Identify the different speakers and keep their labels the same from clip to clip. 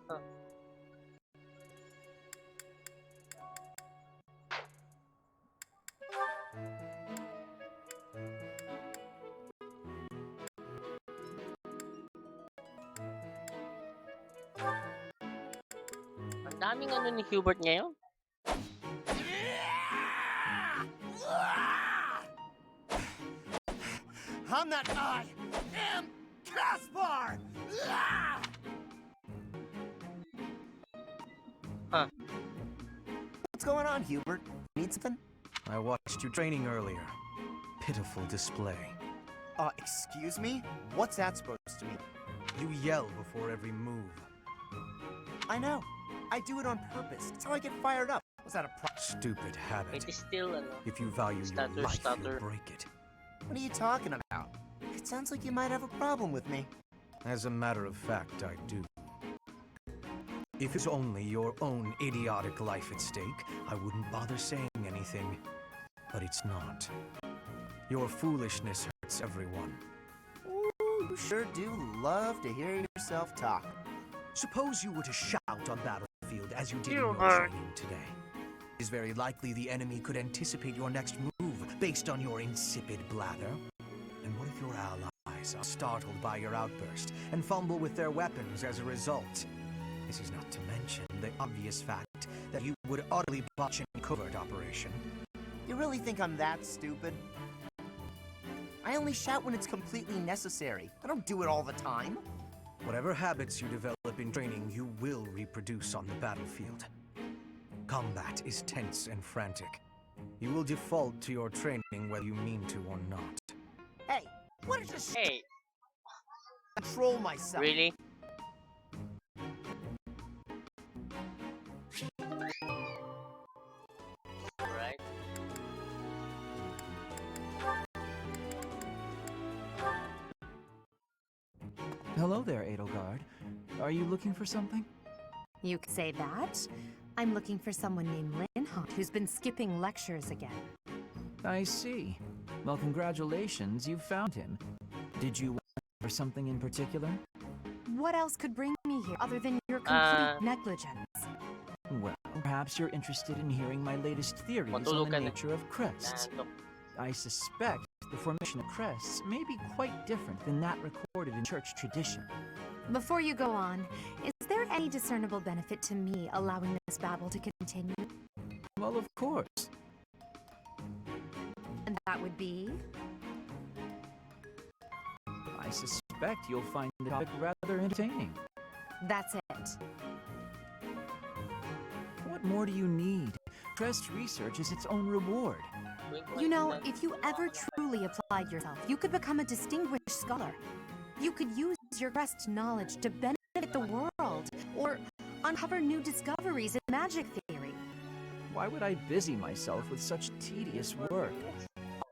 Speaker 1: Huh. Ang daming ano ni Hubert ngayon.
Speaker 2: I'm not I am Caspar!
Speaker 1: Huh.
Speaker 2: What's going on, Hubert? Need something?
Speaker 3: I watched you training earlier. Pitiful display.
Speaker 2: Excuse me? What's that supposed to mean?
Speaker 3: You yell before every move.
Speaker 2: I know. I do it on purpose. It's how I get fired up. Was that a
Speaker 3: Stupid habit.
Speaker 1: It is still ano.
Speaker 3: If you value your life,
Speaker 1: Stutter.
Speaker 3: you'll break it.
Speaker 2: What are you talking about? It sounds like you might have a problem with me.
Speaker 3: As a matter of fact, I do. If it's only your own idiotic life at stake, I wouldn't bother saying anything. But it's not. Your foolishness hurts everyone.
Speaker 2: Ooh, you sure do love to hear yourself talk.
Speaker 3: Suppose you were to shout on battlefield as you did in
Speaker 1: You
Speaker 3: your
Speaker 1: heard.
Speaker 3: training today. It is very likely the enemy could anticipate your next move based on your insipid blather. And what if your allies are startled by your outburst and fumble with their weapons as a result? This is not to mention the obvious fact that you would utterly botch a covert operation.
Speaker 2: You really think I'm that stupid? I only shout when it's completely necessary. I don't do it all the time.
Speaker 3: Whatever habits you develop in training, you will reproduce on the battlefield. Combat is tense and frantic. You will default to your training whether you mean to or not.
Speaker 2: Hey, what is this?
Speaker 1: Hey,
Speaker 2: Control myself.
Speaker 1: really? Alright.
Speaker 4: Hello there, Edelgard. Are you looking for something?
Speaker 5: You could say that. I'm looking for someone named Linhart who's been skipping lectures again.
Speaker 4: I see. Well, congratulations, you found him. Did you want for something in particular?
Speaker 5: What else could bring me here other than your complete negligence?
Speaker 4: Well, perhaps you're interested in hearing my latest theories on
Speaker 1: Matulog
Speaker 4: the
Speaker 1: ka na.
Speaker 4: nature of crests.
Speaker 1: Nantok.
Speaker 4: I suspect the formation of crests may be quite different than that recorded in church tradition.
Speaker 5: Before you go on, is there any discernible benefit to me allowing this battle to continue?
Speaker 4: Well, of course.
Speaker 5: And that would be?
Speaker 4: I suspect you'll find the topic rather entertaining.
Speaker 5: That's it.
Speaker 4: What more do you need? Crest research is its own reward.
Speaker 5: You know, if you ever truly applied yourself, you could become a distinguished scholar. You could use your crest knowledge to benefit the world, or uncover new discoveries in magic theory.
Speaker 4: Why would I busy myself with such tedious work?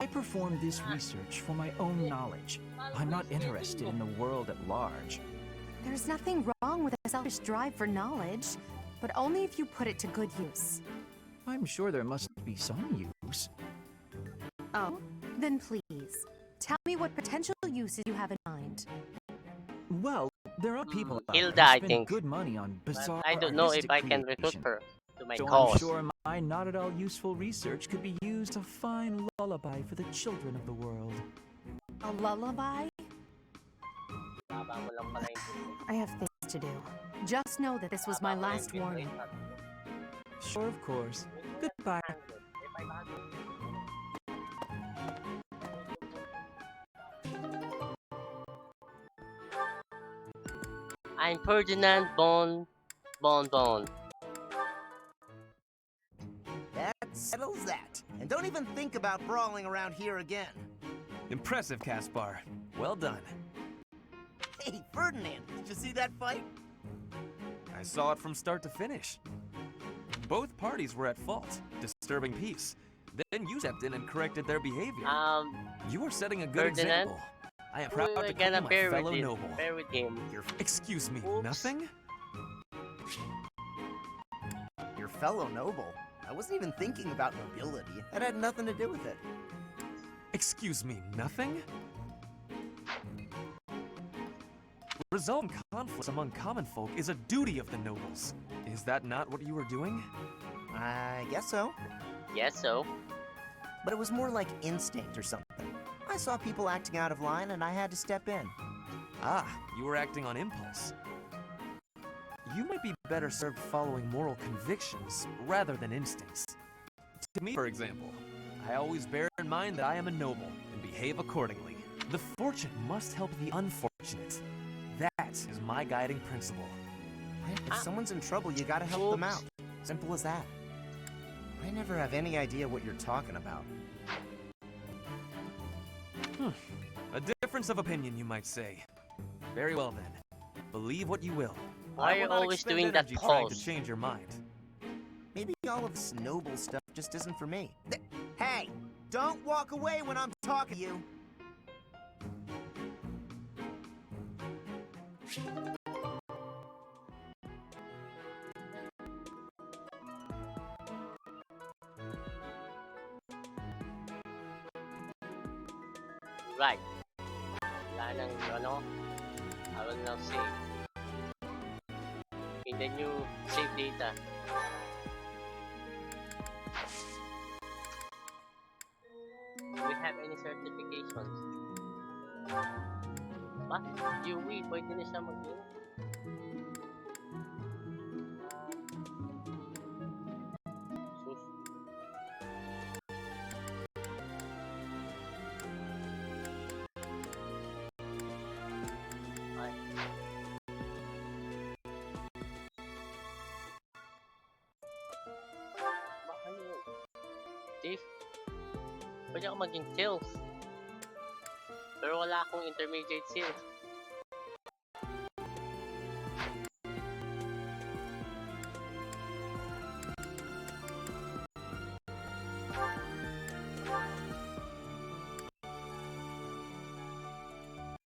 Speaker 4: I perform this research for my own knowledge. I'm not interested in the world at large.
Speaker 5: There's nothing wrong with a selfish drive for knowledge, but only if you put it to good use.
Speaker 4: I'm sure there must be some use.
Speaker 5: Oh, then please, tell me what potential uses you have in mind.
Speaker 4: Well, there are people out
Speaker 1: Hilda,
Speaker 4: there
Speaker 1: I
Speaker 4: who spend
Speaker 1: think.
Speaker 4: good money on
Speaker 1: But
Speaker 4: bizarre
Speaker 1: I don't know if
Speaker 4: artistic
Speaker 1: I can recruit
Speaker 4: creation.
Speaker 1: her to my
Speaker 4: So I'm
Speaker 1: cause.
Speaker 4: sure my not at all useful research could be used to fine lullaby for the children of the world.
Speaker 5: A lullaby?
Speaker 1: Baba mo lang pala yung-
Speaker 5: I have things to do. Just know that this was my last warning.
Speaker 4: Sure, of course. Goodbye.
Speaker 1: I'm Ferdinand Bon.
Speaker 2: That settles that. And don't even think about brawling around here again.
Speaker 6: Impressive, Caspar. Well done.
Speaker 2: Hey, Ferdinand, did you see that fight?
Speaker 6: I saw it from start to finish. Both parties were at fault, disturbing peace. Then you stepped in and corrected their behavior. You are setting a good
Speaker 1: Ferdinand?
Speaker 6: example. I am proud
Speaker 1: We're
Speaker 6: to
Speaker 1: gonna
Speaker 6: call my
Speaker 1: bear
Speaker 6: fellow
Speaker 1: with him.
Speaker 6: noble.
Speaker 1: Bear with him.
Speaker 6: Excuse me,
Speaker 1: Oops.
Speaker 6: nothing?
Speaker 2: Your fellow noble. I wasn't even thinking about nobility. That had nothing to do with it.
Speaker 6: Excuse me, nothing? Resolving conflicts among common folk is a duty of the nobles. Is that not what you were doing?
Speaker 2: I guess so.
Speaker 1: Yes, so.
Speaker 2: But it was more like instinct or something. I saw people acting out of line and I had to step in.
Speaker 6: Ah, you were acting on impulse. You might be better served following moral convictions rather than instincts. To me, for example, I always bear in mind that I am a noble and behave accordingly. The fortunate must help the unfortunate. That is my guiding principle.
Speaker 2: If someone's in trouble, you gotta help them out. Simple as that. I never have any idea what you're talking about.
Speaker 6: A difference of opinion, you might say. Very well then. Believe what you will.
Speaker 1: Why are you always doing that
Speaker 6: trying to
Speaker 1: pose?
Speaker 6: change your mind.
Speaker 2: Maybe all of this noble stuff just isn't for me. Hey! Don't walk away when I'm talking to you!
Speaker 1: Right. Wala nang, ano, I will now save. In the new save data. Do we have any certifications? Ba? Yui, pwede na siya mag-game? Sus. Ay. Baka yun. Thief. Pwede ako maging kills. Pero wala akong intermediate skill.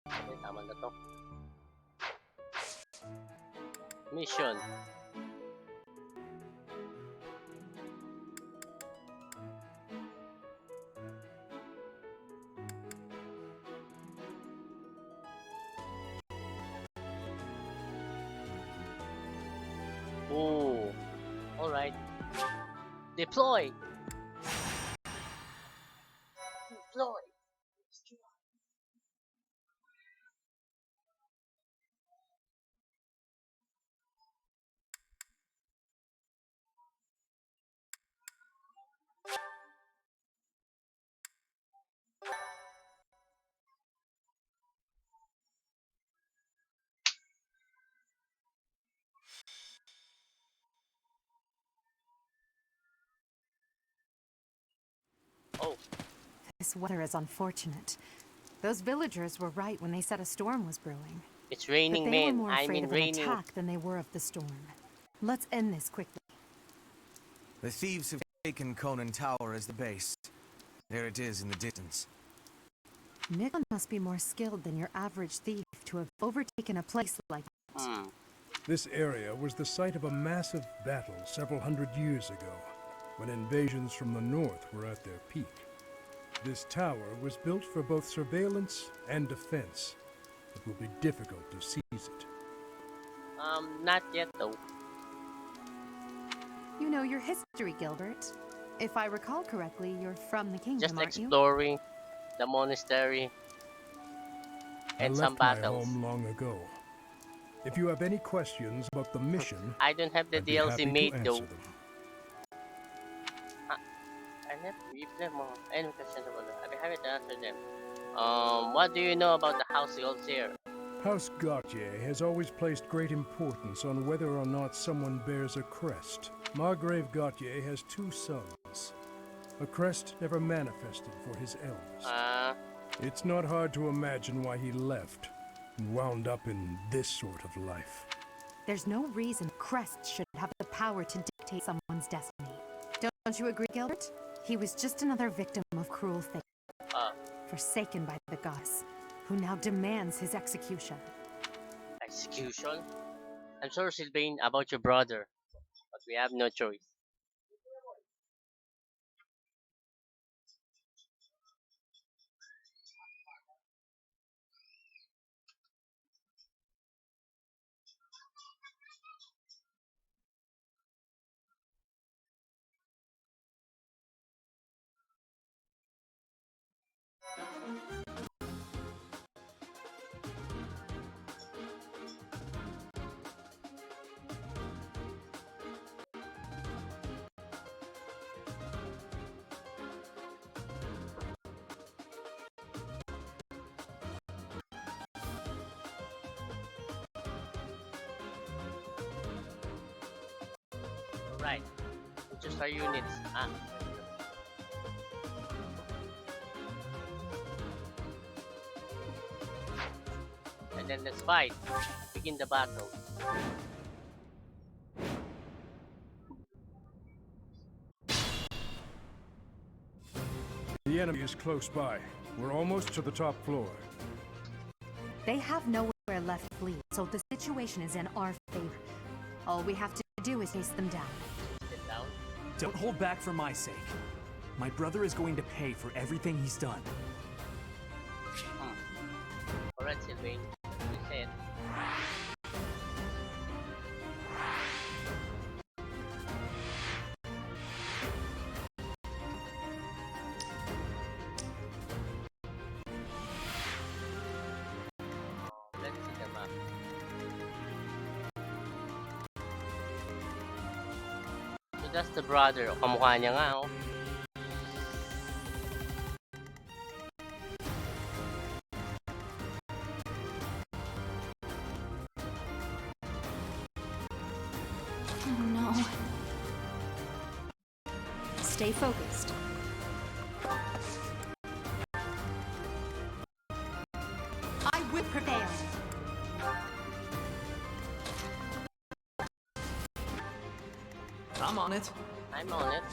Speaker 1: Okay, tama na to. Mission. Oh, all right. Deploy. Deploy. Oh,
Speaker 5: This weather is unfortunate. Those villagers were right when they said a storm was brewing.
Speaker 1: it's
Speaker 5: But
Speaker 1: raining,
Speaker 5: they were
Speaker 1: man.
Speaker 5: more
Speaker 1: I
Speaker 5: afraid
Speaker 1: mean
Speaker 5: of an
Speaker 1: raining.
Speaker 5: attack than they were of the storm. Let's end this quickly.
Speaker 3: The thieves have taken Conan Tower as the base. There it is in the distance.
Speaker 5: Nick must be more skilled than your average thief to have overtaken a place like that.
Speaker 1: Hmm.
Speaker 7: This area was the site of a massive battle several hundred years ago, when invasions from the north were at their peak. This tower was built for both surveillance and defense. It will be difficult to seize it.
Speaker 1: Not yet though.
Speaker 5: You know your history, Gilbert. If I recall correctly, you're from the kingdom,
Speaker 1: Just
Speaker 5: aren't you?
Speaker 1: exploring the monastery and
Speaker 7: I
Speaker 1: some
Speaker 7: left my
Speaker 1: battles.
Speaker 7: home long ago. If you have any questions about the mission,
Speaker 1: I don't have the
Speaker 7: I'd be
Speaker 1: DLC
Speaker 7: happy
Speaker 1: made
Speaker 7: to
Speaker 1: though.
Speaker 7: answer them.
Speaker 1: I never read them all. Any questions about that? I'd be happy to answer them. What do you know about the House Gold here?
Speaker 7: House Gautier has always placed great importance on whether or not someone bears a crest. Margrave Gautier has 2 sons. A crest never manifested for his eldest. It's not hard to imagine why he left and wound up in this sort of life.
Speaker 5: There's no reason crests should have the power to dictate someone's destiny. Don't you agree, Gilbert? He was just another victim of cruel fate, forsaken by the goddess, who now demands his execution.
Speaker 1: Execution? I'm sorry, Sylvain, about your brother, but we have no choice. Right. We choose our units. And then let's fight. Begin the battle.
Speaker 7: The enemy is close by. We're almost to the top floor.
Speaker 5: They have nowhere left to flee, so the situation is in our favor. All we have to do is chase them down.
Speaker 1: Sit down.
Speaker 8: Don't hold back for my sake. My brother is going to pay for everything he's done.
Speaker 1: Alright, Sylvain. You said. Let's see the map. So that's the brother. O, kamukha niya nga, oh.
Speaker 5: Oh no. Stay focused. I will prevail.
Speaker 8: I'm on it.
Speaker 1: I'm on it.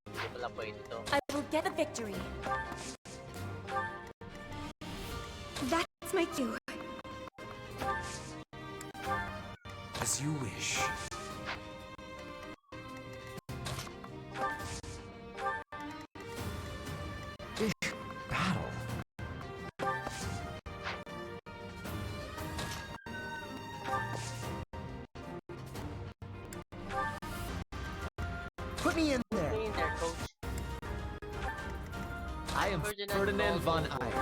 Speaker 1: Hindi pala pwede to.
Speaker 5: I will get a victory. That's my cue.
Speaker 3: As you wish. Battle.
Speaker 2: Put me in there.
Speaker 1: Stay in there, coach.
Speaker 6: I am Ferdinand von Eyck.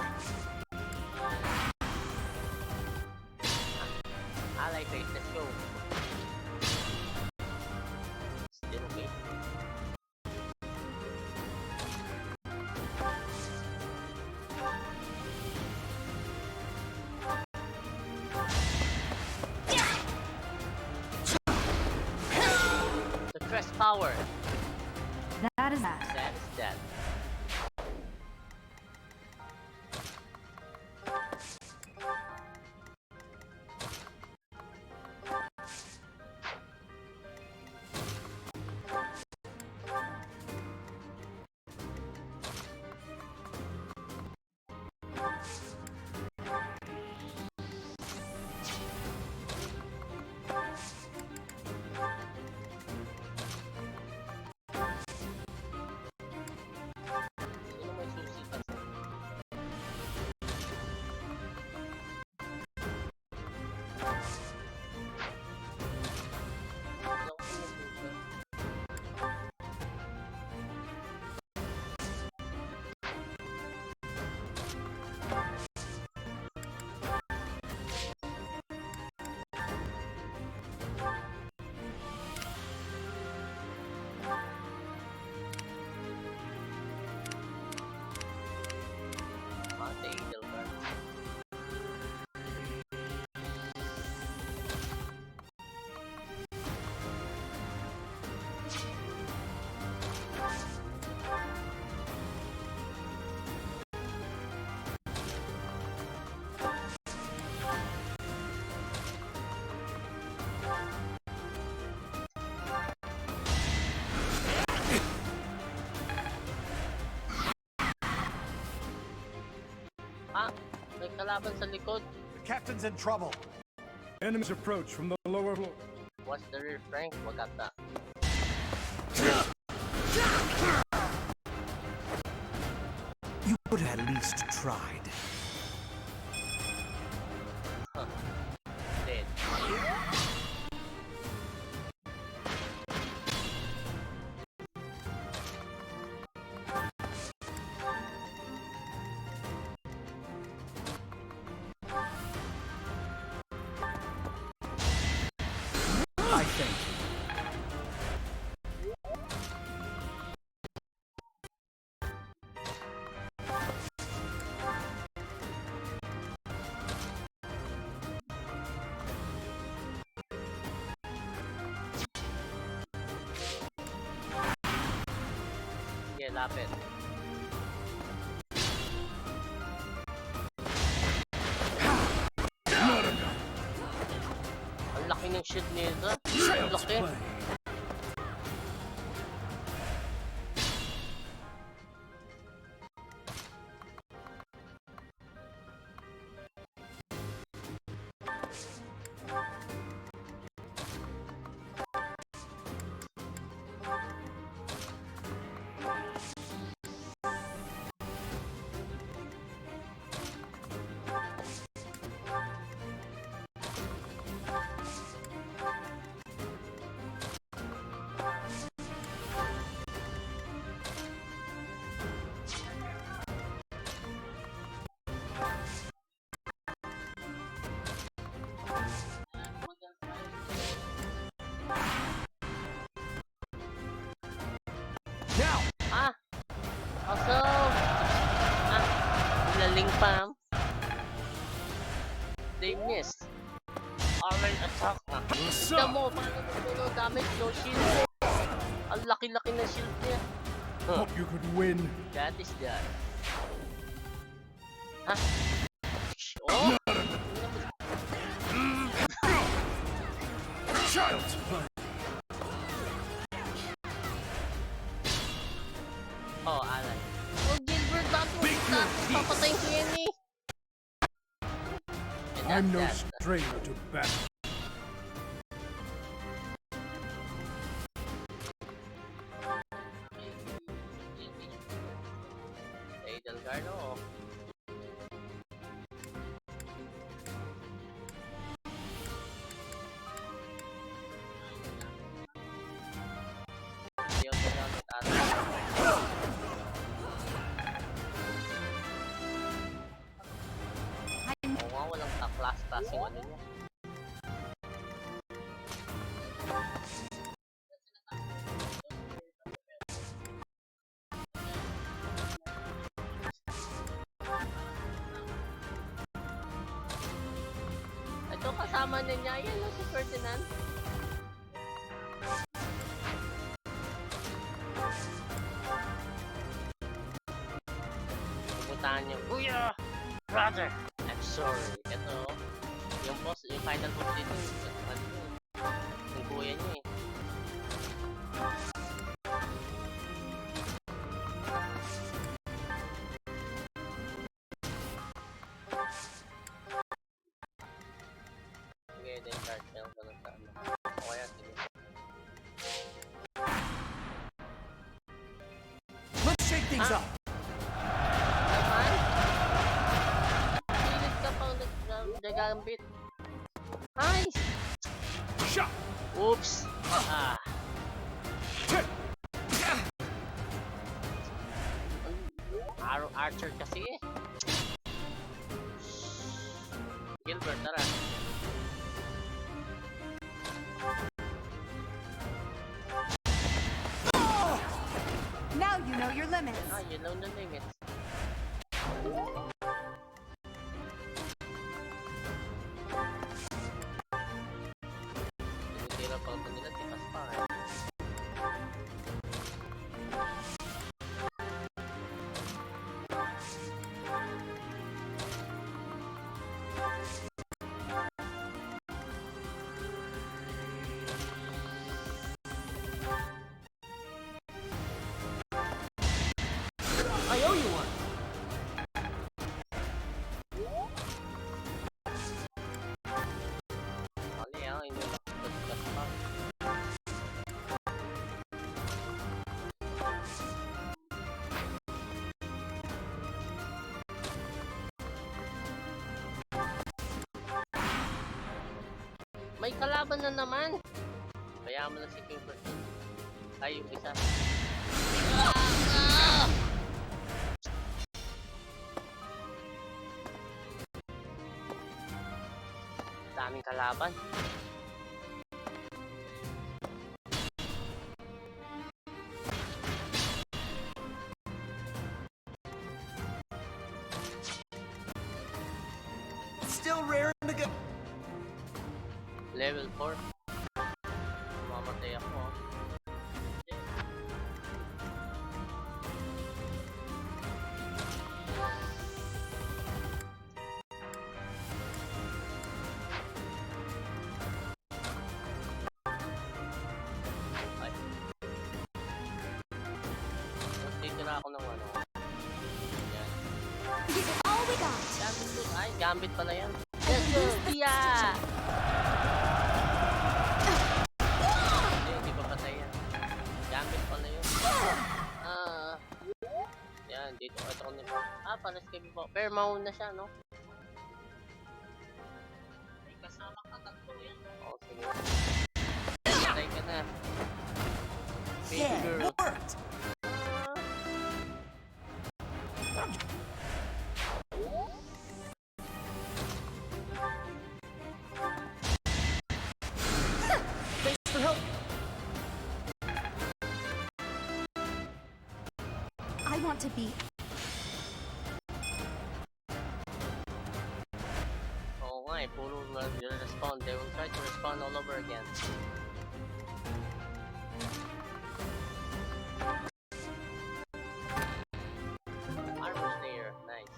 Speaker 1: Ally base, let's go. Still okay. The crest power.
Speaker 5: That is that.
Speaker 1: That is that. Sino may susi kasi? Wala ko sinusuka. Mate Edelgard. May kalaban sa likod.
Speaker 3: The captain's in trouble.
Speaker 7: Enemies approach from the lower floor.
Speaker 1: What's the rear flank? Wagata.
Speaker 3: You could have at least tried.
Speaker 1: Dead.
Speaker 7: Thank you.
Speaker 1: Sige, lapit. Ang laki ng shield nito. Ang laki.
Speaker 8: Now!
Speaker 1: Ah! Awesome! Ah! Laling pa. They missed. Armored attack na. Tignan mo, paano nagpuno damage no shield? Ang laki-laki na shield niya. Huh.
Speaker 7: Hope you could win.
Speaker 1: That is that. Ha? Oh!
Speaker 7: Child's play.
Speaker 1: Oh, alay. Oh, Gilbert, papatayin ko yan eh. And
Speaker 7: I'm no
Speaker 1: that's that.
Speaker 7: stranger to battle.
Speaker 1: Jadenkaiba. Ayaw ko lang at ata. Oo nga, walang ka-class yung ano niya. Ito kasama na niya, yan no, si Ferdinand. Pupuntahan niya, Kuya! Brother! I'm sorry. Ito, yung boss, yung final boss dito, yung kuya niya eh. Sige, then card siya yung ganun sa ano. O kaya, sige.
Speaker 3: Let's shake things up.
Speaker 1: Naman? Pilit ka pang nagagambit. Nice!
Speaker 8: Shot!
Speaker 1: Oops! Ah. Archer kasi eh. Gilbert, tara.
Speaker 5: Now you know your limits.
Speaker 1: Ah, you know the limits. Tinitira pa ito nila, tikas pa eh. I owe you one. Mali ah, hindi nakapagkat pa. May kalaban na naman. Kaya mo na si Gilbert. Ay, yung isa. Daming kalaban.
Speaker 2: still raring to go.
Speaker 1: Level 4. Mamatay ako. Hindi. Ay. Magtitira ako ng ano. Yan.
Speaker 5: This is all we got.
Speaker 1: Gambit yun. Ay, gambit pala yan. Let's go! Yeah! Hindi pa patay yan. Gambit pala yun. Yan, dito. Ito ko nito. Pares kay Bibo. Pero mauna siya, no? May kasama ka tatlo yan. Oo, sige. Patay ka na. Baby girl.
Speaker 5: I want to be.
Speaker 1: Oo nga eh, puro respond. They will try to respond all over again. Armor Slayer, nice.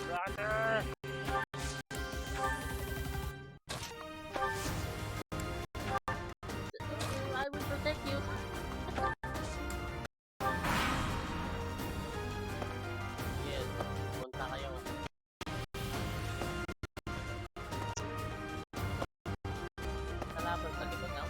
Speaker 1: Brother! I will protect you. Yes, punta kayo. Kalaban sa likod na.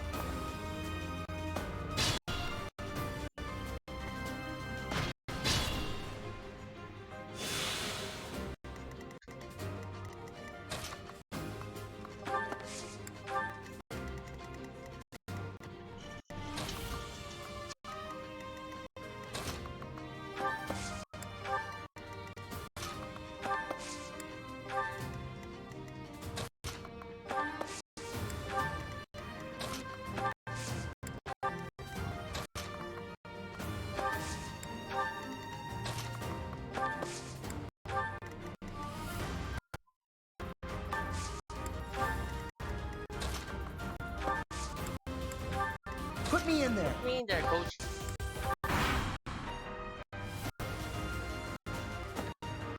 Speaker 2: Put me in there.
Speaker 1: Put me in there, coach.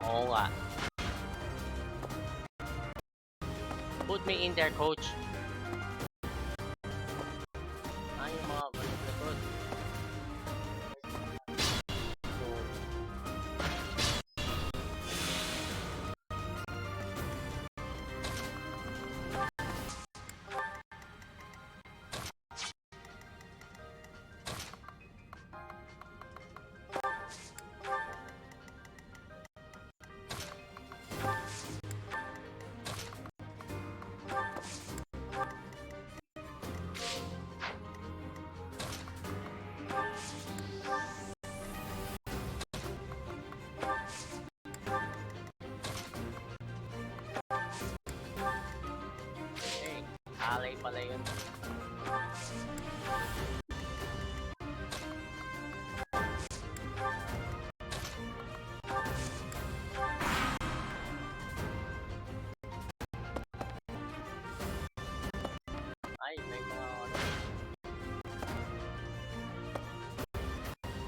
Speaker 1: Oo nga. Put me in there, coach. Ay, yung mga likod. Hey, alay pala yun. Ay, may mga ano.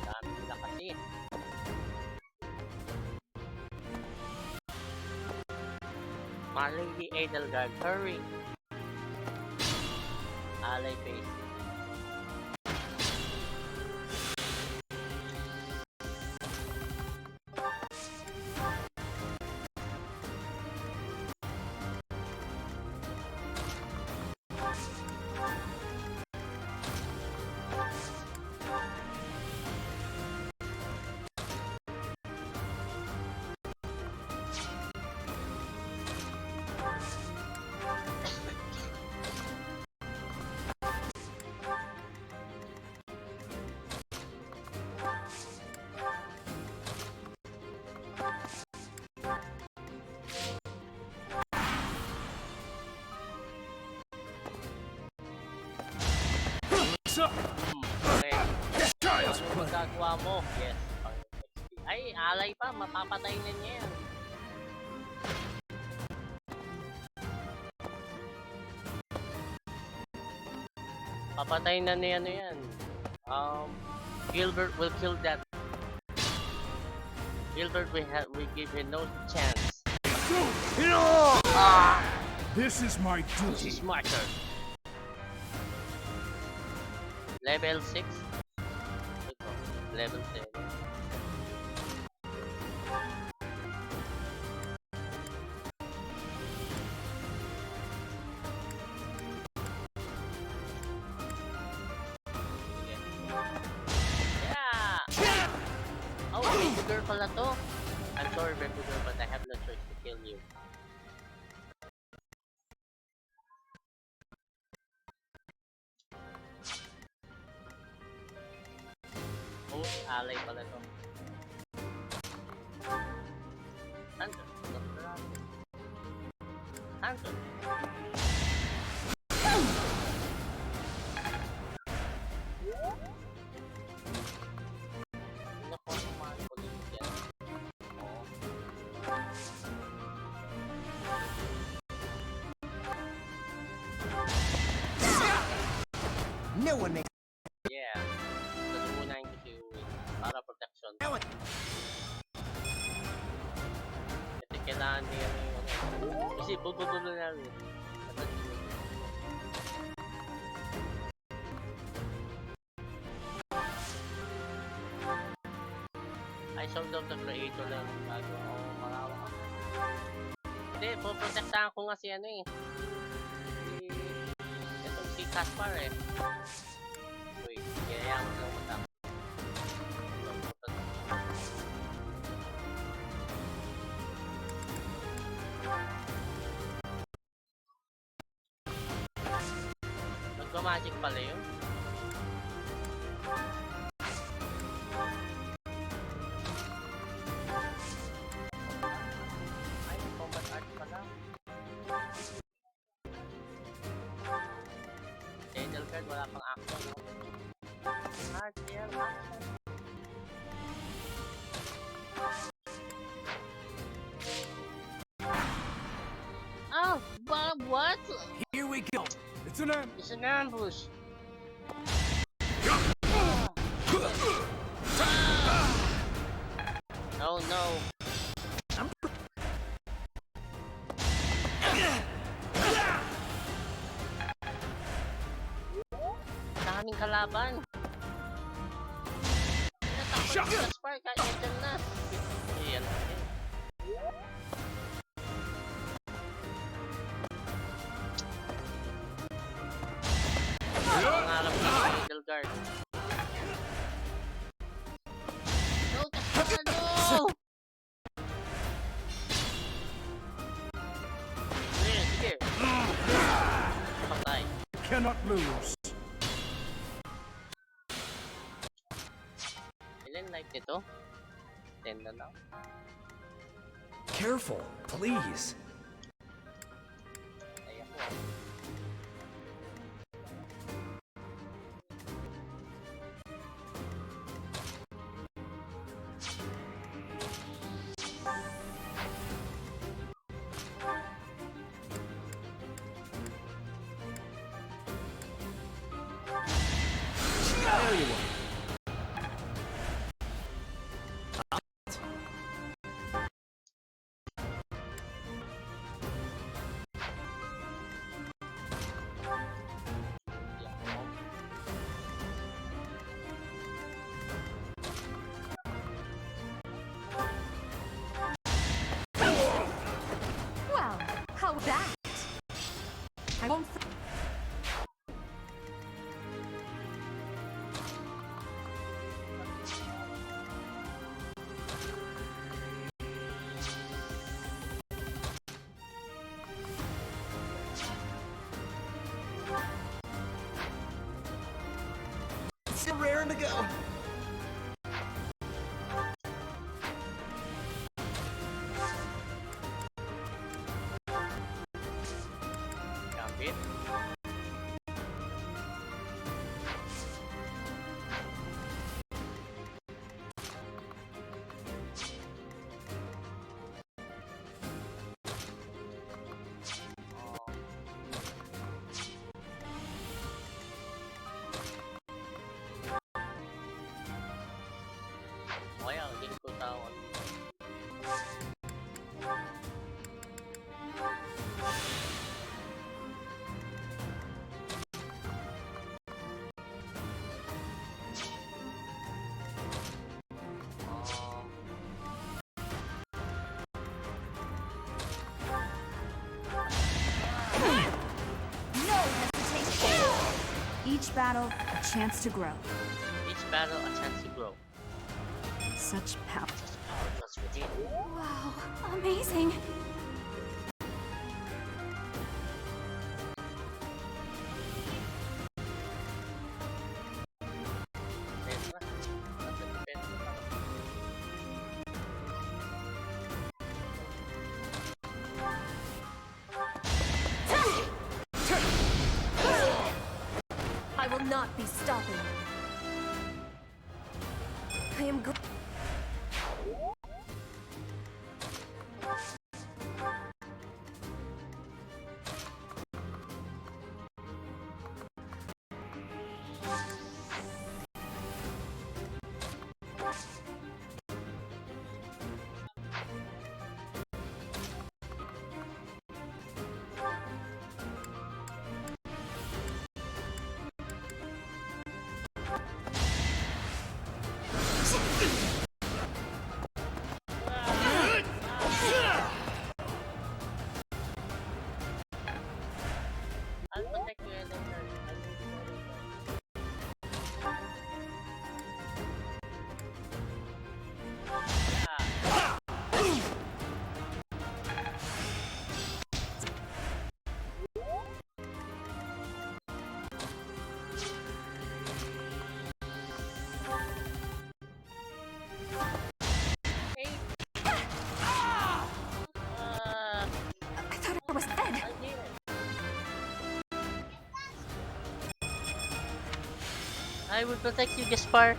Speaker 1: Dami nila kasi. My Lady Edelgard, hurry! Alay face. Okay. Ano magagawa mo? Yes. Ay, alay pa. Mapapatay na niya yan. Papatay na niya ano yan. Gilbert will kill that. Gilbert we give him no chance.
Speaker 7: This is my
Speaker 1: This
Speaker 7: duty.
Speaker 1: is my turn. Level 6. Ito. Level 7. Yeah! Oh, baby girl pala to. I'm sorry, baby girl, but I have no choice to kill you. Oh, alay pala to. Hunter. Hunter. Nakuha ko mga police yan. Oh.
Speaker 2: No one makes.
Speaker 1: Yeah. Nasuunahin ko si Uwe. Para protection. Kasi kailangan niya yung ano. Kasi bububulo namin. I sort of the creator lang ng bago ako marawa. Hindi, poprotektahan ko nga si ano eh. Itong si Caspar eh. Wait, kaya mo lang matap. Nagmamagic pala yun. Ay, combat art pala. Jadenkaiba, wala pang action, no? Art, yeah, action. Oh, Bob, what?
Speaker 8: Here we go. It's an ambush.
Speaker 1: It's an ambush. Oh no. Daming kalaban. Natakot sa Spar kahit nandiyan na. Ayan. Pangarap ko sa Middle Guard. No, Kaspar, no! Sige, sige. Patay.
Speaker 7: Cannot lose.
Speaker 1: Ilan like nito? 10 na lang.
Speaker 8: Careful, please.
Speaker 1: Ayan ko.
Speaker 8: There you are.
Speaker 5: Well, how that? I won't.
Speaker 2: Still raring to go.
Speaker 1: Gambit.
Speaker 9: Each battle, a chance to grow.
Speaker 1: Each battle, a chance to grow.
Speaker 9: Such power.
Speaker 1: Just power just within.
Speaker 9: Wow, amazing.
Speaker 5: I will not be stopping. I am go-
Speaker 1: I'll protect you, Eleanor. I'll do Hey!
Speaker 9: I thought I was dead.
Speaker 1: I did it. I will protect you, Gaspar.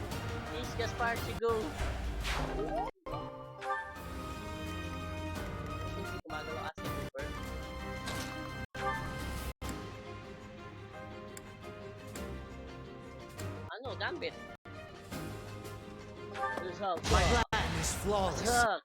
Speaker 1: Please, Gaspar, to go. Hindi gumagalaw kasi yung bird. Ano, gambit?
Speaker 3: My plan is flawless.
Speaker 1: Attack!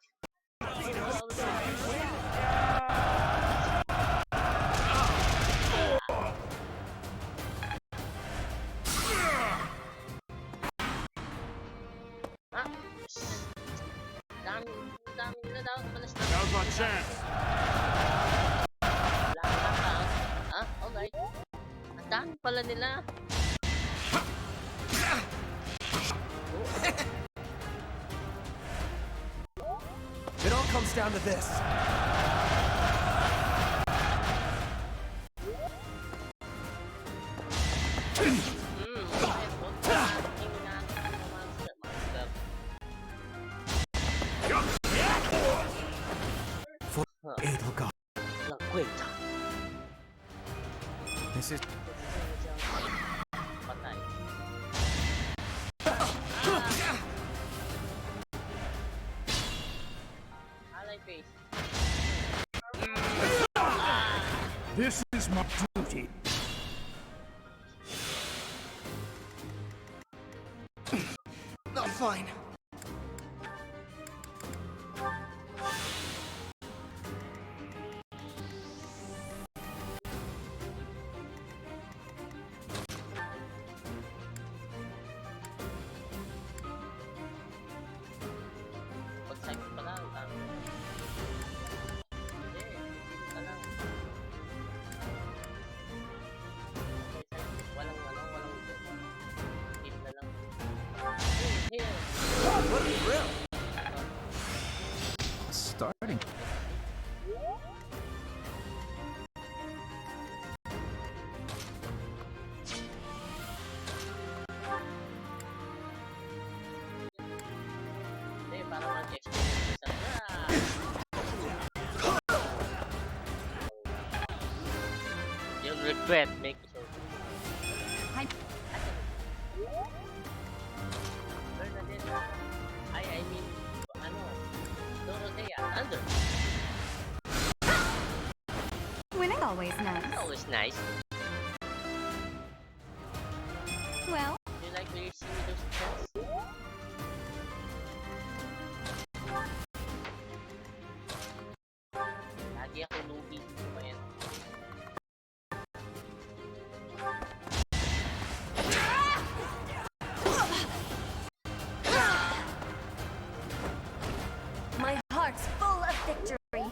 Speaker 1: Dami nila daw. Malas na.
Speaker 7: Now's my chance.
Speaker 1: Alright. Ang dami pala nila.
Speaker 3: It all comes down to this. For aid will go.
Speaker 1: Wait.
Speaker 3: This is
Speaker 1: Patay. Alay face.
Speaker 7: This is my duty.
Speaker 3: not fine.
Speaker 1: Pag-type pa lang. Hindi, hindi pa lang. Walang hit na lang. Here.
Speaker 3: What a thrill!
Speaker 4: Starting.
Speaker 1: Hindi, para mag-experience sa You'll regret making so. Bernadetta. I mean, ano, Dorothea, Thunder.
Speaker 9: Winning always nice.
Speaker 1: Always nice.
Speaker 9: Well,
Speaker 1: You like when you see me those chats? Lagi ako newbie dito ba yan?
Speaker 5: My heart's full of victory.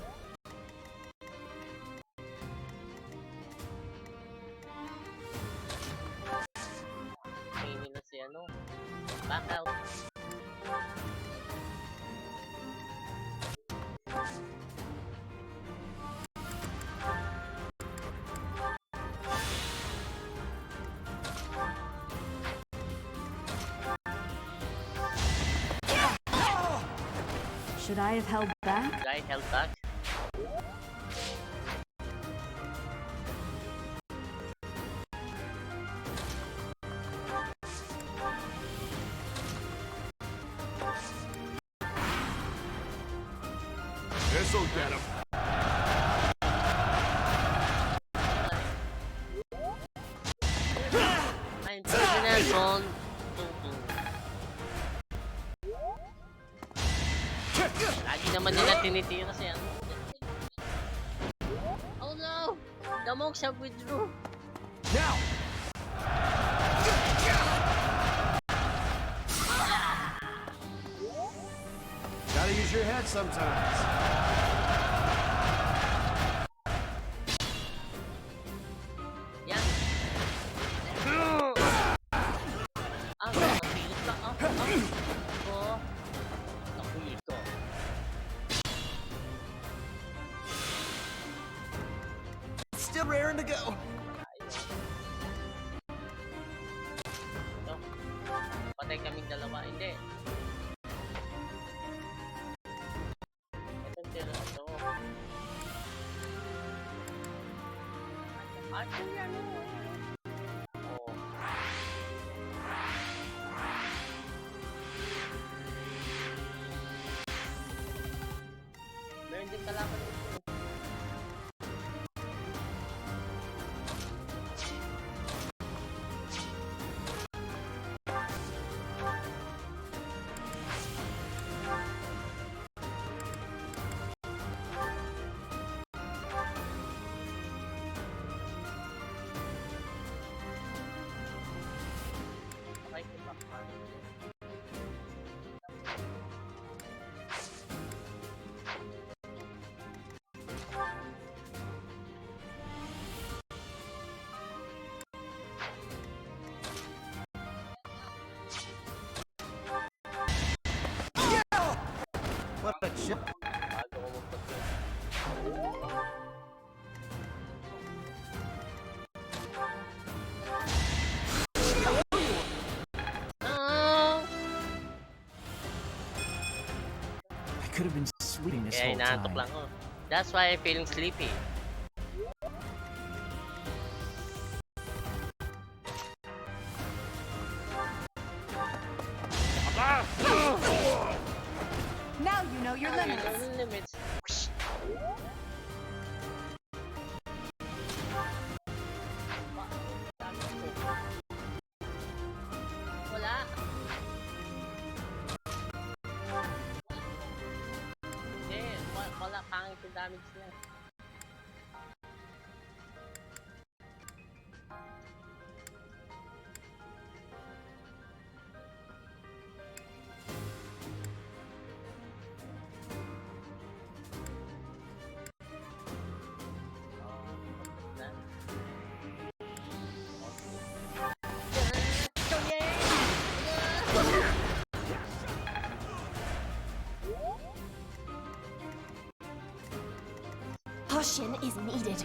Speaker 1: Back out.
Speaker 9: Should I have held back?
Speaker 1: Guy held back.
Speaker 6: This'll get him.
Speaker 1: I'm President Ron. Lagi naman nila tinitira siya. Oh no! Damog siya withdraw.
Speaker 3: Now!
Speaker 6: Gotta use your head sometimes.
Speaker 1: Yan. Nakulit lang. Oh. Nakulit ko.
Speaker 3: Still raring to go.
Speaker 1: Ito. Patay kaming dalawa. Hindi. Itong tira ito. Actually, ano? Oh. Meron din kalaban dito. Okay, keep up.
Speaker 2: What a chip.
Speaker 1: Bago ko magpag- Ah!
Speaker 4: I could have been sleeping this
Speaker 1: Kaya
Speaker 4: whole
Speaker 1: inaantok
Speaker 4: time.
Speaker 1: lang ko. That's why I'm feeling sleepy.
Speaker 9: Now you know your limits.
Speaker 1: Limits. Wala. Hindi, wala pangit yung damage niya.
Speaker 9: Caution is needed.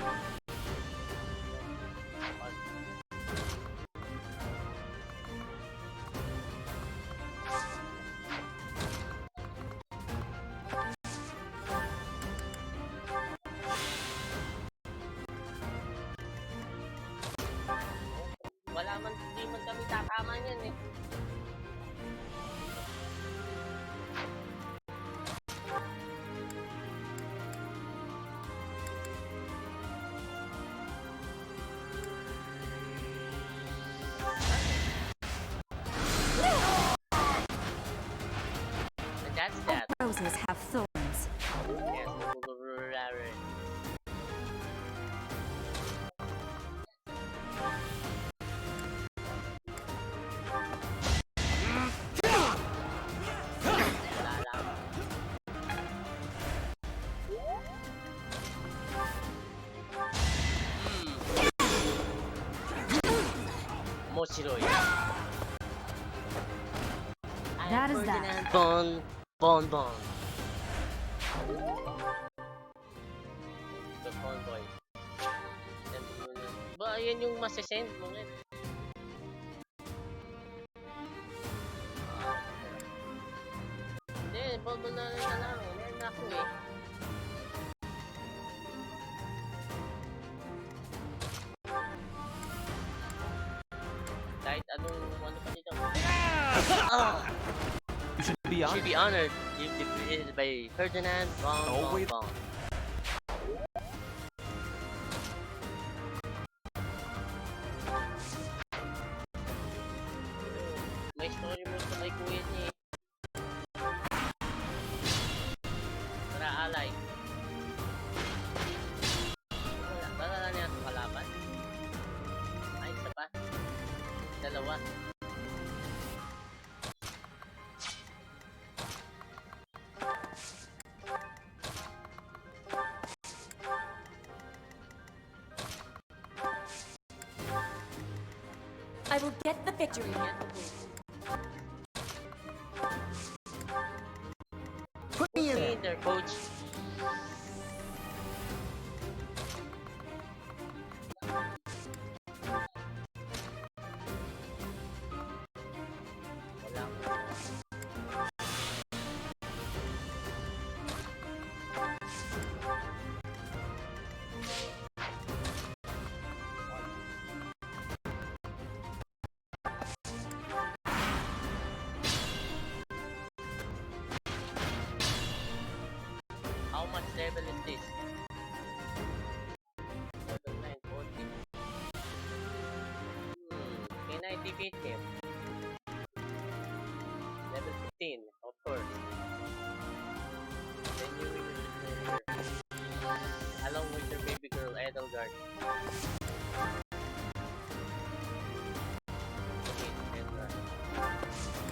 Speaker 1: Wala man, hindi man kami tatama niyan eh. And that's that.
Speaker 9: Roses have thorns.
Speaker 1: Yes. Mochiroi.
Speaker 9: that?
Speaker 1: Bon. The convoy. Ba, yan yung masisend mo ngayon. Hindi, bubble na lang. Meron ako eh. Kahit ano pa dito.
Speaker 6: You should be
Speaker 1: You
Speaker 6: honored.
Speaker 1: should be honored. You've been defeated by Ferdinand.
Speaker 6: wait.
Speaker 1: May story mo ito kay kuya niya eh. Tara, alay. Wala niya itong kalaban. Ay, isa pa. Dalawa.
Speaker 9: I will get the victory.
Speaker 2: Put me in
Speaker 1: Hey
Speaker 2: there.
Speaker 1: there, coach. Wala ko. How much level is this? Level 940. Can I defeat him? Level 15, of course. Then you will return her. Along with your baby girl, Edelgard.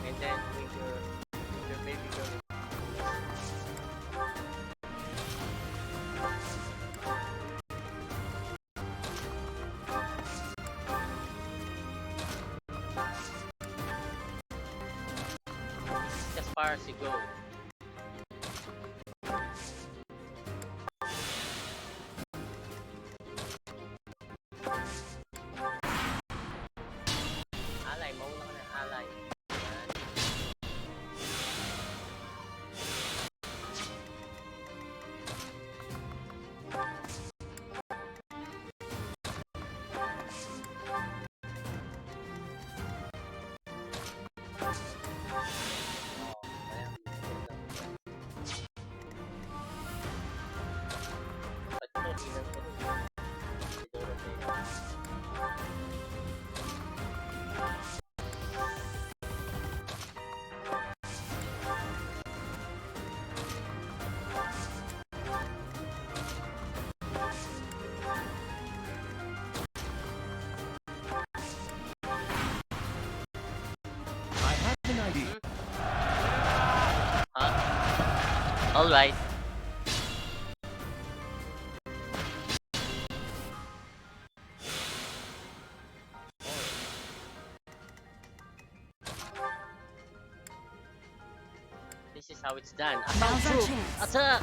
Speaker 1: And then with your baby girl. As far as you go. Alay, mauna ka na alay. Yan.
Speaker 2: I have an idea.
Speaker 1: Huh? Alright. This is how it's done.
Speaker 9: Now's our
Speaker 1: Assault
Speaker 9: chance.
Speaker 1: Attack!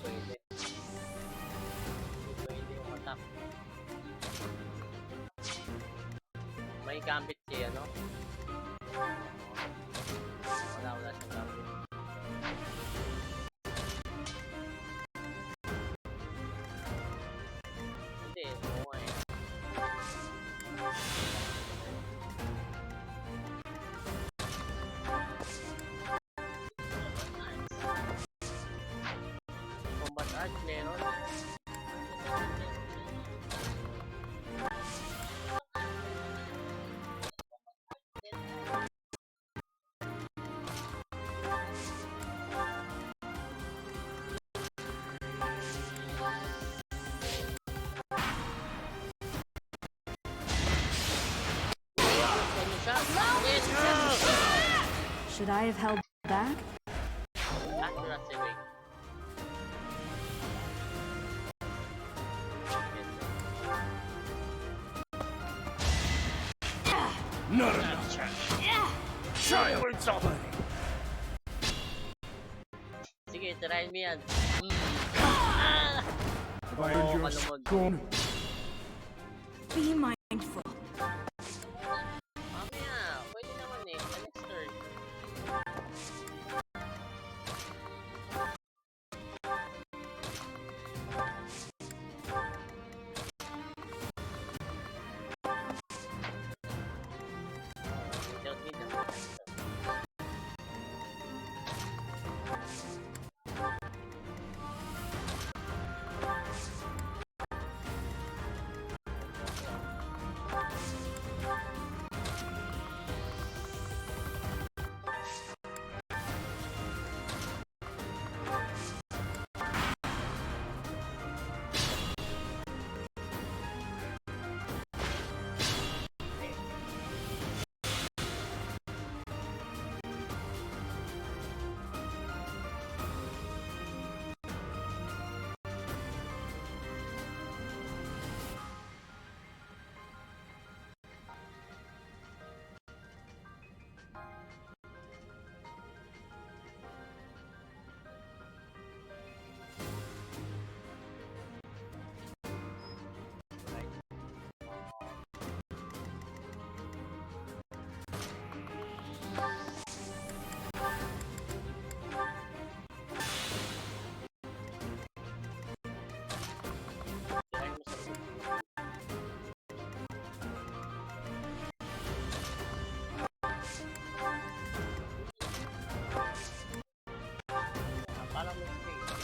Speaker 1: Pwede. Pwede yung attack. May gambit siya, no? Wala siyang gambit. Hindi, oo nga eh. Combat art meron. Ganun siya. Yes,
Speaker 9: Should I have held back?
Speaker 1: accuracy rate.
Speaker 7: Not enough. Child play.
Speaker 1: Sige, try mo yan.
Speaker 7: Find your
Speaker 1: kalumag.
Speaker 7: scorn.
Speaker 9: Be mindful.
Speaker 1: Mamaya, pwede naman eh. The next turn. Don't need that. Parang may space.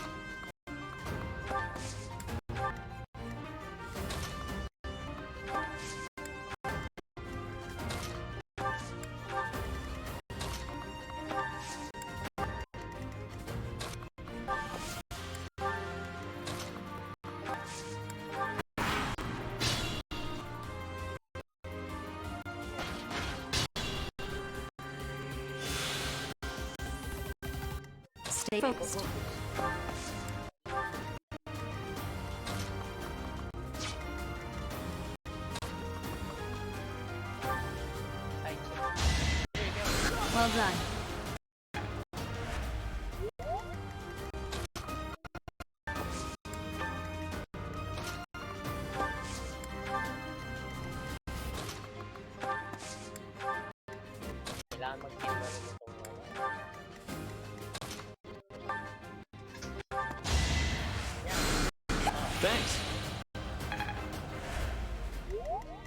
Speaker 9: Stay focused. Well done.
Speaker 1: Kailangan mag-team na rin itong
Speaker 6: Thanks.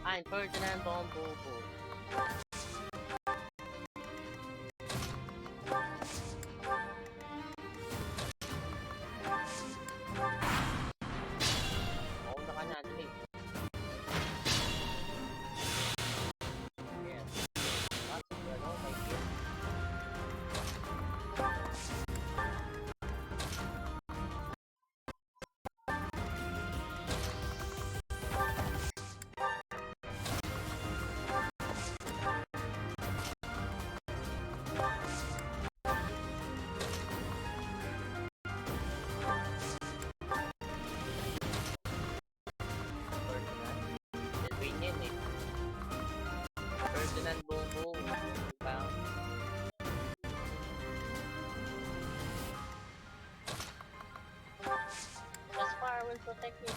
Speaker 1: I'm Ferdinand Bombobo. Mauna ka na, Dre. Yes. Ano, may gift. Ferdinand eh. Ferdinand Bobo. Diba? Just fire will protect you.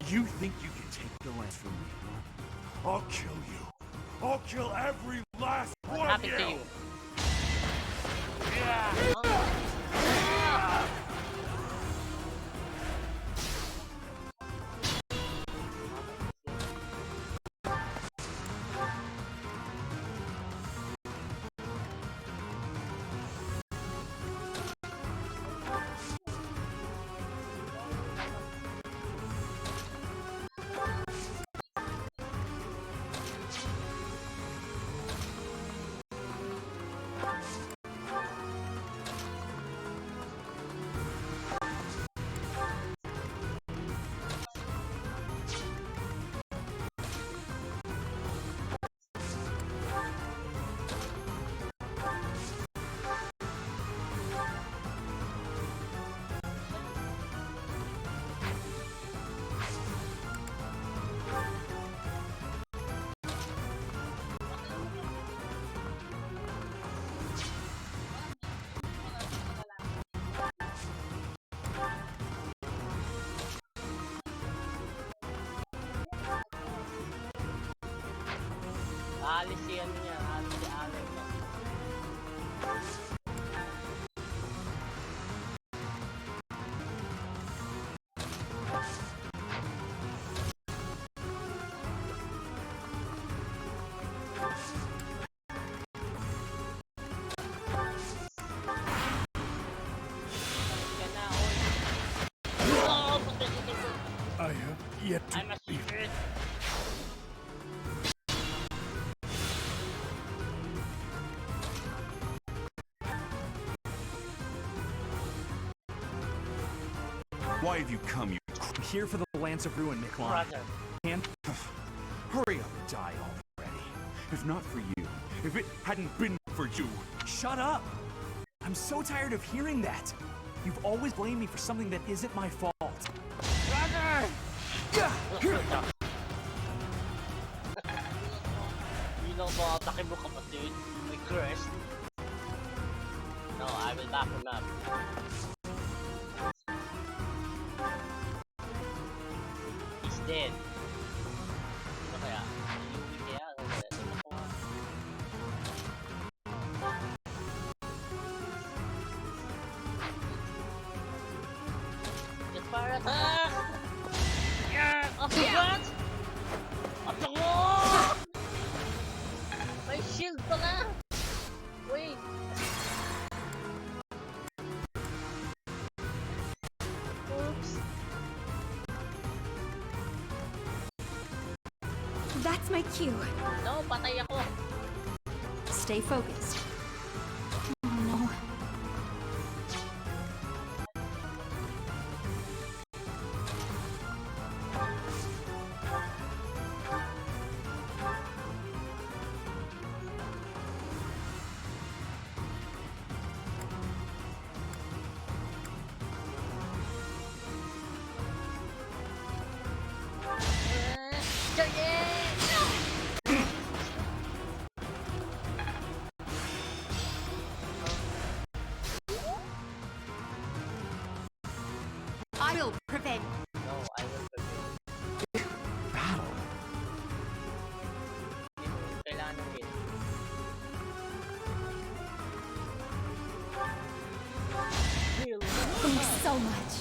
Speaker 8: You think you can take the lance from me, huh? I'll kill you. I'll kill every last
Speaker 1: What
Speaker 8: one of
Speaker 1: happened to
Speaker 8: you!
Speaker 1: you? Yeah. Alis si ano niya, alis si Alec niya. Yan na, oy. Oh, patay ito.
Speaker 7: I have yet to
Speaker 1: I'm a secret.
Speaker 8: Why have you come, you?
Speaker 4: I'm here for the Lance of Ruin, Miklon.
Speaker 1: Brother.
Speaker 4: And
Speaker 8: Hurry up and die already. If not for you, if it hadn't been for you.
Speaker 4: shut up! I'm so tired of hearing that. You've always blamed me for something that isn't my fault.
Speaker 1: Brother! Bilang mo, atake mo kapatid. May crest. No, I will back him up. He's dead. Sino kaya? Yui kaya? Ano kaya? Sino ko nga? Get fire attack! Yeah! Oh my god! Atak mo! May shield pala! Wait! Oops!
Speaker 9: That's my cue.
Speaker 1: No, patay ako!
Speaker 9: Stay focused. Oh no.
Speaker 5: I will prevent.
Speaker 1: No, I will prepare.
Speaker 4: Battle?
Speaker 1: Hindi mo kailangan ng hit. Heal.
Speaker 9: Thanks so much.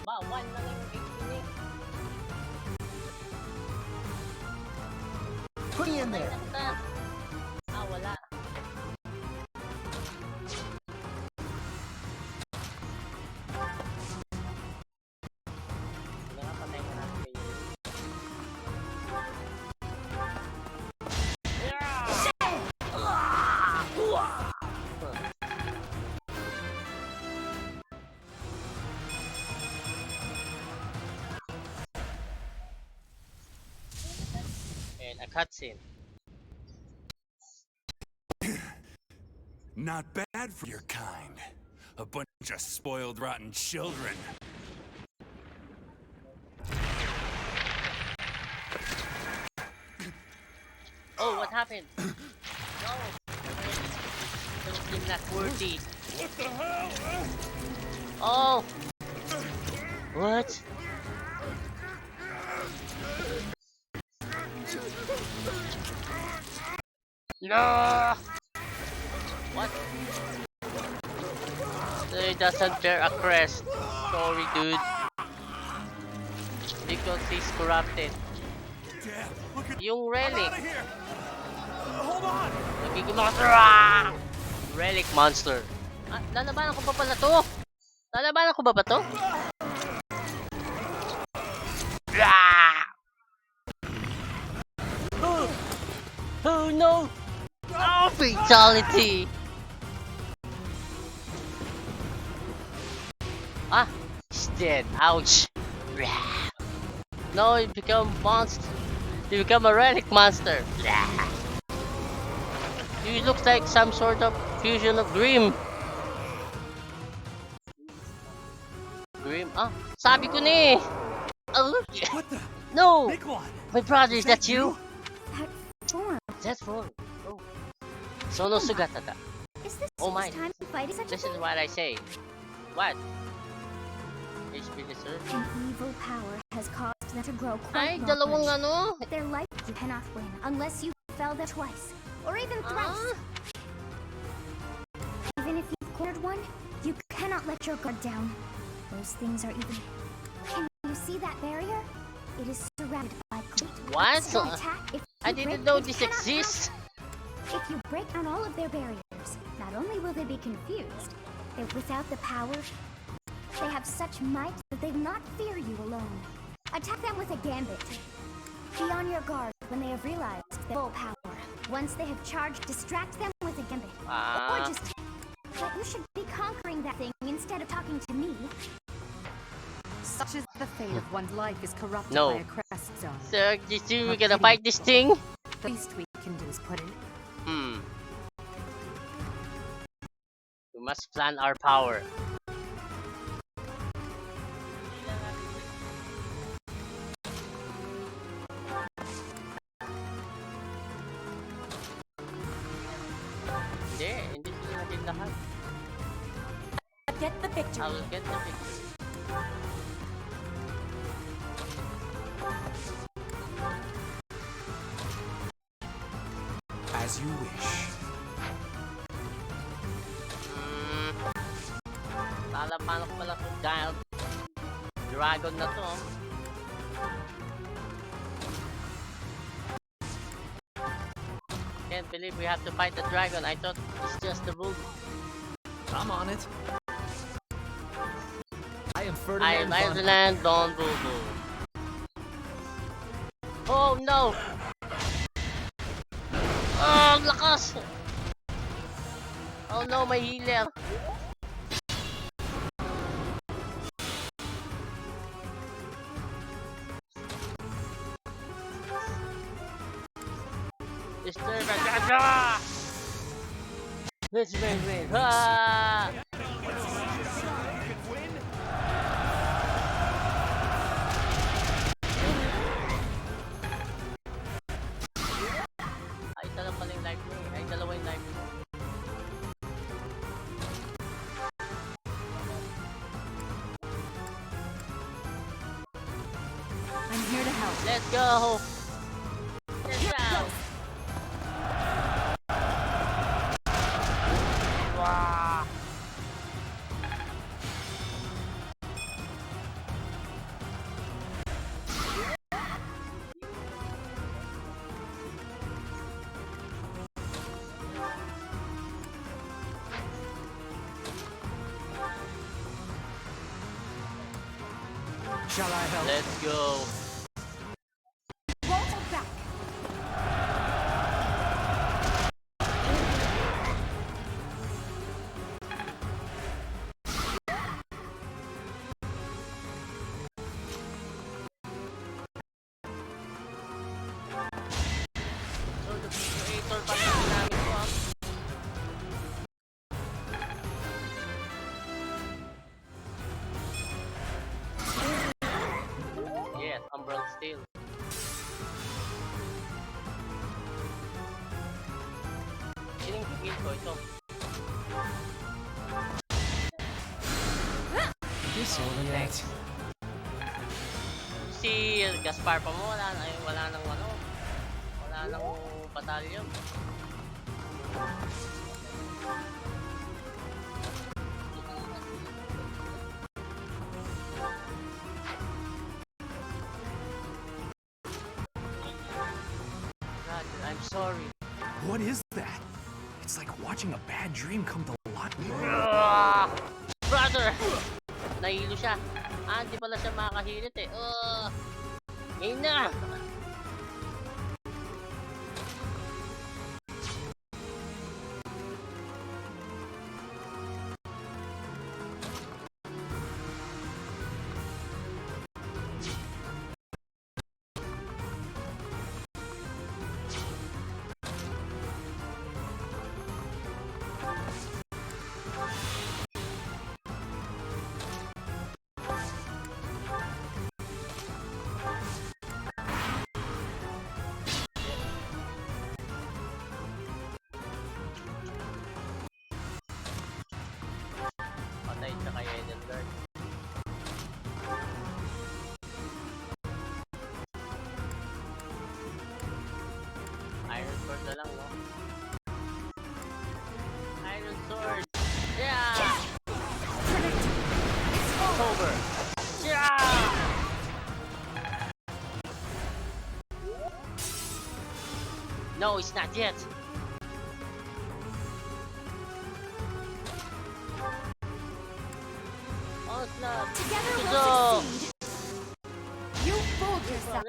Speaker 1: Ba, one na lang yung HP niya.
Speaker 2: Put me in there.
Speaker 1: Ah, wala. Sige nga, patay na natin kayo. And a cutscene.
Speaker 8: Not bad for your kind. A bunch Just spoiled, rotten children.
Speaker 1: Oh, what happened? No. Don't seem not worthy.
Speaker 8: What the hell?
Speaker 1: Oh. What? No. What? So he doesn't bear a crest. Sorry, dude. Because he's corrupted.
Speaker 8: Dad, look at
Speaker 1: Yung
Speaker 8: I'm
Speaker 1: relic.
Speaker 8: out of here. Hold on.
Speaker 1: Nagiging monster. Ah! Relic monster. Ah, lalabanan ko pa pala to. Lalabanan ko ba to? Ah! Oh! Oh no! Oh, fatality! Ah, he's dead. Ouch! No, you become monster. You become a relic monster. You look like some sort of fusion of Grim. Grim? Ah, sabi ko na eh. Oh,
Speaker 8: What the?
Speaker 1: no!
Speaker 8: Big one.
Speaker 1: My brother, is that you?
Speaker 9: That form.
Speaker 1: That's wrong. Oh. Sono Sugatata.
Speaker 9: Is this
Speaker 1: Oh
Speaker 9: the
Speaker 1: my.
Speaker 9: first time fighting such a
Speaker 1: This is
Speaker 9: thing?
Speaker 1: what I say. What? HP deserve?
Speaker 9: An evil power has caused them to grow
Speaker 1: Ay,
Speaker 9: quite
Speaker 1: dalawang
Speaker 9: large.
Speaker 1: ano?
Speaker 9: Their life you cannot win unless you fell there twice, or even thrice. Even if you've cornered one, you cannot let your guard down. Those things are even. Can you see that barrier? It is surrounded by great
Speaker 1: What?
Speaker 9: rocks that attack if
Speaker 1: I
Speaker 9: you
Speaker 1: didn't
Speaker 9: break
Speaker 1: know
Speaker 9: them,
Speaker 1: this
Speaker 9: cannot
Speaker 1: exists.
Speaker 9: pass. If you break down all of their barriers, not only will they be confused, but without the power, they have such might that they will not fear you alone. Attack them with a gambit. Be on your guard when they have realized their full power. Once they have charged, distract them with a gambit. Or
Speaker 1: Ah.
Speaker 9: just... But you should be conquering that thing instead of talking to me.
Speaker 5: Such is the fate of one's life is corrupted
Speaker 1: No.
Speaker 5: by a crest zone.
Speaker 1: So, we gonna fight this thing?
Speaker 5: The least we can do is put in.
Speaker 1: We must plan our power. Hindi sila natin lahat.
Speaker 9: Get the victory.
Speaker 1: I will get the victory.
Speaker 3: As you wish.
Speaker 1: Lalapanak pala itong giant dragon na to. Can't believe we have to fight the dragon. I thought it's just the bull.
Speaker 4: I'm on it. I am
Speaker 1: I
Speaker 4: Ferdinand.
Speaker 1: am
Speaker 4: von-
Speaker 1: Ferdinand Don Bulbul. Oh no! Oh, ang lakas! Oh no, my healer! Disturb agad! Let's win! Ah! Ay, isa lang pala yung life mo eh. Ay, dalawa yung life mo.
Speaker 5: I'm here to help.
Speaker 1: Let's go! Let's go! Wow!
Speaker 3: Shall I help?
Speaker 1: Let's go!
Speaker 9: Won't hold back.
Speaker 1: So, the creator pa rin namin ko ah. temporal steel. Sinong pipil ko ito?
Speaker 4: Disorient.
Speaker 1: Si Gaspar pa mo, wala nang ano, wala nang batalyon. God, I'm sorry.
Speaker 3: What is that? It's like watching a bad dream come to life.
Speaker 1: Brother! Nahilo siya. Hindi pala siya makakahilit eh. Ngayon na! Patay siya kay Edelgard. Iron Sword na lang, no? Iron Sword! Yeah! It's over! Yeah! No, it's not yet! Onslaught!
Speaker 5: Together
Speaker 1: Go!
Speaker 5: we'll succeed. You fooled yourself.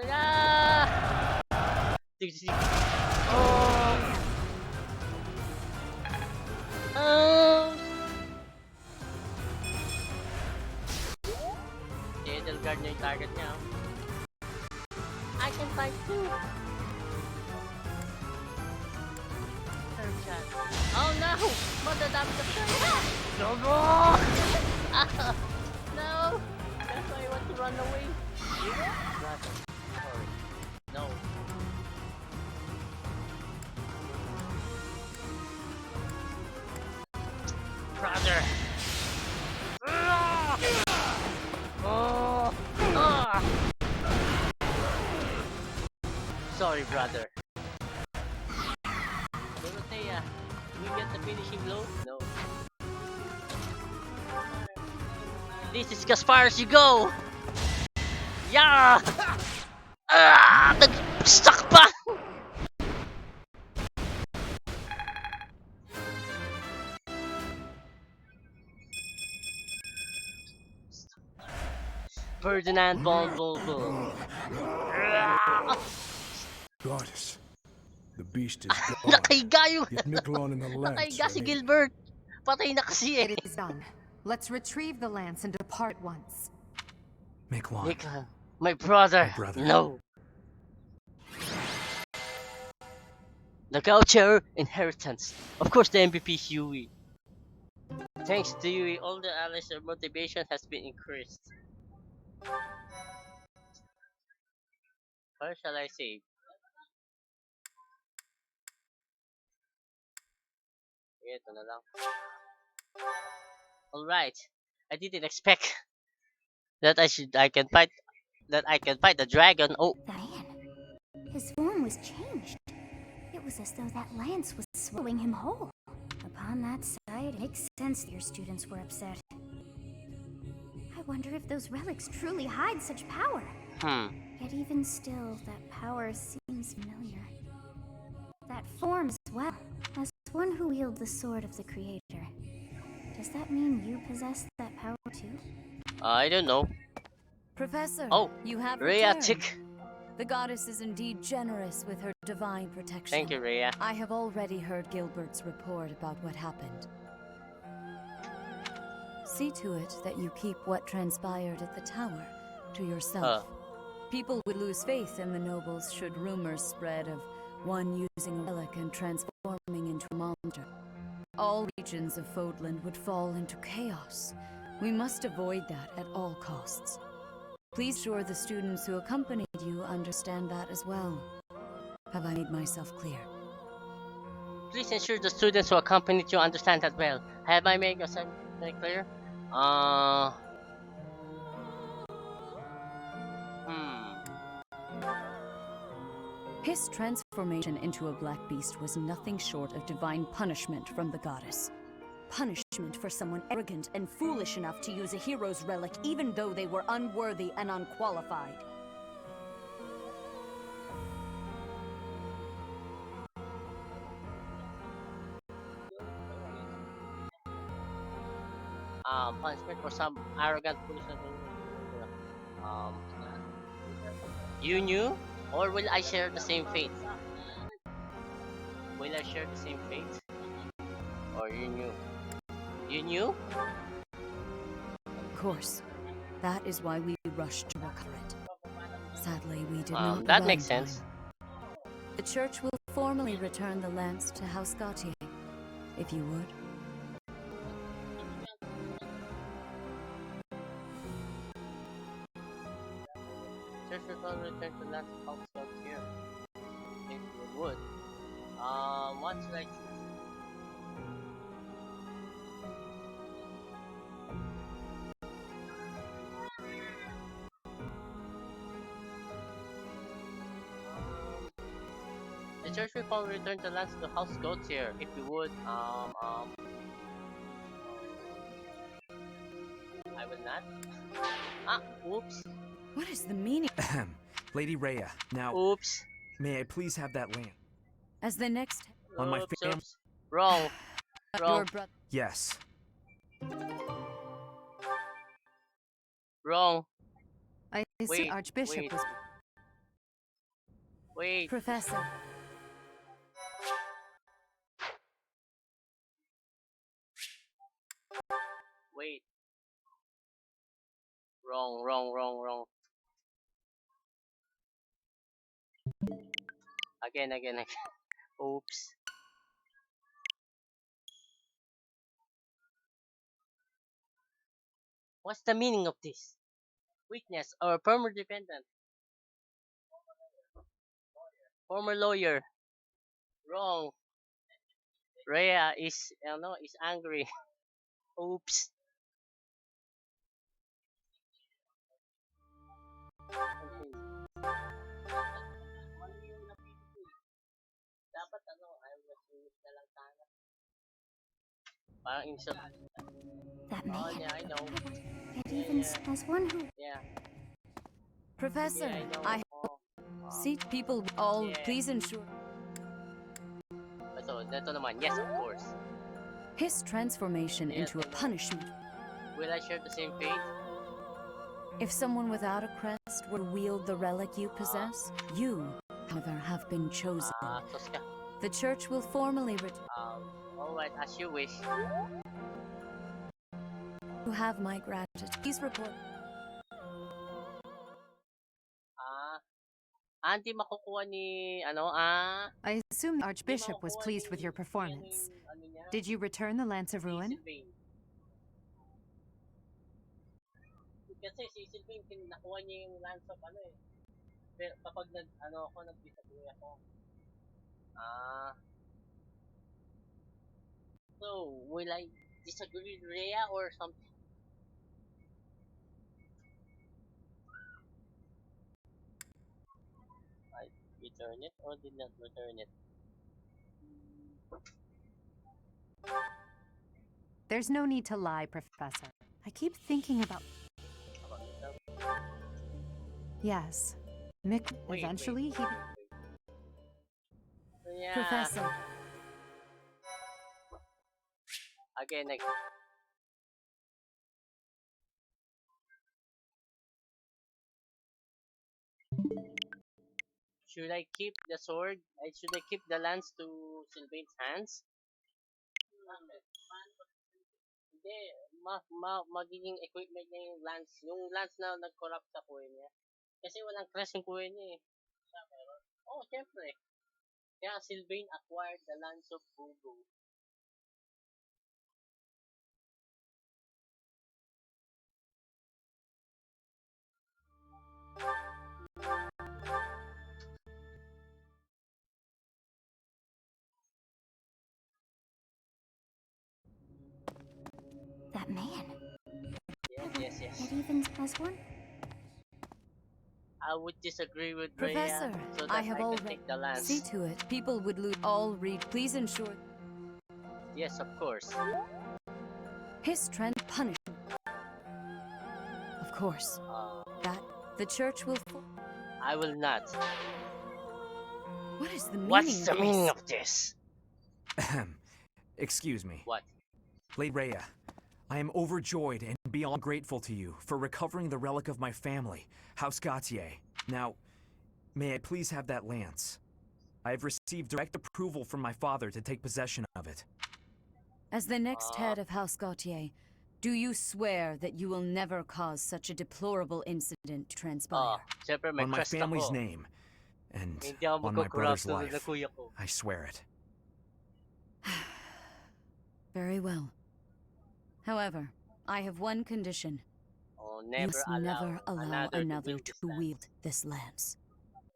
Speaker 1: Jadenkaiba niya yung target niya. I can fight too. Third shot. Oh no! Madadami ka siya. No! No! That's why I want to run away. Brother. Sorry. No. Brother. Sorry, brother. Dorothea, we get the finishing blow? No. This is Gaspar's you go! Yeah! Nag-stuck pa! Ferdinand Bull.
Speaker 7: Goddess, the beast is gone.
Speaker 1: Nakahiga yung...
Speaker 7: Yet Miquelon and the lance
Speaker 1: Nakahiga si
Speaker 7: remain.
Speaker 1: Gilbert. Patay na kasi eh.
Speaker 5: It is done. Let's retrieve the lance and depart at once.
Speaker 3: Miquelon.
Speaker 1: Nick, my brother.
Speaker 3: My brother.
Speaker 1: No. The Gaucher inheritance. Of course, the MVP is Yui. Thanks to Yui, all the allies' motivation has been increased. Where shall I save? Ito na lang. All right. I didn't expect that I can fight the dragon. Oh,
Speaker 9: Diane, his form was changed. It was as though that lance was swallowing him whole. Upon that sight, it makes sense that your students were upset. I wonder if those relics truly hide such power. Yet even still, that power seems familiar. That form as well, as one who wields the sword of the Creator. Does that mean you possess that power too?
Speaker 1: I don't know.
Speaker 10: Professor,
Speaker 1: Oh,
Speaker 10: you have
Speaker 1: Rhea
Speaker 10: returned.
Speaker 1: Tick.
Speaker 10: The goddess is indeed generous with her divine protection.
Speaker 1: Thank you, Rhea.
Speaker 10: I have already heard Gilbert's report about what happened. See to it that you keep what transpired at the tower to yourself. People would lose faith in the nobles should rumors spread of one using a relic and transforming into a monster. All regions of Fodland would fall into chaos. We must avoid that at all costs. Please ensure the students who accompanied you understand that as well. Have I made myself clear?
Speaker 1: Please ensure the students who accompanied you understand that well. Have I made yourself very clear? Hmm.
Speaker 10: His transformation into a black beast was nothing short of divine punishment from the goddess. Punishment for someone arrogant and foolish enough to use a hero's relic even though they were unworthy and unqualified.
Speaker 1: Punishment for some arrogant person. Um, you knew, or will I share the same fate? Will I share the same fate, or you knew? You knew?
Speaker 10: Of course. That is why we rushed to recover it. Sadly, we did not
Speaker 1: That
Speaker 10: arrive
Speaker 1: makes
Speaker 10: in time.
Speaker 1: sense.
Speaker 10: The church will formally return the lance to House Gautier, if you would.
Speaker 1: Church will return to last house out here. If you would. What should I choose? The church will probably return the lands to House Goats here, if you would. I will not. Oops.
Speaker 10: What is the meaning?
Speaker 3: Ahem. Lady Rhea, now,
Speaker 1: Oops.
Speaker 3: may I please have that lamp?
Speaker 10: As the next...
Speaker 3: On my
Speaker 1: Oops,
Speaker 3: fam-
Speaker 1: oops. Wrong.
Speaker 10: Your
Speaker 1: Wrong.
Speaker 10: brother...
Speaker 3: Yes.
Speaker 1: Wrong.
Speaker 5: I see
Speaker 1: Wait,
Speaker 5: Archbishop
Speaker 1: wait.
Speaker 5: was...
Speaker 1: Wait.
Speaker 10: Professor.
Speaker 1: Wait. Wrong, wrong, wrong, wrong. Again, again, again. Oops. What's the meaning of this? Weakness or former dependent? Former lawyer. Wrong. Rhea is, no, is angry. Oops. Dapat I was na lang sana. Parang insult.
Speaker 9: That may
Speaker 1: Oh
Speaker 9: have
Speaker 1: yeah, I know.
Speaker 9: it even as one who
Speaker 1: Yeah.
Speaker 10: Professor,
Speaker 1: Yeah, I know.
Speaker 10: I... See, people all...
Speaker 1: Yeah.
Speaker 10: Please ensure...
Speaker 1: Ito naman. Yes, of course.
Speaker 10: His transformation
Speaker 1: Yes,
Speaker 10: into a
Speaker 1: I know.
Speaker 10: punishment.
Speaker 1: Will I share the same fate?
Speaker 10: If someone without a crest would wield the relic you possess, you, however, have been chosen.
Speaker 1: Sus ka.
Speaker 10: The church will formally return.
Speaker 1: Alright, as you wish.
Speaker 10: You have my gratitude. Please report.
Speaker 1: Hindi makukuha ni,
Speaker 5: I assume the Archbishop was pleased with your performance. Did you return the Lance of Ruin?
Speaker 1: Kasi si Sylvain, nakuha niya yung Lance of Pero kapag nag-disagree ako. So, will I disagree with Rhea or something? I return it or did not return it?
Speaker 5: There's no need to lie, Professor. I keep thinking about... Yes. Mick, eventually he...
Speaker 1: Yeah.
Speaker 10: Professor.
Speaker 1: Again, should I keep the sword? Should I keep the lance to Sylvain's hands? Hindi, magiging equipment niya yung lance. Yung lance na nag-corrupt sa kuya niya. Kasi walang crest yung kuya niya eh. Oh, syempre. Kaya Sylvain acquired the Lance of Voodoo.
Speaker 9: That man.
Speaker 1: Yes.
Speaker 9: It even has one?
Speaker 1: I would disagree with
Speaker 10: Professor,
Speaker 1: Rhea so that
Speaker 10: I have
Speaker 1: can
Speaker 10: already
Speaker 1: take the lance.
Speaker 10: see to it. People would lose all read. Please ensure
Speaker 1: Yes, of course.
Speaker 10: his strength punishment. Of course, that the church will.
Speaker 1: I will not.
Speaker 10: What is the meaning?
Speaker 1: What's the
Speaker 10: of
Speaker 1: meaning
Speaker 10: this?
Speaker 1: of this?
Speaker 3: Ahem. Excuse me.
Speaker 1: What?
Speaker 3: Lady Rhea, I am overjoyed and beyond grateful to you for recovering the relic of my family, House Gautier. Now, may I please have that lance? I have received direct approval from my father to take possession of it.
Speaker 10: As the next head of House Gautier, do you swear that you will never cause such a deplorable incident to transpire?
Speaker 1: Siyempre may
Speaker 3: On my
Speaker 1: crest
Speaker 3: family's
Speaker 1: ako.
Speaker 3: name and
Speaker 1: Hindi ako
Speaker 3: on my brother's
Speaker 1: magkukurap tulad ng
Speaker 3: life,
Speaker 1: kuya ko.
Speaker 3: I swear it.
Speaker 10: Very well. However, I have one condition.
Speaker 1: Oh,
Speaker 10: You
Speaker 1: never
Speaker 10: must
Speaker 1: allow
Speaker 10: never allow another
Speaker 1: to
Speaker 10: to wield this lance.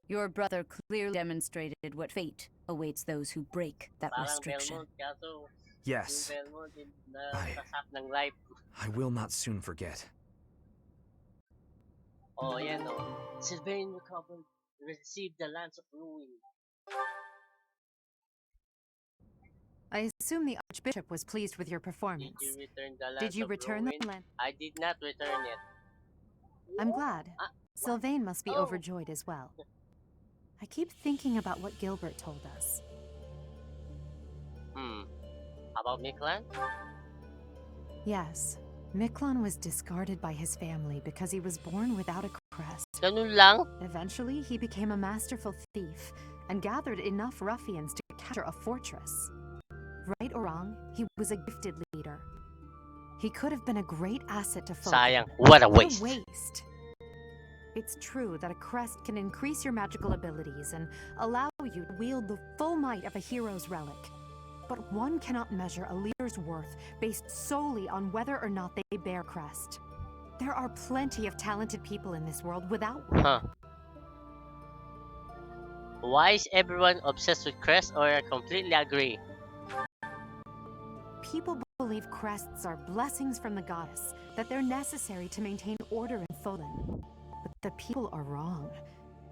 Speaker 10: Your brother clearly demonstrated what fate awaits those who break that
Speaker 1: Parang
Speaker 10: restriction.
Speaker 1: Belmont, kaso
Speaker 3: Yes,
Speaker 1: yung Belmont nasasap ng life.
Speaker 3: I will not soon forget.
Speaker 1: Oh, yan o. Sylvain recovered, received the Lance of Ruin.
Speaker 5: I assume the Archbishop was pleased with your performance.
Speaker 1: Did you return the Lance
Speaker 5: Did you
Speaker 1: of
Speaker 5: return
Speaker 1: Ruin?
Speaker 5: the lance?
Speaker 1: I did not return it.
Speaker 5: I'm glad. Sylvain must be
Speaker 1: Oh.
Speaker 5: overjoyed as well. I keep thinking about what Gilbert told us.
Speaker 1: About Miklan?
Speaker 5: Yes, Miklon was discarded by his family because he was born without a crest.
Speaker 1: Ganun lang?
Speaker 5: Eventually, he became a masterful thief and gathered enough ruffians to capture a fortress. Right or wrong, he was a gifted leader. He could have been a great asset to folk.
Speaker 1: Sayang. What a
Speaker 5: What
Speaker 1: waste.
Speaker 5: a waste. It's true that a crest can increase your magical abilities and allow you to wield the full might of a hero's relic. But one cannot measure a leader's worth based solely on whether or not they bear crest. There are plenty of talented people in this world without one.
Speaker 1: Huh. Why is everyone obsessed with crest, or I completely agree?
Speaker 5: People believe crests are blessings from the goddess, that they're necessary to maintain order in Folan. But the people are wrong.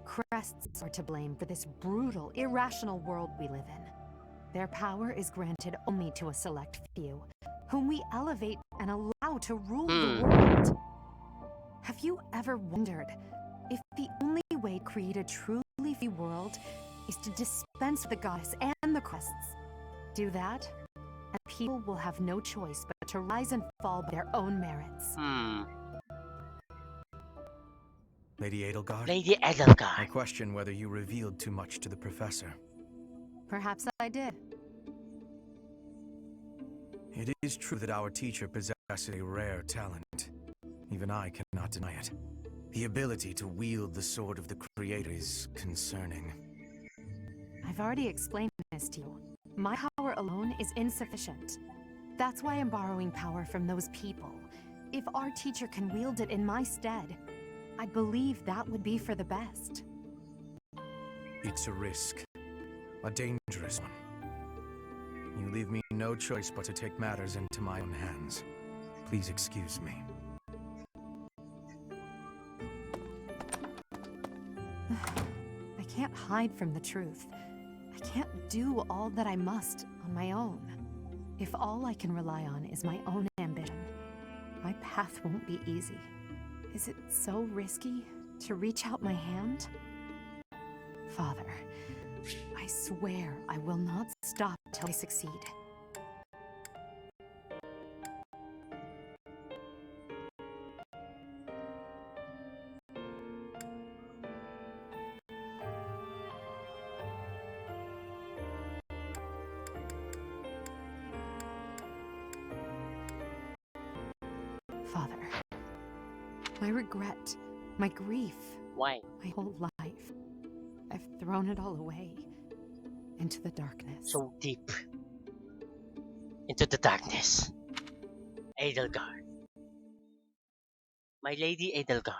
Speaker 5: Crests are to blame for this brutal, irrational world we live in. Their power is granted only to a select few, whom we elevate and allow to rule the world. Have you ever wondered if the only way to create a truly free world is to dispense with the goddess and the crests? Do that, and people will have no choice but to rise and fall by their own merits.
Speaker 3: Lady Edelgard?
Speaker 1: Lady Edelgard.
Speaker 3: I question whether you revealed too much to the professor.
Speaker 5: Perhaps I did.
Speaker 3: It is true that our teacher possesses a rare talent. Even I cannot deny it. The ability to wield the sword of the Creator is concerning.
Speaker 5: I've already explained this to you. My power alone is insufficient. That's why I'm borrowing power from those people. If our teacher can wield it in my stead, I believe that would be for the best.
Speaker 3: It's a risk. A dangerous one. You leave me no choice but to take matters into my own hands. Please excuse me.
Speaker 5: I can't hide from the truth. I can't do all that I must on my own. If all I can rely on is my own ambition, my path won't be easy. Is it so risky to reach out my hand? Father, I swear I will not stop till I succeed. Father, my regret, my grief,
Speaker 1: Why?
Speaker 5: my whole life, I've thrown it all away into the darkness.
Speaker 1: So deep. Into the darkness. Edelgard. My Lady Edelgard.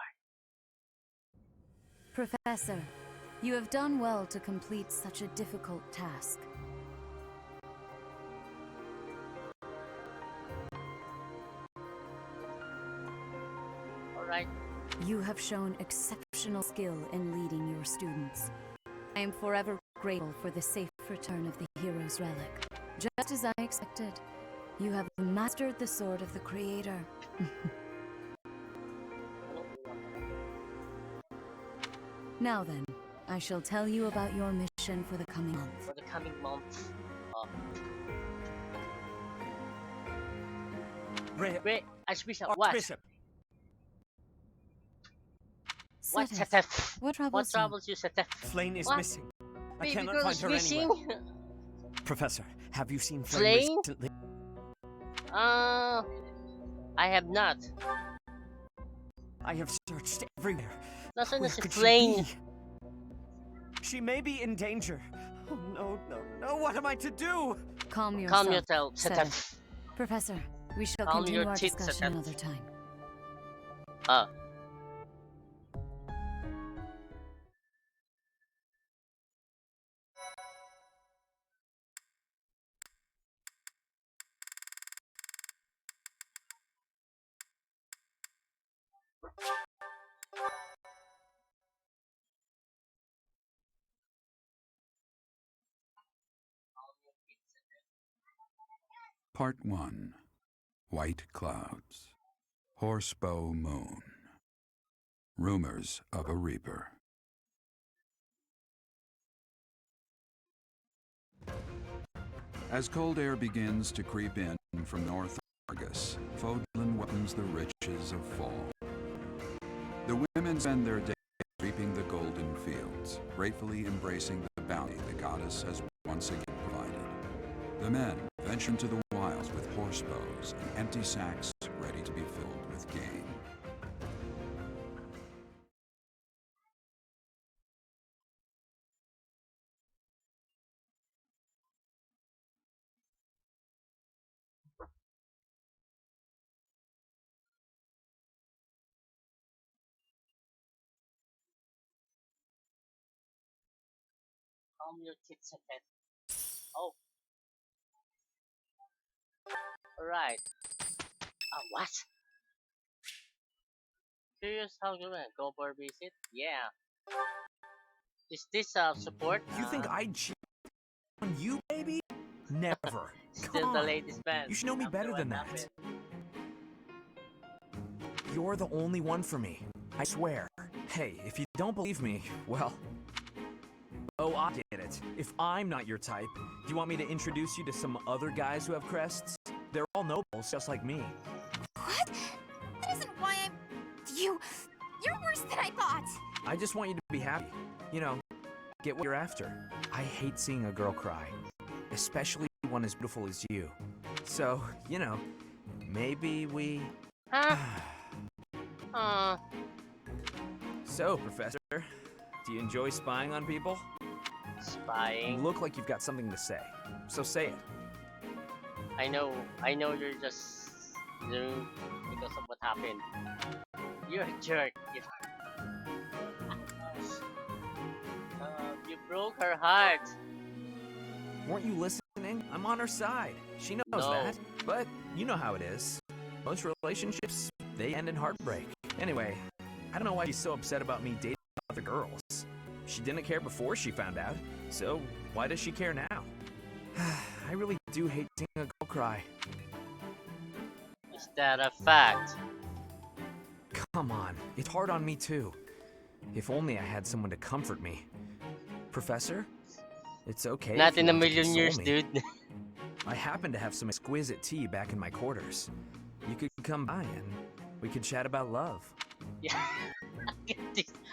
Speaker 10: Professor, you have done well to complete such a difficult task. You have shown exceptional skill in leading your students. I am forever grateful for the safe return of the hero's relic. Just as I expected, you have mastered the sword of the Creator. Now then, I shall tell you about your mission for the coming month.
Speaker 1: For the coming month. Wait, Archbishop, what?
Speaker 2: Archbishop.
Speaker 1: What,
Speaker 10: Seteth,
Speaker 1: Seteth?
Speaker 10: what troubles
Speaker 1: What troubles you, Seteth?
Speaker 2: Flame is
Speaker 1: What?
Speaker 2: missing. I
Speaker 1: Baby
Speaker 2: cannot
Speaker 1: girl
Speaker 2: find
Speaker 1: is
Speaker 2: her
Speaker 1: missing?
Speaker 2: anywhere. Professor, have you seen
Speaker 1: Flame?
Speaker 2: Flame recently?
Speaker 1: I have not.
Speaker 2: I have searched everywhere.
Speaker 1: Nasaan na
Speaker 2: Where
Speaker 1: si
Speaker 2: could
Speaker 1: Flame?
Speaker 2: she be? She may be in danger. Oh no, no, no, what am I to do?
Speaker 10: Calm yourself,
Speaker 1: Calm yourself,
Speaker 10: Seteth.
Speaker 1: Seteth.
Speaker 10: Professor, we shall
Speaker 1: Calm
Speaker 10: continue
Speaker 1: your
Speaker 10: our
Speaker 1: tits,
Speaker 10: discussion
Speaker 1: Seteth.
Speaker 10: another time.
Speaker 8: Part 1. White Clouds. Horsebow Moon. Rumors of a Reaper. As cold air begins to creep in from North Argus, Fodlan welcomes the riches of fall. The women spend their days reaping the golden fields, gratefully embracing the bounty the goddess has once again provided. The men venture into the wilds with horse bows and empty sacks ready to be filled with game.
Speaker 1: Calm your tits, Seteth. Oh. Alright. What? Curious how you went. Go for a visit? Yeah. Is this support?
Speaker 3: You think I'd cheat on you, baby? Never.
Speaker 1: Still
Speaker 3: Come
Speaker 1: the
Speaker 3: on.
Speaker 1: latest band.
Speaker 3: You should know me better than that. You're the only one for me. I swear. Hey, if you don't believe me, well... Oh, I get it. If I'm not your type, do you want me to introduce you to some other guys who have crests? They're all nobles, just like me.
Speaker 9: What? That isn't why I'm... You're worse than I thought.
Speaker 3: I just want you to be happy. You know, get what you're after. I hate seeing a girl cry. Especially one as beautiful as you. So, you know, maybe we...
Speaker 1: Huh?
Speaker 3: So, Professor, do you enjoy spying on people? You
Speaker 1: Spying.
Speaker 3: look like you've got something to say. So say it.
Speaker 1: I know you're just doing because of what happened. You're a jerk. You broke her heart.
Speaker 3: Weren't you listening? I'm on her side. She knows
Speaker 1: No.
Speaker 3: that. But you know how it is. Most relationships, they end in heartbreak. Anyway, I don't know why she's so upset about me dating other girls. She didn't care before she found out, so why does she care now? I really do hate seeing a girl cry.
Speaker 1: Is that a fact?
Speaker 3: Come on, it's hard on me too. If only I had someone to comfort me. Professor? It's okay.
Speaker 1: Not
Speaker 3: if you
Speaker 1: in a
Speaker 3: want to
Speaker 1: million
Speaker 3: console
Speaker 1: years,
Speaker 3: me.
Speaker 1: dude.
Speaker 3: I happen to have some exquisite tea back in my quarters. You could come by and we could chat about love.
Speaker 1: Yeah.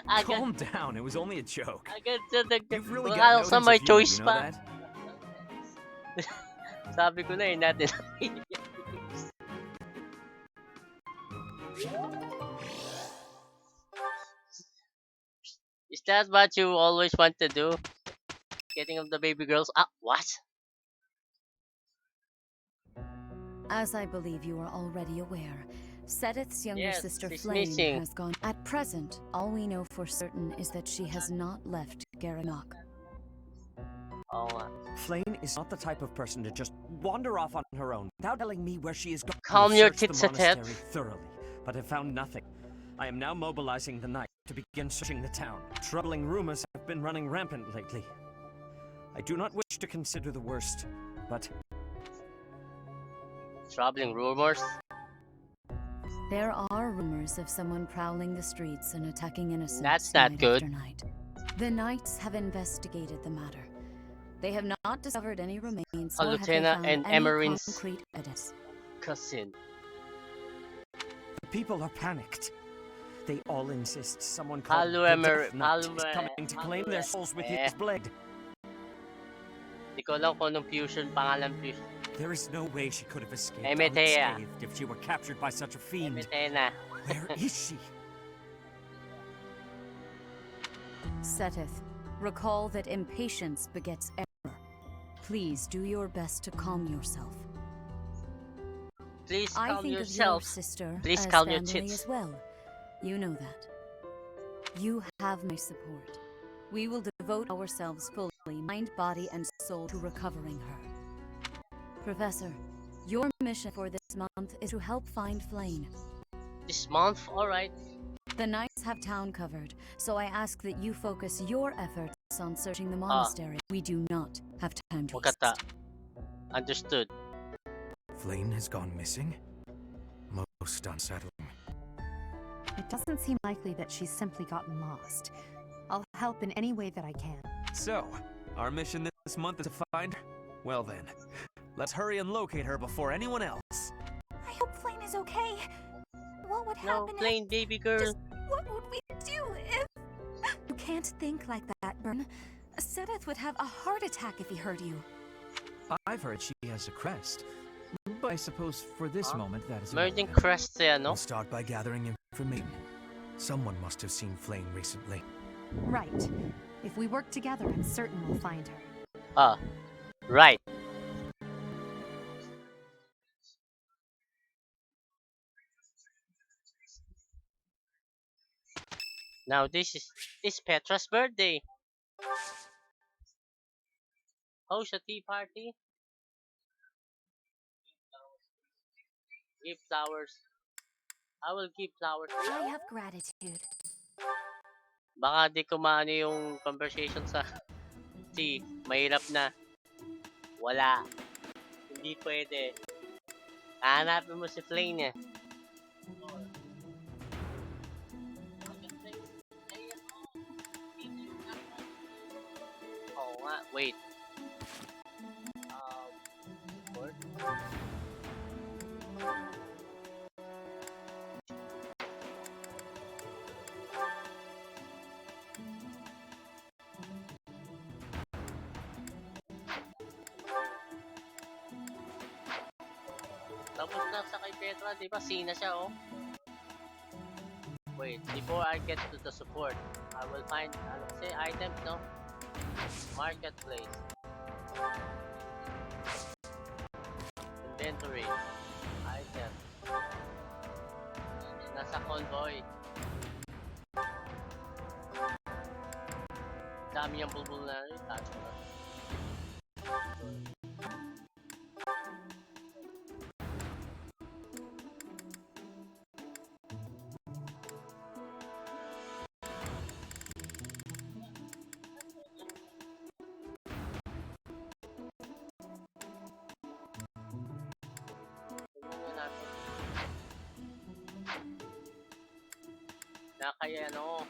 Speaker 1: I got
Speaker 3: Calm down, it was only a joke.
Speaker 1: to the
Speaker 3: You've really
Speaker 1: wala
Speaker 3: got no
Speaker 1: sa
Speaker 3: sense
Speaker 1: may
Speaker 3: of humor,
Speaker 1: choice
Speaker 3: you know
Speaker 1: pa.
Speaker 3: that?
Speaker 1: Sabi ko na natin. Is that what you always want to do? Getting of the baby girls? What?
Speaker 10: As I believe you are already aware, Seteth's younger
Speaker 1: Yes,
Speaker 10: sister
Speaker 1: she's
Speaker 10: Flame
Speaker 1: missing.
Speaker 10: has gone. At present, all we know for certain is that she has not left Garanok.
Speaker 1: Oh,
Speaker 2: Flame is not the type of person to just wander off on her own without telling me where she is going.
Speaker 1: Calm
Speaker 2: I've
Speaker 1: your
Speaker 2: searched the
Speaker 1: tits, Seteth.
Speaker 2: monastery thoroughly, but have found nothing.
Speaker 4: I am now mobilizing the Knights to begin searching the town. Troubling rumors have been running rampant lately. I do not wish to consider the worst, but...
Speaker 1: Troubling rumors?
Speaker 10: There are rumors of someone prowling the streets and attacking innocents
Speaker 1: That's not
Speaker 10: night
Speaker 1: good.
Speaker 10: after night. The Knights have investigated the matter. They have not discovered any remains, nor have they
Speaker 1: Lieutenant
Speaker 10: found
Speaker 1: and
Speaker 10: any
Speaker 1: Emerin's
Speaker 10: concrete evidence.
Speaker 1: cousin.
Speaker 4: The people are panicked. They all insist someone called the
Speaker 1: Emer-
Speaker 4: Death Knight is
Speaker 1: Emer-
Speaker 4: coming to claim their souls with
Speaker 1: eh.
Speaker 4: his blade.
Speaker 1: Di ko alam kung anong fusion, pangalan fusion.
Speaker 4: There is no way she could have escaped
Speaker 1: Emetea.
Speaker 4: unscathed if she were captured by such a fiend.
Speaker 1: Emetena.
Speaker 4: Where is she?
Speaker 10: Seteth, recall that impatience begets error. Please do your best to calm yourself.
Speaker 1: Please
Speaker 10: I
Speaker 1: calm
Speaker 10: think
Speaker 1: yourself.
Speaker 10: of your sister
Speaker 1: Please
Speaker 10: as
Speaker 1: calm your
Speaker 10: family
Speaker 1: tits.
Speaker 10: as well. You know that. You have my support. We will devote ourselves fully, mind, body, and soul to recovering her. Professor, your mission for this month is to help find Flame.
Speaker 1: This month? Alright.
Speaker 10: The Knights have town covered, so I ask that you focus your efforts on searching the monastery. We do not have time to waste.
Speaker 1: Wakata. Understood.
Speaker 3: Flame has gone missing? Most unsettling.
Speaker 5: It doesn't seem likely that she's simply gotten lost. I'll help in any way that I can.
Speaker 6: So, our mission this month is to find her? Well then, let's hurry and locate her before anyone else.
Speaker 9: I hope Flame is okay. What would
Speaker 1: No,
Speaker 9: happen
Speaker 1: plain baby girl.
Speaker 9: Just what would we do if...
Speaker 5: You can't think like that, Bern. Seteth would have a heart attack if he heard you.
Speaker 4: I've heard she has a crest. But I suppose for this moment that is
Speaker 1: Merging
Speaker 4: irrelevant.
Speaker 1: crest siya, no?
Speaker 3: We'll start by gathering information. Someone must have seen Flame recently.
Speaker 5: Right. If we work together, I'm certain we'll find her.
Speaker 1: Ah. Right. Now this is Petra's birthday. Host a tea party. Give flowers. I will give flowers.
Speaker 9: I have gratitude.
Speaker 1: Baka di ko maano yung conversation sa tea. Mahirap na. Wala. Hindi pwede. Hanapin mo si Flame eh. Oo nga. Wait. Board? Tapos na sa kay Petra, di ba? Sina siya, oh. Wait, before I get to the support, I will find, ano kasi, items, no? Marketplace. Inventory. Item. Nasa convoy. Dami yung bulbul na rin. Tago na. Nakaya ano.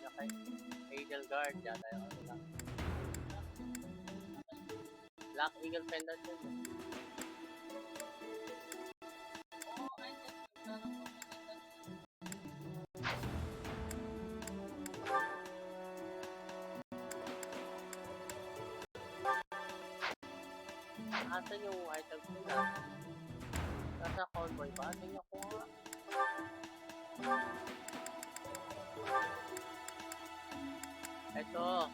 Speaker 1: Nakay Edelgard yata yung ano lang. Black Eagle pendant yun. Asan yung items nila? Nasa convoy ba? Tingnan ko nga. Ito.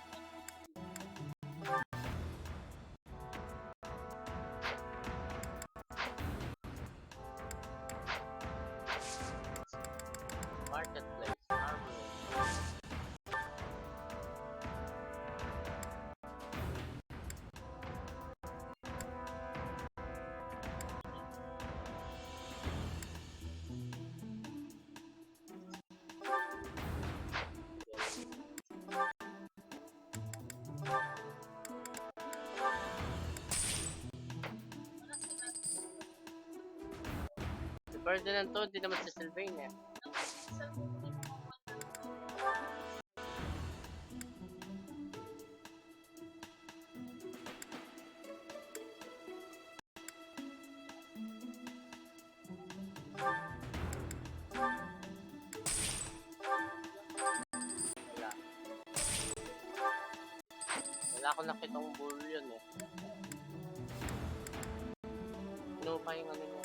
Speaker 1: Marketplace. Armory. Ferdinand to, hindi naman si Sylvain eh. Wala akong nakitang bull yun eh. Ano pa yung ano niya?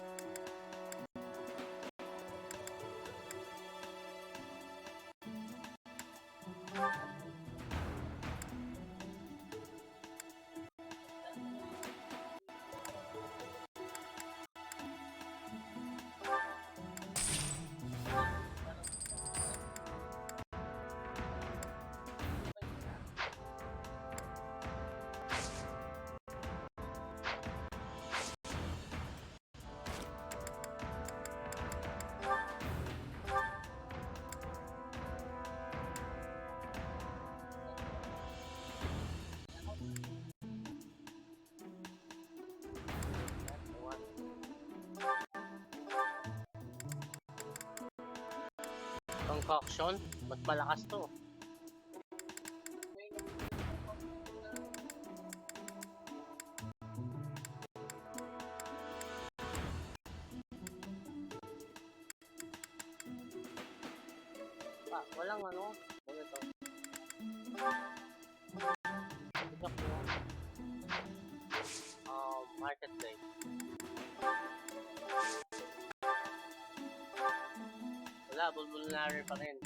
Speaker 1: Concoction, mas malakas to. Walang ano, ano to? Ito ko. Marketplace. Wala, bulbulnary pa rin.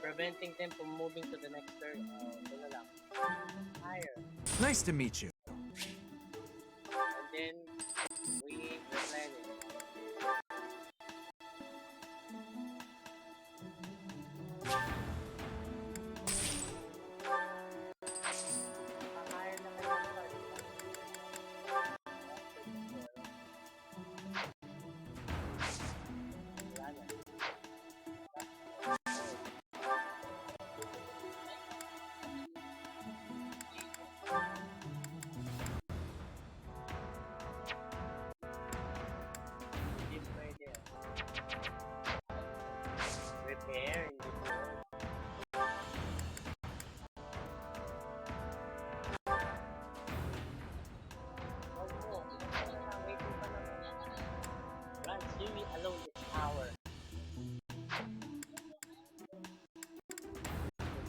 Speaker 1: Preventing them from moving to the next turn. Higher.
Speaker 3: Nice to meet you.
Speaker 1: And then we replenish. Higher na kayo ng card. Wala na. Repair in this world. Run Siri alone this hour.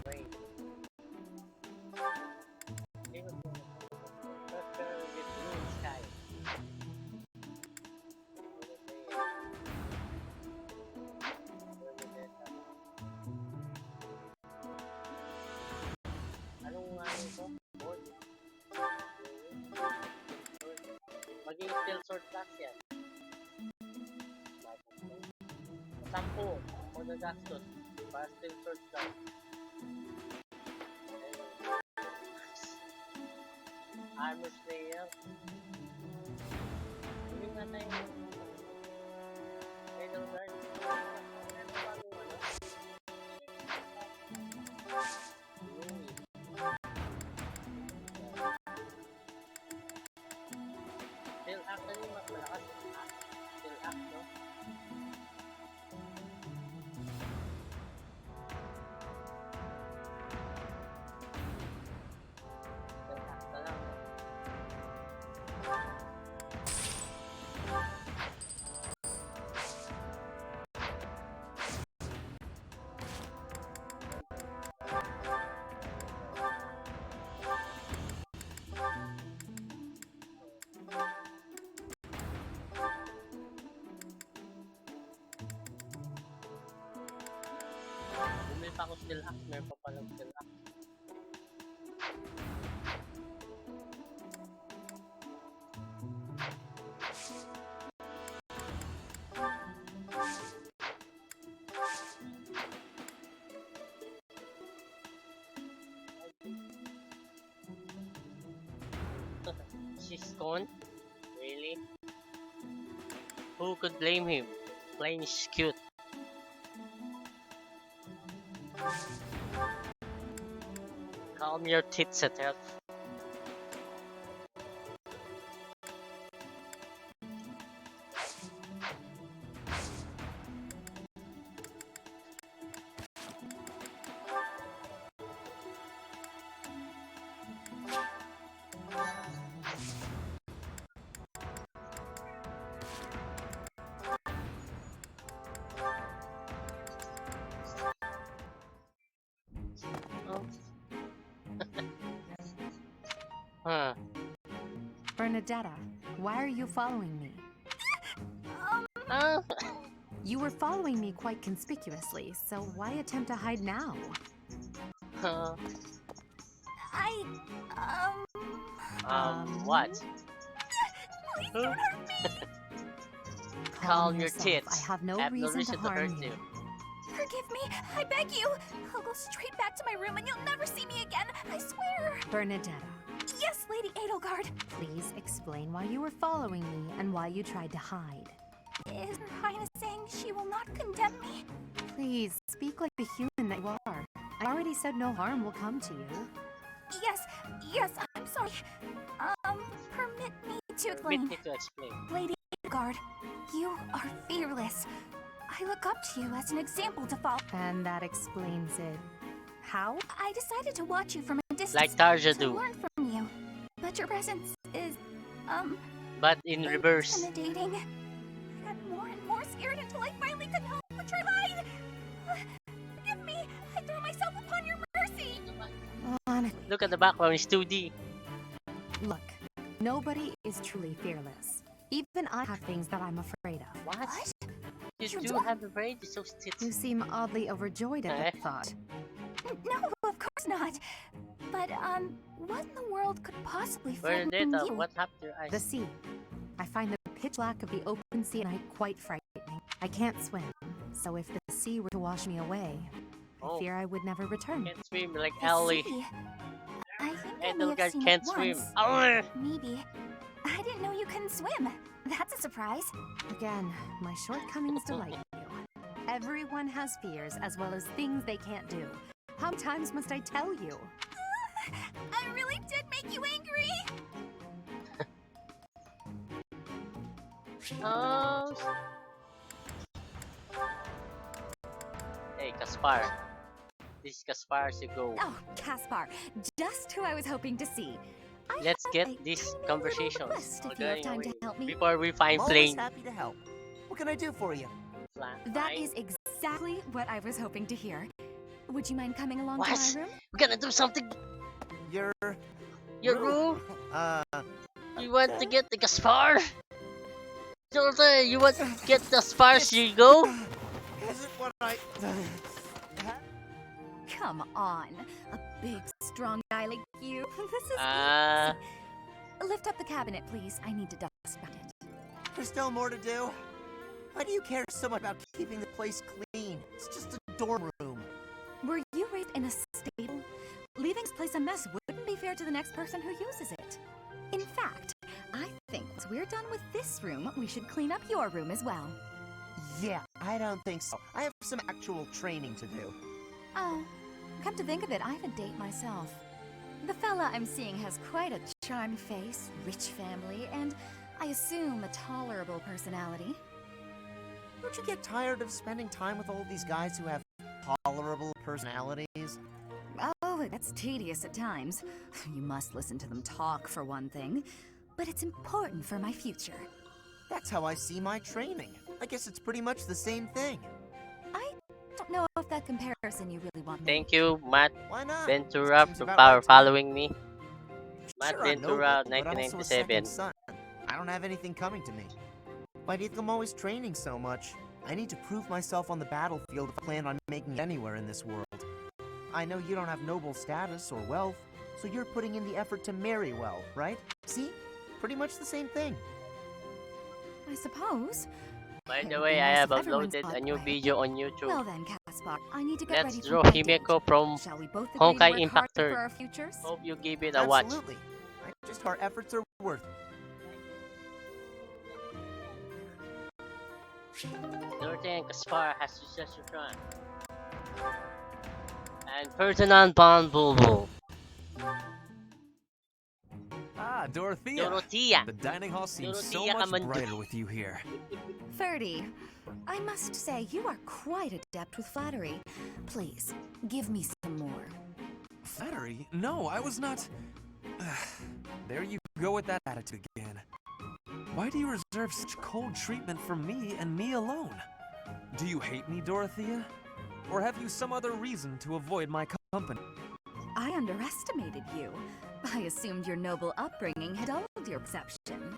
Speaker 1: Wait. Prepare with blue sky. Maging steel sword class yan. 10 magagastos para steel sword class. Armor slayer. Hindi nga tayo Idol Guard. Ano ba yung ano? Still actually mas malakas. Still act, no? pa ako still axe. Meron pa palang still axe. She's gone? Really? Who could blame him? Plain is cute. Calm your tits at her. Huh.
Speaker 5: Bernadetta, why are you following me?
Speaker 1: Oh.
Speaker 5: You were following me quite conspicuously, so why attempt to hide now?
Speaker 1: What?
Speaker 9: Please don't hurt me!
Speaker 1: Calm your
Speaker 5: yourself.
Speaker 1: tits.
Speaker 5: I have no
Speaker 1: I have no
Speaker 5: reason
Speaker 1: reason
Speaker 5: to
Speaker 1: to hurt
Speaker 5: harm you.
Speaker 9: Forgive me, I beg you. I'll go straight back to my room and you'll never see me again, I swear.
Speaker 5: Bernadetta,
Speaker 9: Yes, Lady Edelgard.
Speaker 5: please explain why you were following me and why you tried to hide.
Speaker 9: Is Her Highness saying she will not condemn me?
Speaker 5: Please, speak like the human that you are. I already said no harm will come to you.
Speaker 9: Yes, I'm sorry. Permit me to explain.
Speaker 1: Permit me to explain.
Speaker 9: Lady Edelgard, you are fearless. I look up to you as an example to follow.
Speaker 5: And that explains it. How?
Speaker 9: I decided to watch you from a distance
Speaker 1: Like Tarja
Speaker 9: to
Speaker 1: do.
Speaker 9: learn from you. But your presence is,
Speaker 1: But in reverse.
Speaker 9: intimidating. I got more and more scared until I finally couldn't help but try to hide. Forgive me, I throw myself upon your mercy.
Speaker 1: Look at the background, it's 2D.
Speaker 5: Look, nobody is truly fearless. Even I have things that I'm afraid of.
Speaker 1: What? You
Speaker 9: You
Speaker 1: do
Speaker 9: don't-
Speaker 1: have a brain, it's so stitched.
Speaker 5: You seem oddly overjoyed at the thought.
Speaker 9: No, of course not. But, what in the world could possibly frighten
Speaker 1: Bernadetta,
Speaker 9: you?
Speaker 1: what happened to your eyes?
Speaker 5: The sea. I find the pitch black of the open sea at night quite frightening. I can't swim, so if the sea were to wash me away, I fear I would never return.
Speaker 1: Can't swim like
Speaker 9: The
Speaker 1: Ellie.
Speaker 9: sea. I think I may have
Speaker 1: Edelgard
Speaker 9: seen
Speaker 1: can't
Speaker 9: it
Speaker 1: swim.
Speaker 9: once.
Speaker 1: Arr!
Speaker 9: Maybe. I didn't know you couldn't swim. That's a surprise.
Speaker 5: Again, my shortcomings delight you. Everyone has fears as well as things they can't do. How many times must I tell you?
Speaker 9: I really did make you angry.
Speaker 1: Oh. Hey, Kaspar. This is Kaspar to go.
Speaker 11: Oh, Caspar, just who I was hoping to see.
Speaker 1: Let's
Speaker 11: have
Speaker 1: get
Speaker 11: a
Speaker 1: this
Speaker 11: tiny
Speaker 1: conversation
Speaker 11: little request if you have time to help me.
Speaker 1: before we find
Speaker 2: I'm always
Speaker 1: plane.
Speaker 2: happy to help. What can I do for you?
Speaker 11: That is exactly what I was hoping to hear. Would you mind coming along
Speaker 1: What?
Speaker 11: to my room?
Speaker 1: We're gonna do something.
Speaker 2: Your
Speaker 1: room?
Speaker 2: Uh,
Speaker 1: You want to get the Gaspar? Jose, you want to get the Gaspar? Here you go.
Speaker 2: Isn't what I...
Speaker 11: Come on, a big, strong guy like you. This is
Speaker 1: Ah.
Speaker 11: easy. Lift up the cabinet, please. I need to dust about it.
Speaker 2: There's still more to do. Why do you care so much about keeping the place clean? It's just a dorm room.
Speaker 11: Were you raised in a stable? Leaving this place a mess wouldn't be fair to the next person who uses it. In fact, I think once we're done with this room, we should clean up your room as well.
Speaker 2: Yeah, I don't think so. I have some actual training to do.
Speaker 11: Oh, come to think of it, I have a date myself. The fella I'm seeing has quite a charming face, rich family, and I assume a tolerable personality.
Speaker 2: Don't you get tired of spending time with all these guys who have tolerable personalities?
Speaker 11: Oh, that's tedious at times. You must listen to them talk, for one thing. But it's important for my future.
Speaker 2: That's how I see my training. I guess it's pretty much the same thing.
Speaker 11: I don't know if that comparison you really want.
Speaker 1: Thank you, Matt
Speaker 2: Why not?
Speaker 1: Ventura,
Speaker 2: Seems
Speaker 1: for
Speaker 2: about
Speaker 1: power
Speaker 2: right to me.
Speaker 1: following me. Matt
Speaker 2: Sure, I'm
Speaker 1: Ventura,
Speaker 2: noble, but I'm also a
Speaker 1: 1997.
Speaker 2: second son. I don't have anything coming to me. Why do you think I'm always training so much? I need to prove myself on the battlefield if I plan on making it anywhere in this world. I know you don't have noble status or wealth, so you're putting in the effort to marry well, right? See? Pretty much the same thing.
Speaker 11: I suppose.
Speaker 1: By the
Speaker 11: It would
Speaker 1: way,
Speaker 11: be
Speaker 1: I
Speaker 11: nice
Speaker 1: have
Speaker 11: if everyone's
Speaker 1: uploaded a
Speaker 11: that
Speaker 1: new
Speaker 11: way.
Speaker 1: video on YouTube.
Speaker 11: Well then, Caspar, I need to get
Speaker 1: Let's
Speaker 11: ready
Speaker 1: draw
Speaker 11: for my date.
Speaker 1: Himeko from
Speaker 11: Shall we both agree
Speaker 1: Honkai
Speaker 11: to work
Speaker 1: Impact
Speaker 11: hard
Speaker 1: 3rd.
Speaker 11: for our futures?
Speaker 1: Hope you give it a watch.
Speaker 2: Absolutely. Just our efforts are worth it.
Speaker 1: Dorothy and Caspar has successor son. And Ferdinand von Bulbul.
Speaker 6: Ah, Dorothea.
Speaker 1: Dorothea.
Speaker 6: The dining hall seems so
Speaker 1: Dorothea
Speaker 6: much brighter with you here.
Speaker 11: Ferdy, I must say you are quite adept with flattery. Please, give me some more.
Speaker 6: Flattery? No, I was not... There you go with that attitude again. Why do you reserve such cold treatment for me and me alone? Do you hate me, Dorothea? Or have you some other reason to avoid my company?
Speaker 11: I underestimated you. I assumed your noble upbringing had dulled your perception.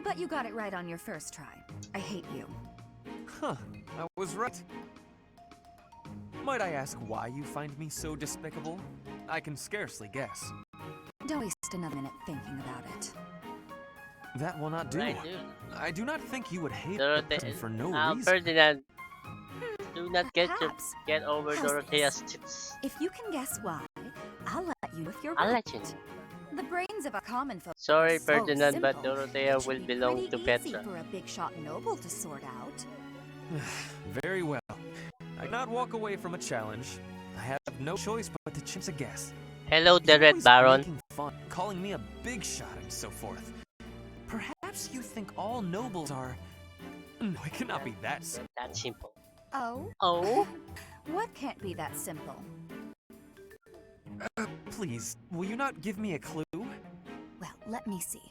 Speaker 11: But you got it right on your first try. I hate you.
Speaker 6: Huh, I was right. Might I ask why you find me so despicable? I can scarcely guess.
Speaker 11: Don't waste another minute thinking about it.
Speaker 6: That will not do.
Speaker 1: Right, dude.
Speaker 6: I do not think you would hate a person for no reason.
Speaker 1: Ferdinand, do not get
Speaker 11: Perhaps.
Speaker 1: over
Speaker 11: How's
Speaker 1: Dorothea's
Speaker 11: this?
Speaker 1: tits.
Speaker 11: If you can guess why, I'll let you know if you're
Speaker 1: I'll
Speaker 11: right.
Speaker 1: let you know.
Speaker 11: The brains of a common folk
Speaker 1: Sorry,
Speaker 11: are so
Speaker 1: Ferdinand, but
Speaker 11: simple,
Speaker 1: Dorothea
Speaker 11: it should
Speaker 1: will
Speaker 11: be
Speaker 1: belong
Speaker 11: pretty
Speaker 1: to
Speaker 11: easy
Speaker 1: Petra.
Speaker 11: for a big shot noble to sort out.
Speaker 6: Very well. I cannot walk away from a challenge. I have no choice but to chance a guess.
Speaker 1: Hello, the
Speaker 6: You're
Speaker 1: Red
Speaker 6: always
Speaker 1: Baron.
Speaker 6: making fun, calling me a big shot and so forth. Perhaps you think all nobles are... No, it cannot be that simple.
Speaker 1: That simple.
Speaker 11: Oh?
Speaker 1: Oh?
Speaker 11: What can't be that simple?
Speaker 6: Please, will you not give me a clue?
Speaker 11: Well, let me see.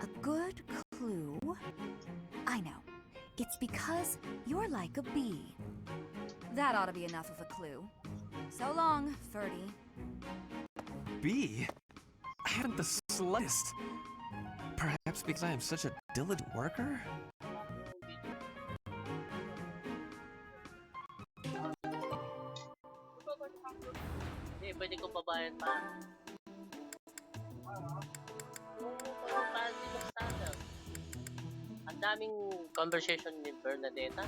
Speaker 11: A good clue? I know. It's because you're like a bee. That ought to be enough of a clue. So long, Ferdy.
Speaker 6: Bee? I haven't the slightest. Perhaps because I am such a diligent worker?
Speaker 1: Hindi, pwede ko babayan pa. Ang daming conversation with Bernadetta.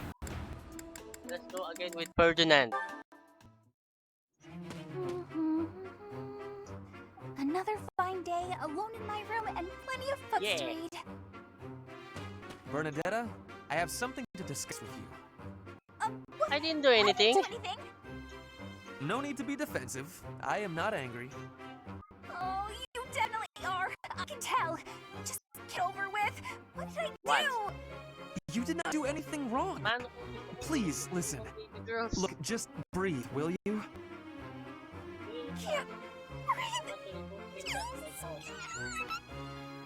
Speaker 1: Let's go again with Ferdinand.
Speaker 9: Another fine day, alone in my room, and plenty of books to
Speaker 1: Yeah.
Speaker 9: read.
Speaker 6: Bernadetta, I have something to discuss with you.
Speaker 1: I didn't do anything.
Speaker 9: I didn't do anything.
Speaker 6: No need to be defensive. I am not angry.
Speaker 9: Oh, you definitely are. I can tell. Just get over with. What did I
Speaker 1: What?
Speaker 9: do?
Speaker 6: You did not do anything wrong.
Speaker 1: Man,
Speaker 6: Please, listen.
Speaker 1: girls.
Speaker 6: Look, just breathe, will you?
Speaker 9: Can't breathe.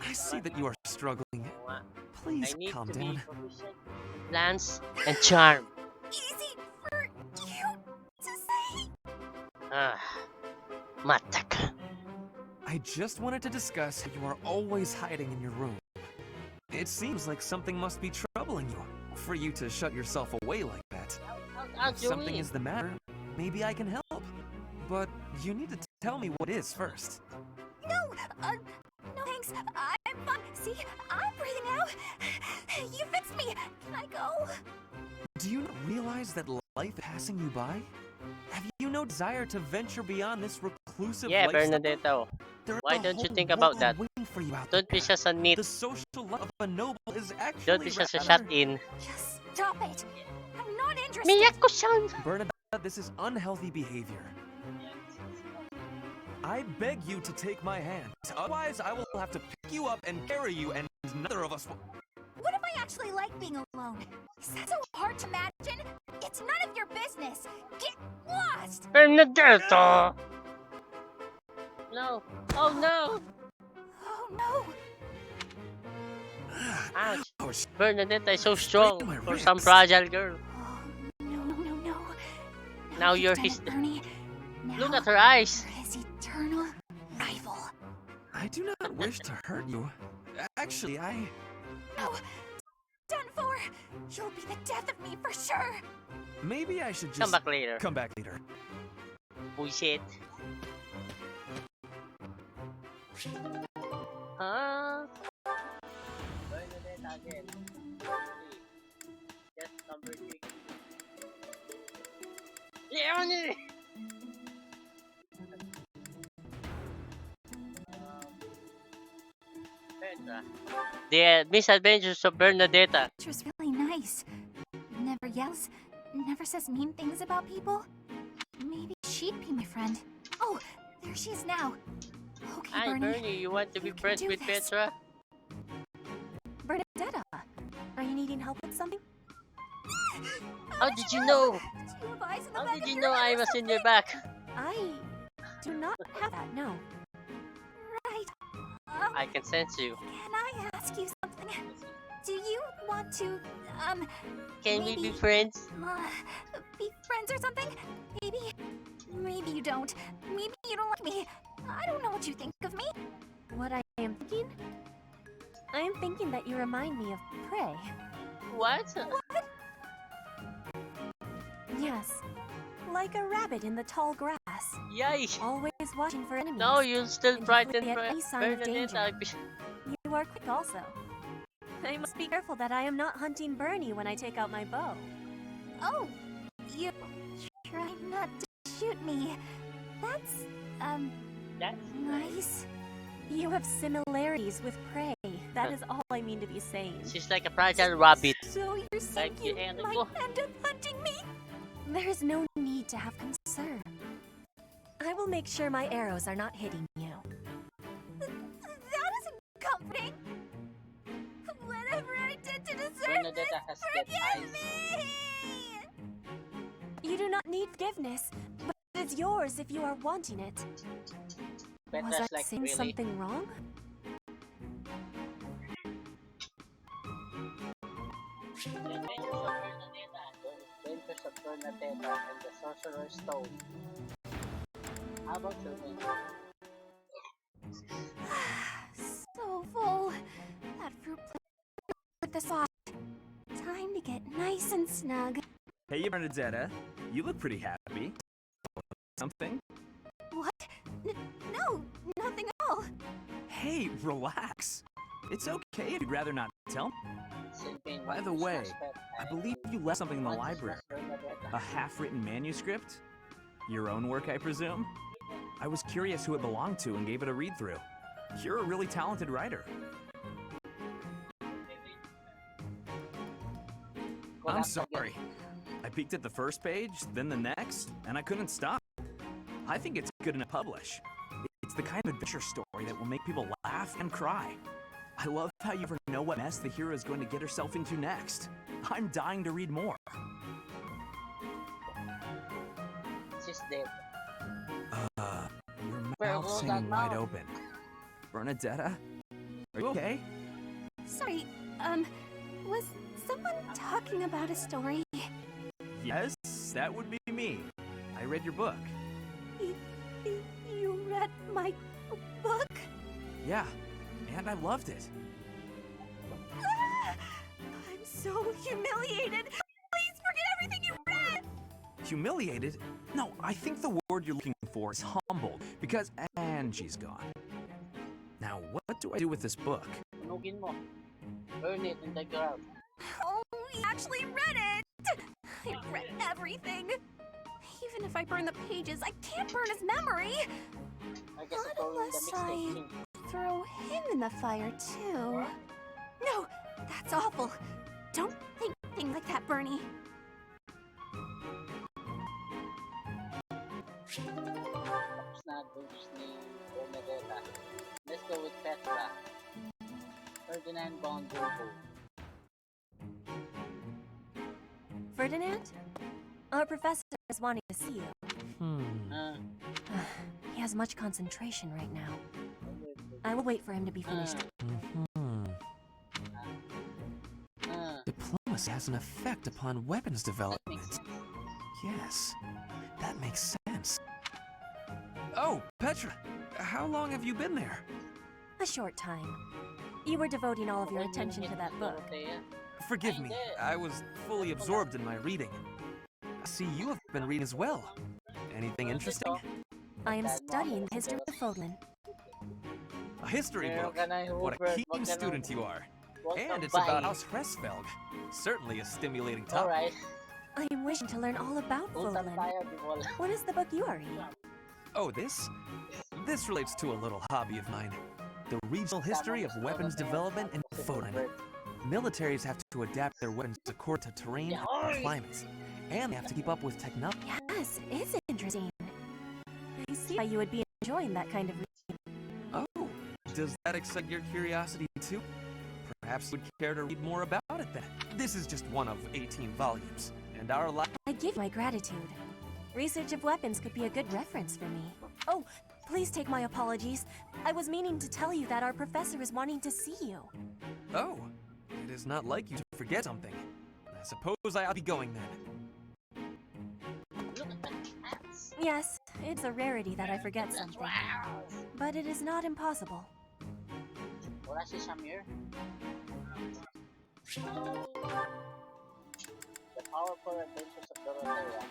Speaker 6: I see that you are struggling.
Speaker 1: I
Speaker 6: Please
Speaker 1: need
Speaker 6: calm
Speaker 1: to
Speaker 6: down.
Speaker 1: be proficient. Lance and charm.
Speaker 9: Easy for you to say.
Speaker 1: Ah, matak.
Speaker 6: I just wanted to discuss how you are always hiding in your room. It seems like something must be troubling you, for you to shut yourself away like that. If something is the matter, maybe I can help. But you need to tell me what is first.
Speaker 9: No, no thanks. I'm fine. See, I'm breathing now. You fixed me. Can I go?
Speaker 6: Do you not realize that life is passing you by? Have you no desire to venture beyond this reclusive
Speaker 1: Yeah,
Speaker 6: lifestyle?
Speaker 1: Bernadetta.
Speaker 6: There is
Speaker 1: Why
Speaker 6: a
Speaker 1: don't you
Speaker 6: whole
Speaker 1: think about
Speaker 6: world
Speaker 1: that?
Speaker 6: waiting for you out
Speaker 1: Don't be
Speaker 6: there.
Speaker 1: just a neat.
Speaker 6: The social life of a noble is actually
Speaker 1: Don't be just a
Speaker 6: rather...
Speaker 1: shut in.
Speaker 9: Just stop it. I'm not interested.
Speaker 1: Miyako-san!
Speaker 6: Bernadetta, this is unhealthy behavior. I beg you to take my hand. Otherwise, I will have to pick you up and carry you, and neither of us will...
Speaker 9: What am I actually like being alone? Is that so hard to imagine? It's none of your business. Get lost.
Speaker 1: Bernadetta! No. Oh no!
Speaker 9: Oh no.
Speaker 1: Ouch.
Speaker 6: Ouch.
Speaker 1: Bernadetta is so strong
Speaker 6: my
Speaker 1: for some
Speaker 6: ribs.
Speaker 1: fragile girl.
Speaker 9: Oh no.
Speaker 1: Now you're
Speaker 9: Done
Speaker 1: his.
Speaker 9: it, Bernie. Now
Speaker 1: Look at her eyes.
Speaker 9: you're his eternal rival.
Speaker 6: I do not wish to hurt you. Actually, I...
Speaker 9: No. Done for. You'll be the death of me for sure.
Speaker 6: Maybe I should just...
Speaker 1: Come back later.
Speaker 6: Come back later.
Speaker 1: Bullshit. Huh? Bernadette again. Just number 3. Yeah, Petra. The Misadventures of Bernadetta.
Speaker 11: Petra's really nice. Never yells, never says mean things about people. Maybe she'd be my friend. Oh, there she is now. Okay,
Speaker 1: Hi, Bernie, you want to be friends with Petra?
Speaker 11: Bernadetta, are you needing help with something?
Speaker 1: How did you know?
Speaker 11: Do you have eyes in the
Speaker 1: How
Speaker 11: back
Speaker 1: did
Speaker 11: of
Speaker 1: you
Speaker 11: your
Speaker 1: know
Speaker 11: head
Speaker 1: I
Speaker 11: or
Speaker 1: was in
Speaker 11: something?
Speaker 1: your back?
Speaker 11: I do not have that, no. Right.
Speaker 1: I can sense you.
Speaker 11: Can I ask you something? Do you want to,
Speaker 1: Can we be
Speaker 11: maybe,
Speaker 1: friends?
Speaker 11: be friends or something? Maybe you don't. Maybe you don't like me. I don't know what you think of me. What I am thinking? I am thinking that you remind me of prey.
Speaker 1: What?
Speaker 11: Yes. Like a rabbit in the tall grass.
Speaker 1: Yikes.
Speaker 11: Always watching for enemies.
Speaker 1: No, you'll still
Speaker 11: And
Speaker 1: frighten
Speaker 11: if we get any sign of danger,
Speaker 1: Bernadette.
Speaker 11: you are quick also. I must be careful that I am not hunting Bernie when I take out my bow. Oh, you try not to shoot me. That's,
Speaker 1: That's
Speaker 11: nice. You have similarities with prey. That is all I mean to be saying.
Speaker 1: She's like a fragile rabbit.
Speaker 11: So you're saying
Speaker 1: Like
Speaker 11: you
Speaker 1: the animal.
Speaker 11: might end up hunting me? There is no need to have concern. I will make sure my arrows are not hitting you. That isn't comforting. Whatever I did to deserve
Speaker 1: Bernadetta has
Speaker 11: this,
Speaker 1: good
Speaker 11: forgive
Speaker 1: eyes.
Speaker 11: me! You do not need forgiveness, but it's yours if you are wanting it. Was
Speaker 1: Petra's
Speaker 11: I
Speaker 1: like,
Speaker 11: saying
Speaker 1: really?
Speaker 11: something wrong?
Speaker 1: Adventures of Bernadetta and the Sorcerer's Stone. How about your name?
Speaker 11: So full. That fruit plate with the sauce. Time to get nice and snug.
Speaker 4: Hey, Bernadetta. You look pretty happy. Something?
Speaker 11: What? No, nothing at all.
Speaker 4: Hey, relax. It's okay if you'd rather not tell me. By the way, I believe you left something in the library. A half-written manuscript? Your own work, I presume? I was curious who it belonged to and gave it a read-through. You're a really talented writer. I'm sorry. I peeked at the first page, then the next, and I couldn't stop. I think it's good enough to publish. It's the kind of adventure story that will make people laugh and cry. I love how you never know what mess the hero is going to get herself into next. I'm dying to read more.
Speaker 1: She's dead.
Speaker 4: Your mouth's hanging wide open. Bernadetta? Are you okay?
Speaker 11: Sorry, was someone talking about a story?
Speaker 4: Yes, that would be me. I read your book.
Speaker 11: You read my book?
Speaker 4: Yeah, and I loved it.
Speaker 11: I'm so humiliated. Please forget everything you read.
Speaker 4: Humiliated? No, I think the word you're looking for is humbled, because... And she's gone. Now, what do I do with this book?
Speaker 1: Tunugin mo. Burn it in the ground.
Speaker 11: Oh, he actually read it. I read everything. Even if I burn the pages, I can't burn his memory.
Speaker 1: I guess
Speaker 11: Not unless I throw him in the fire, too. No, that's awful. Don't think things like that, Bernie.
Speaker 1: Tapos na adventures ni Bernadetta. Let's go with Petra. Ferdinand von Bulbo.
Speaker 11: Ferdinand? Our professor is wanting to see you. He has much concentration right now. I will wait for him to be finished.
Speaker 6: Diplomacy has an effect upon weapons development. Yes, that makes sense. Oh, Petra, how long have you been there?
Speaker 11: A short time. You were devoting all of your attention to that book.
Speaker 6: Forgive me, I was fully absorbed in my reading. I see you have been reading as well.
Speaker 4: Anything interesting?
Speaker 5: I am studying the history of Fodlan.
Speaker 4: A history book? What a keen student you are. And it's about House Hresfelg. Certainly a stimulating topic.
Speaker 1: Alright.
Speaker 5: I am wishing to learn all about Fodlan. What is the book you are reading?
Speaker 6: Oh, this? This relates to a little hobby of mine. The regional history of weapons development in Fodlan. Militaries have to adapt their weapons according to terrain and climate. And they have to keep up with technology.
Speaker 5: Yes, it is interesting. I see why you would be enjoying that kind of reading.
Speaker 6: Oh, does that excite your curiosity too? Perhaps you would care to read more about it then. This is just one of 18 volumes, and our
Speaker 5: I give my gratitude. Research of weapons could be a good reference for me. Oh, please take my apologies. I was meaning to tell you that our professor is wanting to see you.
Speaker 6: Oh, it is not like you to forget something. I suppose I'll be going then.
Speaker 5: Yes, it's a rarity that I forget something. But it is not impossible.
Speaker 1: Wala si Samir. The Powerful Adventures of Dorothea.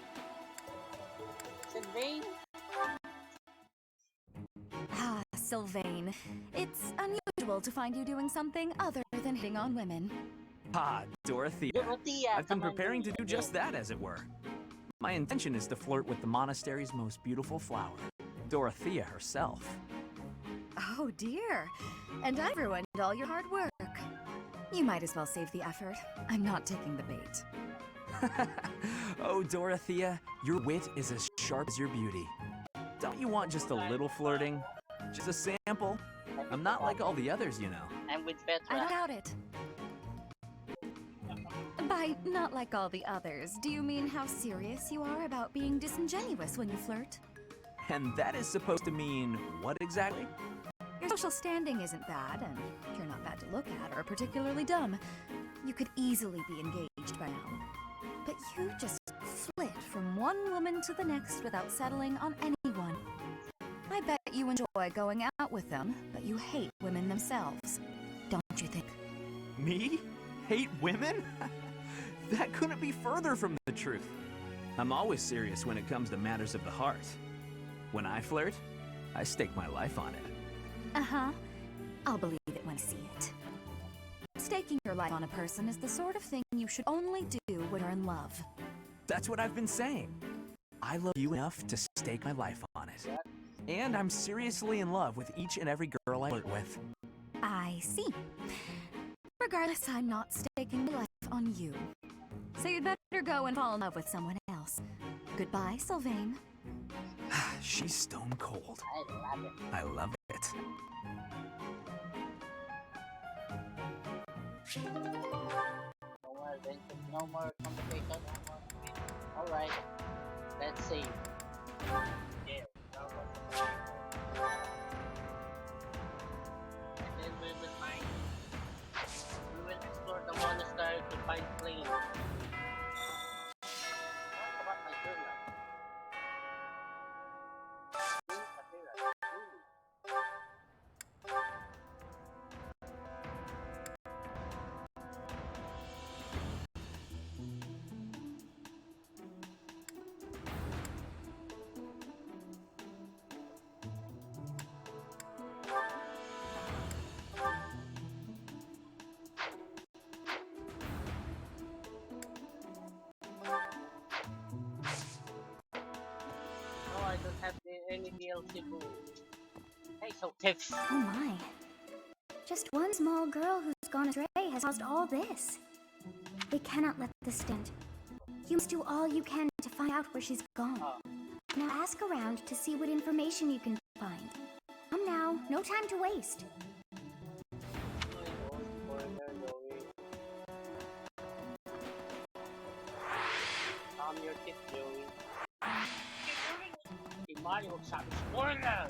Speaker 1: Sylvain?
Speaker 11: Ah, Sylvain. It's unusual to find you doing something other than hitting on women.
Speaker 4: Ah, Dorothea. I've been preparing to do just that, as it were. My intention is to flirt with the monastery's most beautiful flower, Dorothea herself.
Speaker 11: Oh dear. And I've ruined all your hard work. You might as well save the effort. I'm not taking the bait.
Speaker 4: Oh, Dorothea, your wit is as sharp as your beauty. Don't you want just a little flirting? Just a sample? I'm not like all the others, you know.
Speaker 1: I'm with Petra.
Speaker 11: I don't doubt it. By not like all the others, do you mean how serious you are about being disingenuous when you flirt?
Speaker 4: And that is supposed to mean what exactly?
Speaker 11: Your social standing isn't bad, and you're not bad to look at or particularly dumb. You could easily be engaged by now. But you just flit from one woman to the next without settling on anyone. I bet you enjoy going out with them, but you hate women themselves. Don't you think?
Speaker 4: Me? Hate women? That couldn't be further from the truth. I'm always serious when it comes to matters of the heart. When I flirt, I stake my life on it.
Speaker 11: Uh-huh. I'll believe it when I see it. Staking your life on a person is the sort of thing you should only do when you're in love.
Speaker 4: That's what I've been saying. I love you enough to stake my life on it. And I'm seriously in love with each and every girl I flirt with.
Speaker 11: I see. Regardless, I'm not staking my life on you. So you'd better go and fall in love with someone else. Goodbye, Sylvain.
Speaker 4: She's stone cold. I love it.
Speaker 1: No more complication. Alright. Let's see. Yeah. And then we will explore the monastery to find Flame. What about my journal? I don't have any DLC boo. Hey, so tips.
Speaker 9: Oh my. Just one small girl who's gone astray has caused all this. We cannot let this stand. You must do all you can to find out where she's gone. Now ask around to see what information you can find. Come now, no time to waste.
Speaker 1: Calm your tip, Joey. Si Mario sabi spoiler!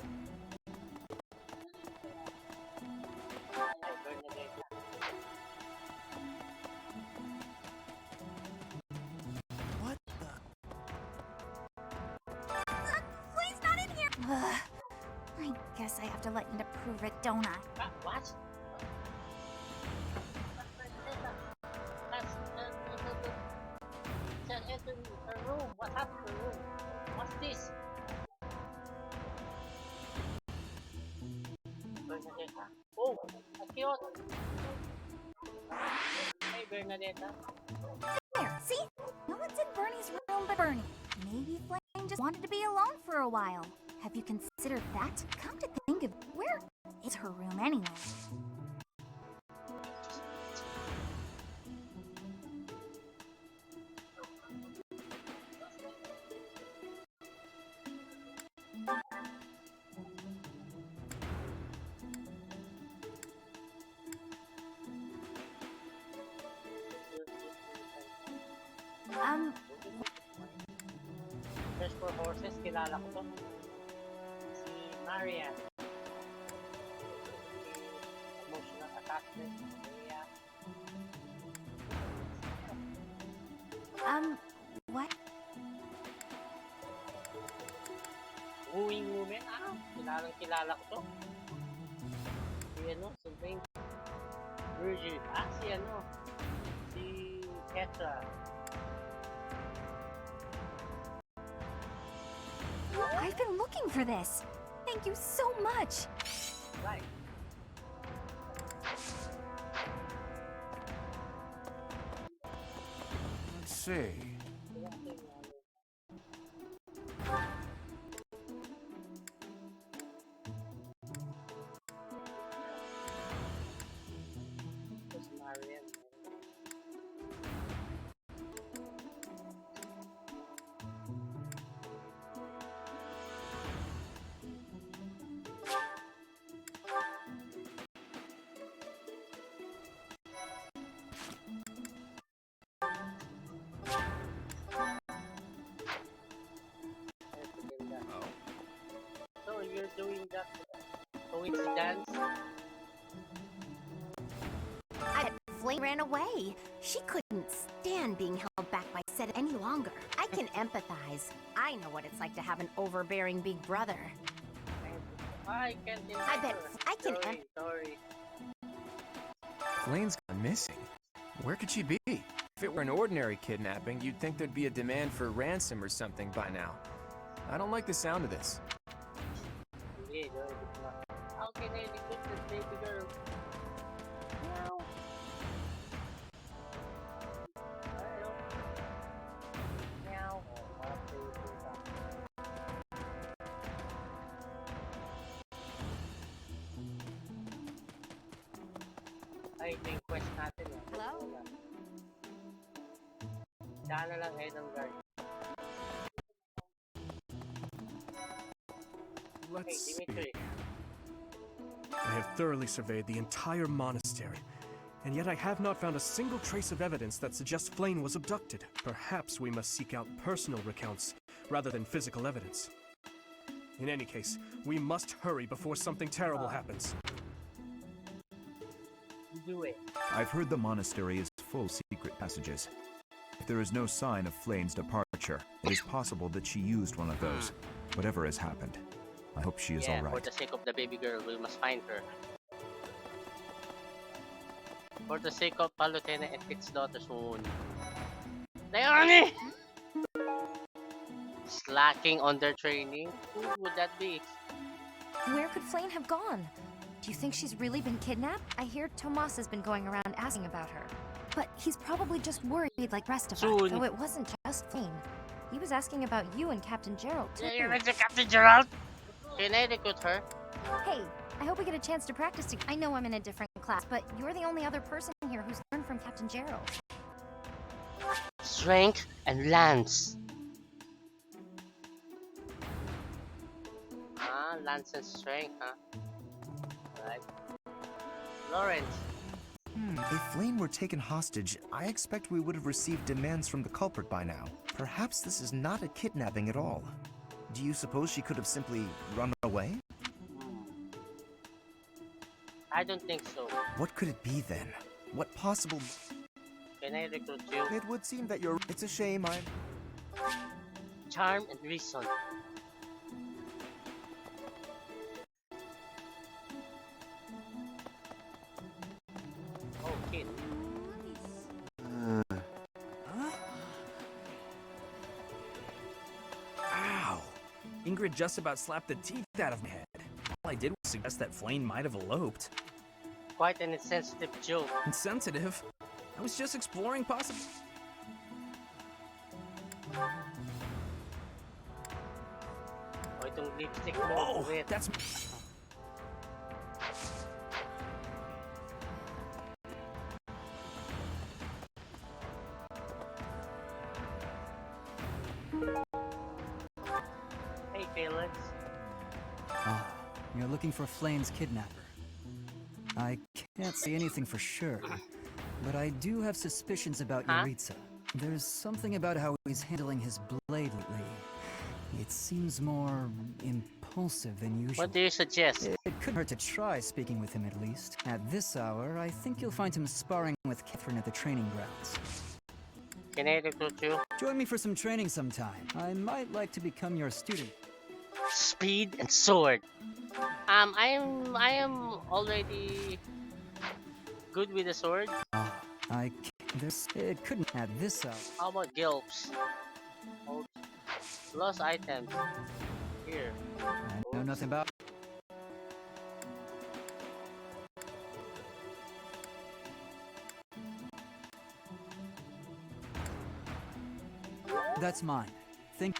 Speaker 1: Ay, Bernadetta.
Speaker 2: What the?
Speaker 9: Please, not in here! I guess I have to let you prove it, don't I?
Speaker 1: What? Enter her room. What happened to her room? What's this? Bernadetta.
Speaker 9: There, see? No one's in Bernie's room but Bernie. Maybe Flame just wanted to be alone for a while. Have you considered that? Come to think of where is her room anyway?
Speaker 1: Search for horses, kilala ko to. Si Marian. Emotional attachment. Maria.
Speaker 9: What?
Speaker 1: Wooing woman. Kilala ko to. Si Saint Virgin. Si Petra.
Speaker 9: I've been looking for this. Thank you so much.
Speaker 1: Right.
Speaker 3: Let's see.
Speaker 1: So you're doing that coincidence?
Speaker 11: I bet Flame ran away. She couldn't stand being held back by Set any longer. I can empathize. I know what it's like to have an overbearing big brother.
Speaker 1: I can't
Speaker 11: I bet I can
Speaker 1: Sorry.
Speaker 12: Flane's gone missing. Where could she be? If it were an ordinary kidnapping, you'd think there'd be a demand for ransom or something by now. I don't like the sound of this.
Speaker 1: How can I recruit this baby girl? Meow. Meow. Ay, ito yung quest natin eh.
Speaker 11: Hello?
Speaker 1: Saan na lang head ng guard.
Speaker 3: Let's see.
Speaker 1: Dimitri.
Speaker 7: I have thoroughly surveyed the entire monastery, and yet I have not found a single trace of evidence that suggests Flame was abducted. Perhaps we must seek out personal recounts rather than physical evidence. In any case, we must hurry before something terrible happens.
Speaker 1: Do it.
Speaker 13: I've heard the monastery is full of secret passages. If there is no sign of Flame's departure, it is possible that she used one of those. Whatever has happened, I hope she is all
Speaker 1: For
Speaker 13: right.
Speaker 1: the sake of the baby girl, we must find her. For the sake of Palutena and Pitt's daughter soon. Naomi! Slacking on their training? Who would that be?
Speaker 5: Where could Flame have gone? Do you think she's really been kidnapped? I hear Tomas has been going around asking about her. But he's probably just worried like the rest of us. Though it wasn't just Flame. He was asking about you and Captain Gerald, too.
Speaker 1: Yeah, you're Captain Gerald! Can I recruit her?
Speaker 5: Hey, I hope we get a chance to practice together. I know I'm in a different class, but you're the only other person here who's learned from Captain Gerald.
Speaker 1: Strength and lance. Lance and strength, Right. Lawrence.
Speaker 2: If Flame were taken hostage, I expect we would have received demands from the culprit by now. Perhaps this is not a kidnapping at all. Do you suppose she could have simply run away?
Speaker 1: I don't think so.
Speaker 2: What could it be then? What possible...
Speaker 1: Can I recruit you?
Speaker 2: It would seem that you're... It's a shame
Speaker 1: Charm and reason. Okay.
Speaker 4: Ow! Ingrid just about slapped the teeth out of my head. All I did was suggest that Flame might have eloped.
Speaker 1: Quite an insensitive joke.
Speaker 4: Insensitive? I I was just exploring possible.
Speaker 1: Oh, itong lipstick mo.
Speaker 4: Oh, that's.
Speaker 1: Hey, Felix.
Speaker 14: Ah, you're looking for Flame's kidnapper. I can't say anything for sure, but I do have suspicions about Yaritza. There's something about how he's handling his blade lately. It seems more impulsive than usual.
Speaker 1: What do you suggest?
Speaker 14: It couldn't hurt to try speaking with him at least. At this hour, I think you'll find him sparring with Catherine at the training grounds.
Speaker 1: Can I recruit you?
Speaker 14: Join me for some training sometime. I might like to become your student.
Speaker 1: Speed and sword. I am already good with the sword.
Speaker 14: It couldn't at this hour.
Speaker 1: How about gilps? Oh, lost items. Here.
Speaker 14: I know nothing about. That's mine. Think.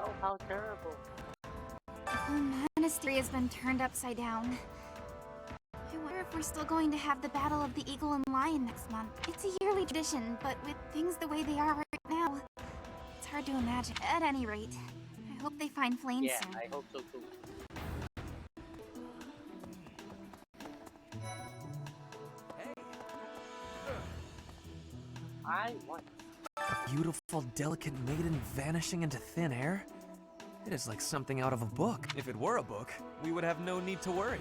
Speaker 1: Oh, how terrible.
Speaker 9: The whole monastery has been turned upside down. I wonder if we're still going to have the Battle of the Eagle and Lion next month. It's a yearly tradition, but with things the way they are right now, it's hard to imagine. At any rate, I hope they find Flame
Speaker 1: Yeah,
Speaker 9: soon.
Speaker 1: I hope so too. I want
Speaker 6: A beautiful, delicate maiden vanishing into thin air? It is like something out of a book. If it were a book, we would have no need to worry.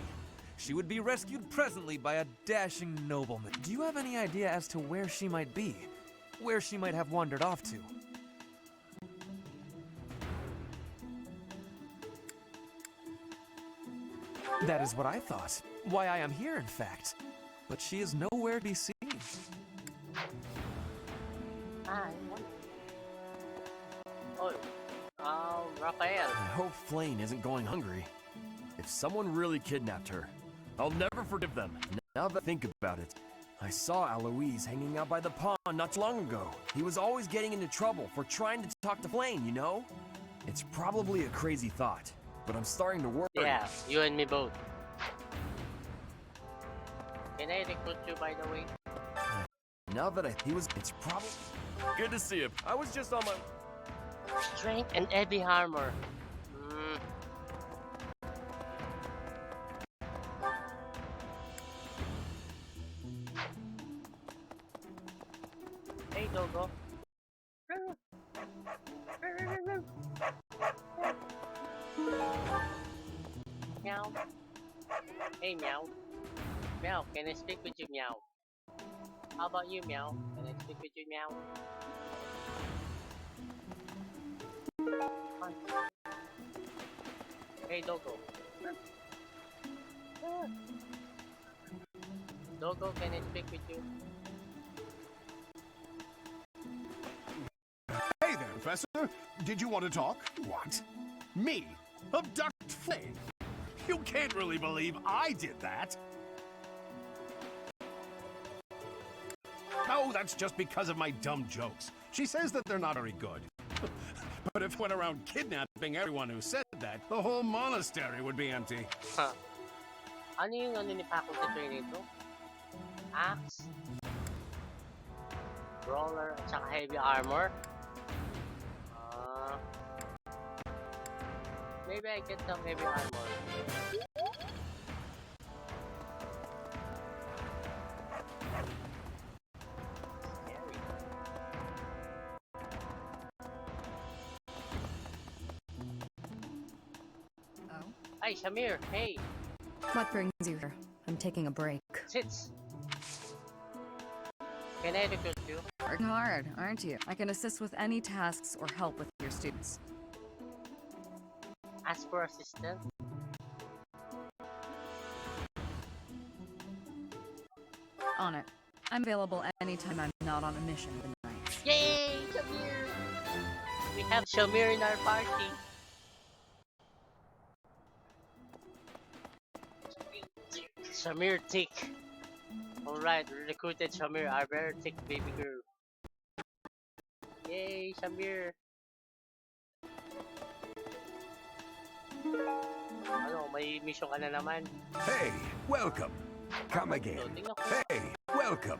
Speaker 6: She would be rescued presently by a dashing nobleman. Do you have any idea as to where she might be? Where she might have wandered off to? That is what I thought. Why I am here, in fact. But she is nowhere to be seen.
Speaker 1: Raphael.
Speaker 15: I hope Flame isn't going hungry. If someone really kidnapped her, I'll never forgive them. Now that I think about it, I saw Alois hanging out by the pond not too long ago. He was always getting into trouble for trying to talk to Flame, you know? It's probably a crazy thought, but I'm starting to worry.
Speaker 1: Yeah, you and me both. Can I recruit you, by the way?
Speaker 15: Now that it's probably good to see him. I was just on my
Speaker 1: Strength and heavy armor. Hey, Dogo. Meow. Hey, Meow. Meow, can I speak with you, Meow? How about you, Meow? Can I speak with you, Meow? Hey, Dogo. Dogo, can I speak with you?
Speaker 16: Hey there, Professor. Did you want to talk? What? Me? Abduct Flame? You can't really believe I did that. Oh, that's just because of my dumb jokes. She says that they're not very good. But if I went around kidnapping everyone who said that, the whole monastery would be empty.
Speaker 1: Huh. Ano yung ano ni faculty nito? Axe, brawler, at saka heavy armor. Maybe I get some heavy armor. Hi, Shamir. Hey.
Speaker 10: What brings you here? I'm taking a break.
Speaker 1: Sits. Can I recruit you?
Speaker 10: Working hard, aren't you? I can assist with any tasks or help with your students.
Speaker 1: Ask for assistance.
Speaker 10: On it. I'm available anytime I'm not on a mission tonight.
Speaker 1: Yay, Shamir! We have Shamir in our party. Shamir Tick. Alright, we recruited Shamir, our very thick baby girl. Yay, Shamir! Ano, may mission ka na naman.
Speaker 17: Hey, welcome. Come again. Hey, welcome.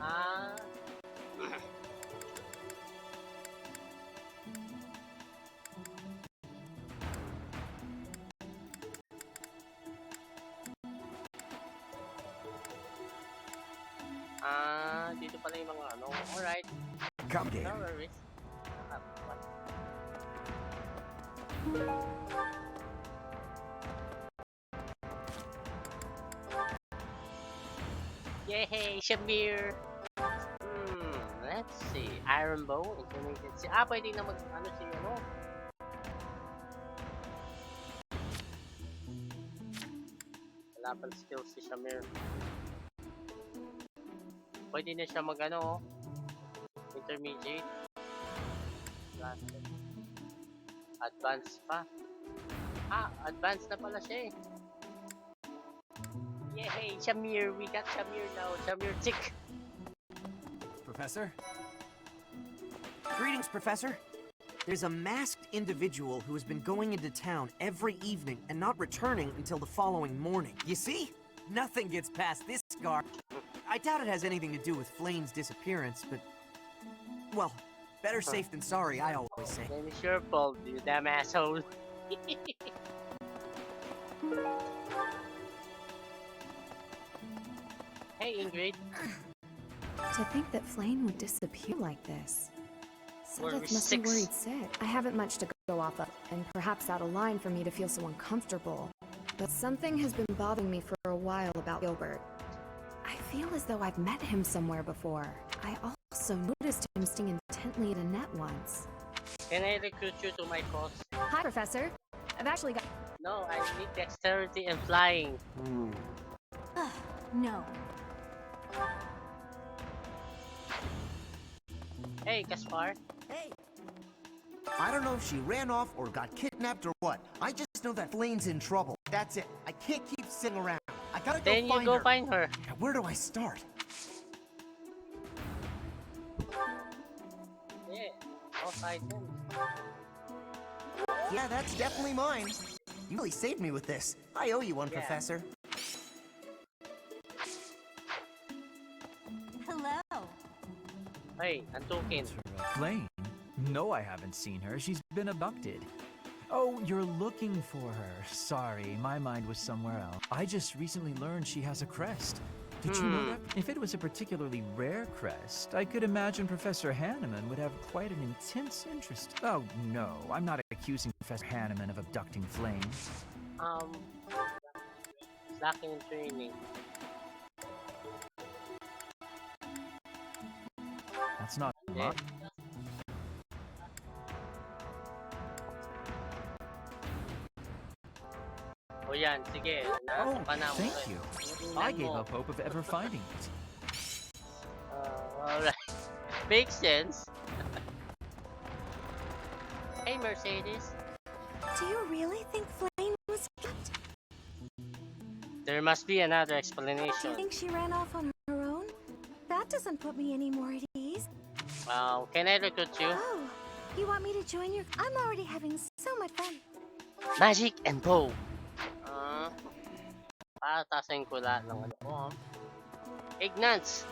Speaker 1: Dito pala yung mga ano. Alright.
Speaker 17: Come again.
Speaker 1: No worries. Yay, Shamir! Let's see. Iron Bow, Intermediate. Pwede na mag, ano si, ano? Wala pang skills si Shamir. Pwede na siya mag, ano, Intermediate. Advanced pa. Advanced na pala siya eh. Yay, Shamir! We got Shamir now. Shamir Tick.
Speaker 18: Professor? Greetings, Professor. There's a masked individual who has been going into town every evening and not returning until the following morning. You see? Nothing gets past this guard. I doubt it has anything to do with Flame's disappearance, but... well, better safe than sorry, I always say.
Speaker 1: Then it's your fault, you damn asshole. Hey, Ingrid.
Speaker 5: To think that Flame would disappear like this.
Speaker 1: We're
Speaker 5: Seth must be worried sick. I haven't much to go off of, and perhaps out of line for me to feel so uncomfortable. But something has been bothering me for a while about Gilbert. I feel as though I've met him somewhere before. I also noticed him staring intently at Annette once.
Speaker 1: Can I recruit you to my cause?
Speaker 5: Hi, Professor. I've actually got...
Speaker 1: No, I need dexterity and flying.
Speaker 5: No.
Speaker 1: Hey, Gaspar.
Speaker 2: Hey! I don't know if she ran off or got kidnapped or what. I just know that Flame's in trouble. That's it. I can't keep sitting around. I gotta go
Speaker 1: then
Speaker 2: find her.
Speaker 1: Then you go find her.
Speaker 2: Where do I start?
Speaker 1: Yeah, I'll find him.
Speaker 2: Yeah, that's definitely mine. You really saved me with this. I owe you one, Professor.
Speaker 11: Hello.
Speaker 1: Hey, Antukin.
Speaker 4: Flame? No, I haven't seen her. She's been abducted. Oh, you're looking for her. Sorry, my mind was somewhere else. I just recently learned she has a crest. Did you know that? If it was a particularly rare crest, I could imagine Professor Hanneman would have quite an intense interest. Oh, no, I'm not accusing Professor Hanneman of abducting Flame.
Speaker 1: Slacking in training.
Speaker 4: That's not much.
Speaker 1: Oh, yan. Sige.
Speaker 4: Oh, thank you. I gave up hope of ever finding it.
Speaker 1: Alright. Makes sense. Hey, Mercedes.
Speaker 11: Do you really think Flame was kept?
Speaker 1: There must be another
Speaker 11: Do
Speaker 1: explanation.
Speaker 11: you think she ran off on her own? That doesn't put me any more at ease.
Speaker 1: Can I recruit you?
Speaker 11: Oh, you want me to join your... I'm already having so much fun.
Speaker 1: Magic and bow. Tatasin ko lahat ng ano ko. Ignance.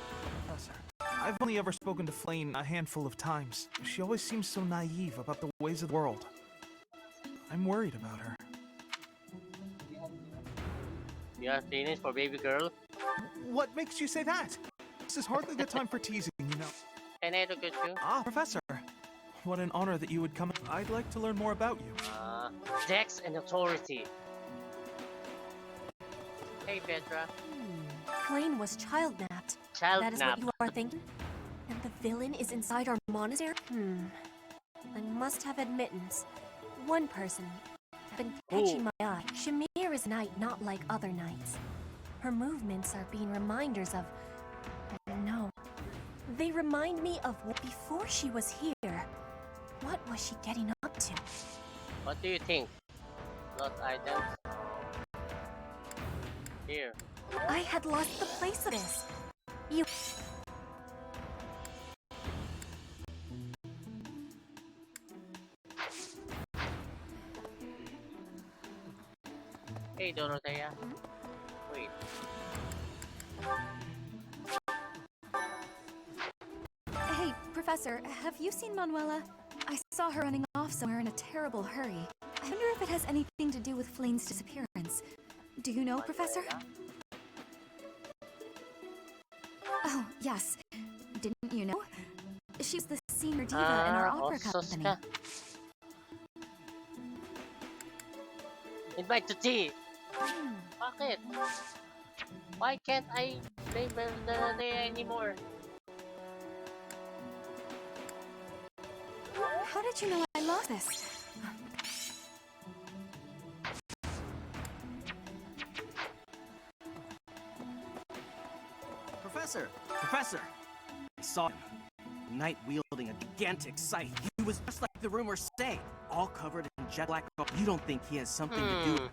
Speaker 19: Professor, I've only ever spoken to Flame a handful of times. She always seems so naive about the ways of the world. I'm worried about her.
Speaker 1: You have feelings for baby girl?
Speaker 19: What makes you say that? This is hardly the time for teasing, you know.
Speaker 1: Can I look at you?
Speaker 19: Professor. What an honor that you would come. I'd like to learn more about you.
Speaker 1: Dex and authority. Hey, Petra.
Speaker 20: Flame was child-napped. That is what you are thinking? And the villain is inside our monastery? I must have admittance. One person has been catching my eye. Shamir is a knight not like other knights. Her movements are being reminders of... no. They remind me of before she was here. What was she getting up to?
Speaker 1: What do you think? Lost items? Here.
Speaker 20: I had lost the place of this. You...
Speaker 1: Hey, Dorothea. Wait.
Speaker 11: Hey, Professor, have you seen Manuela? I saw her running off somewhere in a terrible hurry. I wonder if it has anything to do with Flame's disappearance. Do you know, Professor? Oh, yes. Didn't you know? She's the senior diva in our opera company.
Speaker 1: Invite to tea! Bakit? Why can't I play Bernadette anymore?
Speaker 11: How did you know I lost this?
Speaker 18: Professor! Professor! I saw him. Knight wielding a gigantic scythe. He was just like the rumors say, all covered in jet black. You don't think he has something to do with...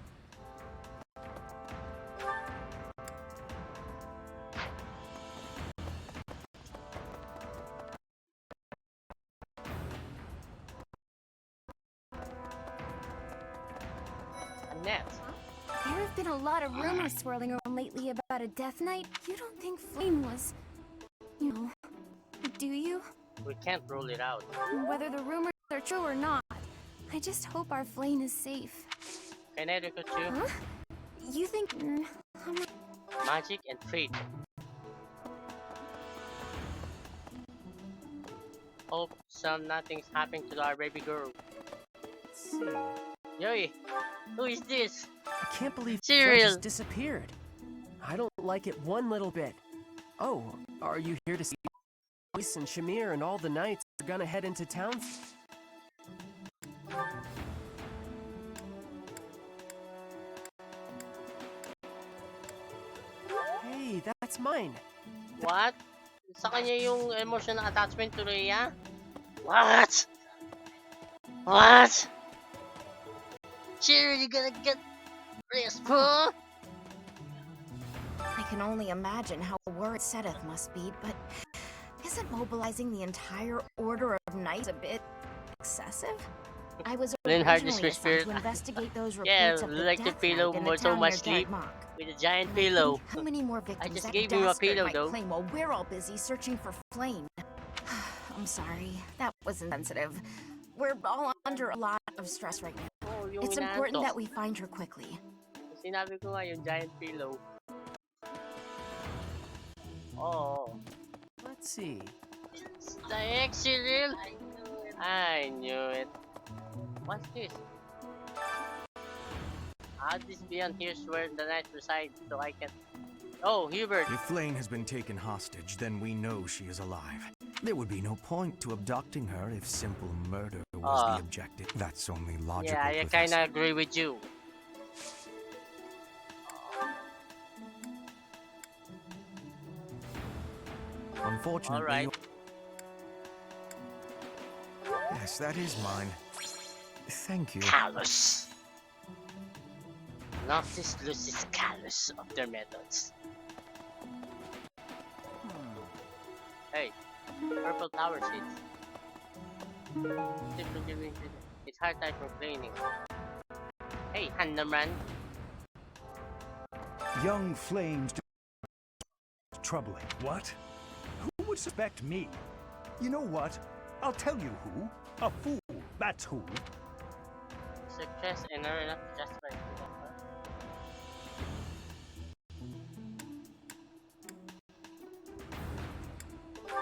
Speaker 9: There have been a lot of rumors swirling around lately about a Death Knight. You don't think Flame was... you know... do you?
Speaker 1: We can't rule it out.
Speaker 9: Whether the rumors are true or not, I just hope our Flame is safe.
Speaker 1: Can I recruit you?
Speaker 9: Huh? You think...
Speaker 1: Magic and fate. Hope nothing's happening to our baby girl.
Speaker 18: Let's see.
Speaker 1: Yoey, who is this?
Speaker 18: I can't believe
Speaker 1: Cyril
Speaker 18: just disappeared. I don't like it one little bit. Oh, are you here to see Luis and Shamir and all the knights are gonna head into town? Hey, that's mine.
Speaker 1: What? Sa kanya yung emotional attachment to Rhea? What? What? Cyril, you gonna get this, huh?
Speaker 11: I can only imagine how worried Sedith must be, but isn't mobilizing the entire Order of Knights a bit excessive? I was originally assigned to investigate those reports of the
Speaker 1: like the
Speaker 11: Death
Speaker 1: pillow
Speaker 11: Knight in
Speaker 1: more
Speaker 11: the
Speaker 1: so
Speaker 11: town
Speaker 1: much
Speaker 11: near
Speaker 1: sleep
Speaker 11: Dartmock.
Speaker 1: with a giant pillow.
Speaker 11: How many more victims
Speaker 1: I just
Speaker 11: that
Speaker 1: gave you a
Speaker 11: dastard
Speaker 1: pillow
Speaker 11: might
Speaker 1: though.
Speaker 11: claim while we're all busy searching for Flame? I'm sorry, that was insensitive. We're all under a lot of stress right now.
Speaker 1: Oh,
Speaker 11: It's important that we find her quickly.
Speaker 1: Sinabi ko nga yung giant pillow. Oh.
Speaker 18: Let's see.
Speaker 1: It's the X, Cyril. I knew it. What's this? I'll just be on here's where the knight resides, so I can... Oh, Hubert!
Speaker 3: If Flame has been taken hostage, then we know she is alive. There would be no point to abducting her if simple murder was the objective. That's only logical.
Speaker 1: Yeah, I kinda agree with you.
Speaker 3: Unfortunately...
Speaker 1: Alright.
Speaker 3: Yes, that is mine. Thank you.
Speaker 1: Callous. Noctis loses callous of their methods. Hey, purple power seeds. It's hard time complaining. Hey, Handaman.
Speaker 17: Young Flame's troubling. What? Who would suspect me? You know what? I'll tell you who. A fool, that's who.
Speaker 1: Success and are enough to justify it.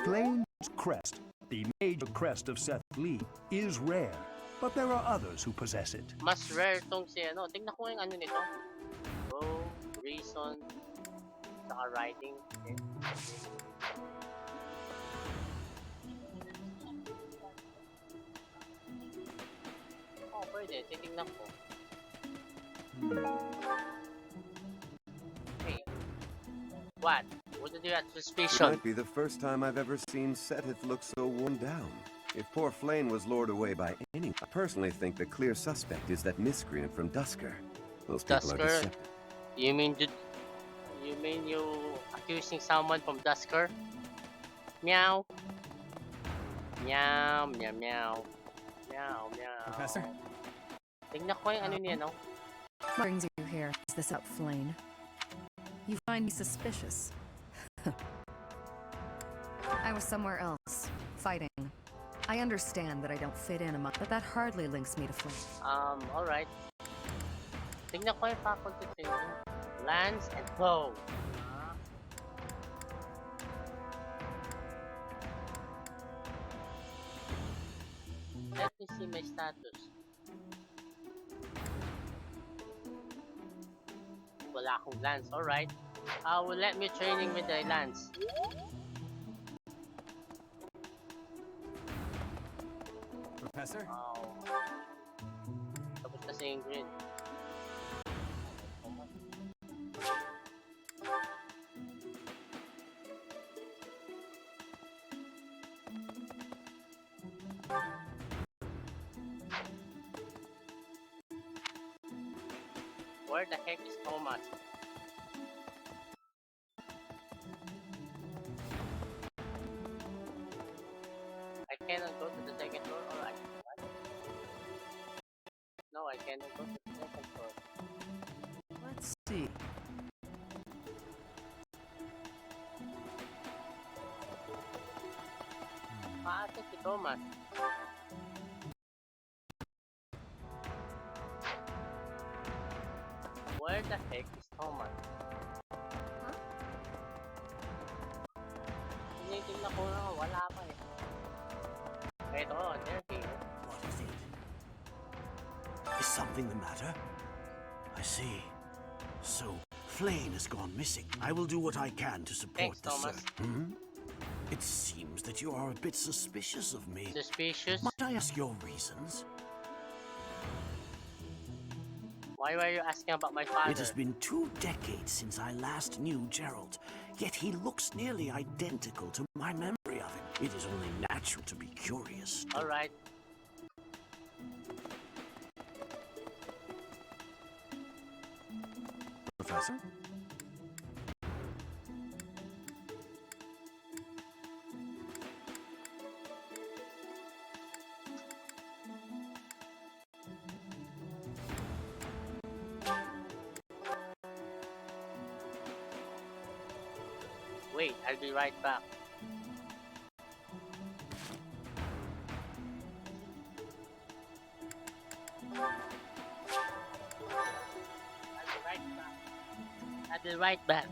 Speaker 17: Flame's crest, the major crest of Seth Lee, is rare, but there are others who possess it.
Speaker 1: Mas rare tong si ano. Tingnan ko yung ano nito. Go, reason, saka writing. Okay. Oh, pwede. Titignan ko. Hey. What? What did you have
Speaker 21: It
Speaker 1: suspicion?
Speaker 21: might be the first time I've ever seen Setith look so worn down. If poor Flame was lured away by anyone, I personally think the clear suspect is that miscreant from Dusker. Those people are
Speaker 1: Dusker?
Speaker 21: deceptive.
Speaker 1: You mean you accusing someone from Dusker? Meow. Meow, meow, meow. Meow, meow.
Speaker 14: Professor?
Speaker 1: Tingnan ko yung ano niya, no?
Speaker 10: What brings you here? Is this about Flame? You find me suspicious. I was somewhere else, fighting. I understand that I don't fit in among, but that hardly links me to Flame.
Speaker 1: Alright. Tingnan ko yung faculty training. Lance and bow. Let me see my status. Wala akong lance, alright. Will let me training with the lance.
Speaker 12: Professor?
Speaker 1: Tapos na si Ingrid. Where the heck is Thomas? I cannot go to the second floor, alright. No, I cannot go to the second floor.
Speaker 10: Let's see.
Speaker 1: Paasa si Thomas. Where the heck is Thomas? Huh? Tinitingnan ko na, wala pa eh. Ito, they're here.
Speaker 22: What is it? Is something the matter? I see. So, Flame has gone missing. I will do what I can to support the search. It seems that you are a bit suspicious of me.
Speaker 1: Suspicious?
Speaker 22: Might I ask your reasons?
Speaker 1: Why were you asking about my father?
Speaker 22: It has been 2 decades since I last knew Gerald, yet he looks nearly identical to my memory of him. It is only natural to be curious.
Speaker 1: Alright.
Speaker 22: Professor?
Speaker 1: Wait, I'll be right back. I'll be right back.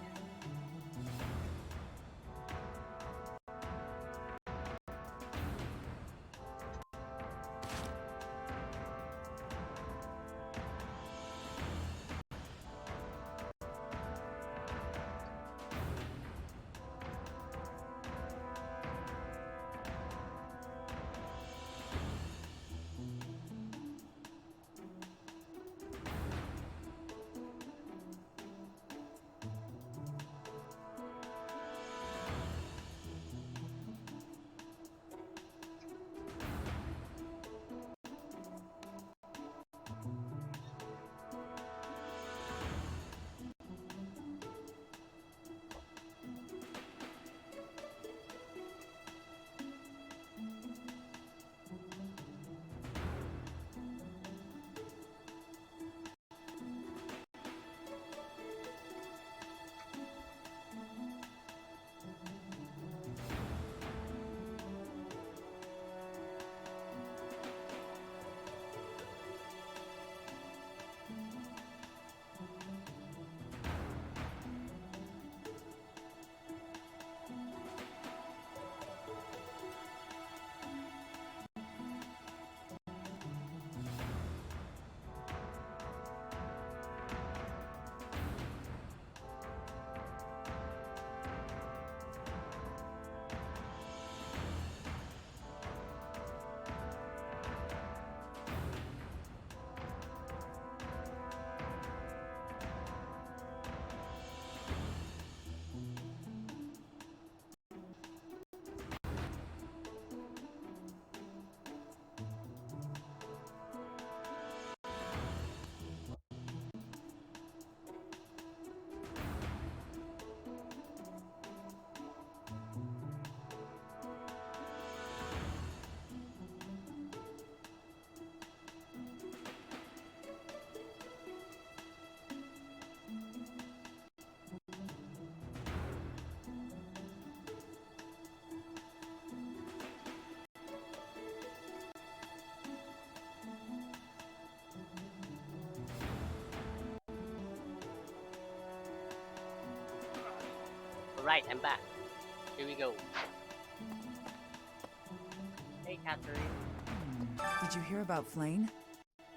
Speaker 1: Alright, I'm back. Here we go. Hey, Catherine.
Speaker 7: Did you hear about Flane?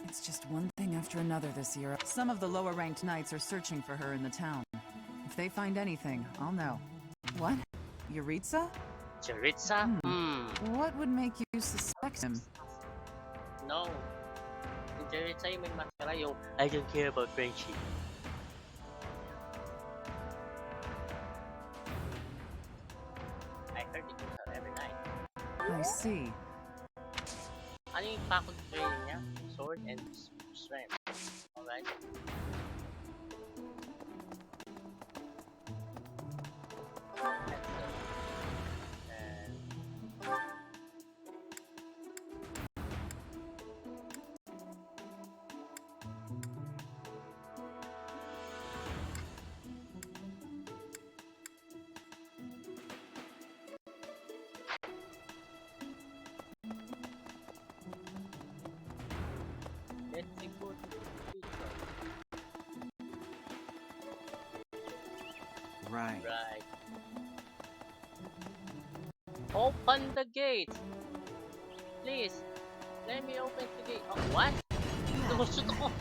Speaker 7: It's just one thing after another this year. Some of the lower-ranked knights are searching for her in the town. If they find anything, I'll know. What? Yuritsa?
Speaker 1: Yuritsa?
Speaker 7: What would make you suspect him?
Speaker 1: No. Yung Yuritsa yung may maskara, yung I don't care about friendship. I heard it goes out every night.
Speaker 7: I see.
Speaker 1: Ano yung faculty training niya? Sword and strength. Alright.
Speaker 4: Right.
Speaker 1: Right. Open the gate! Please! Let me open the gate. Oh, what? Lumusot ako!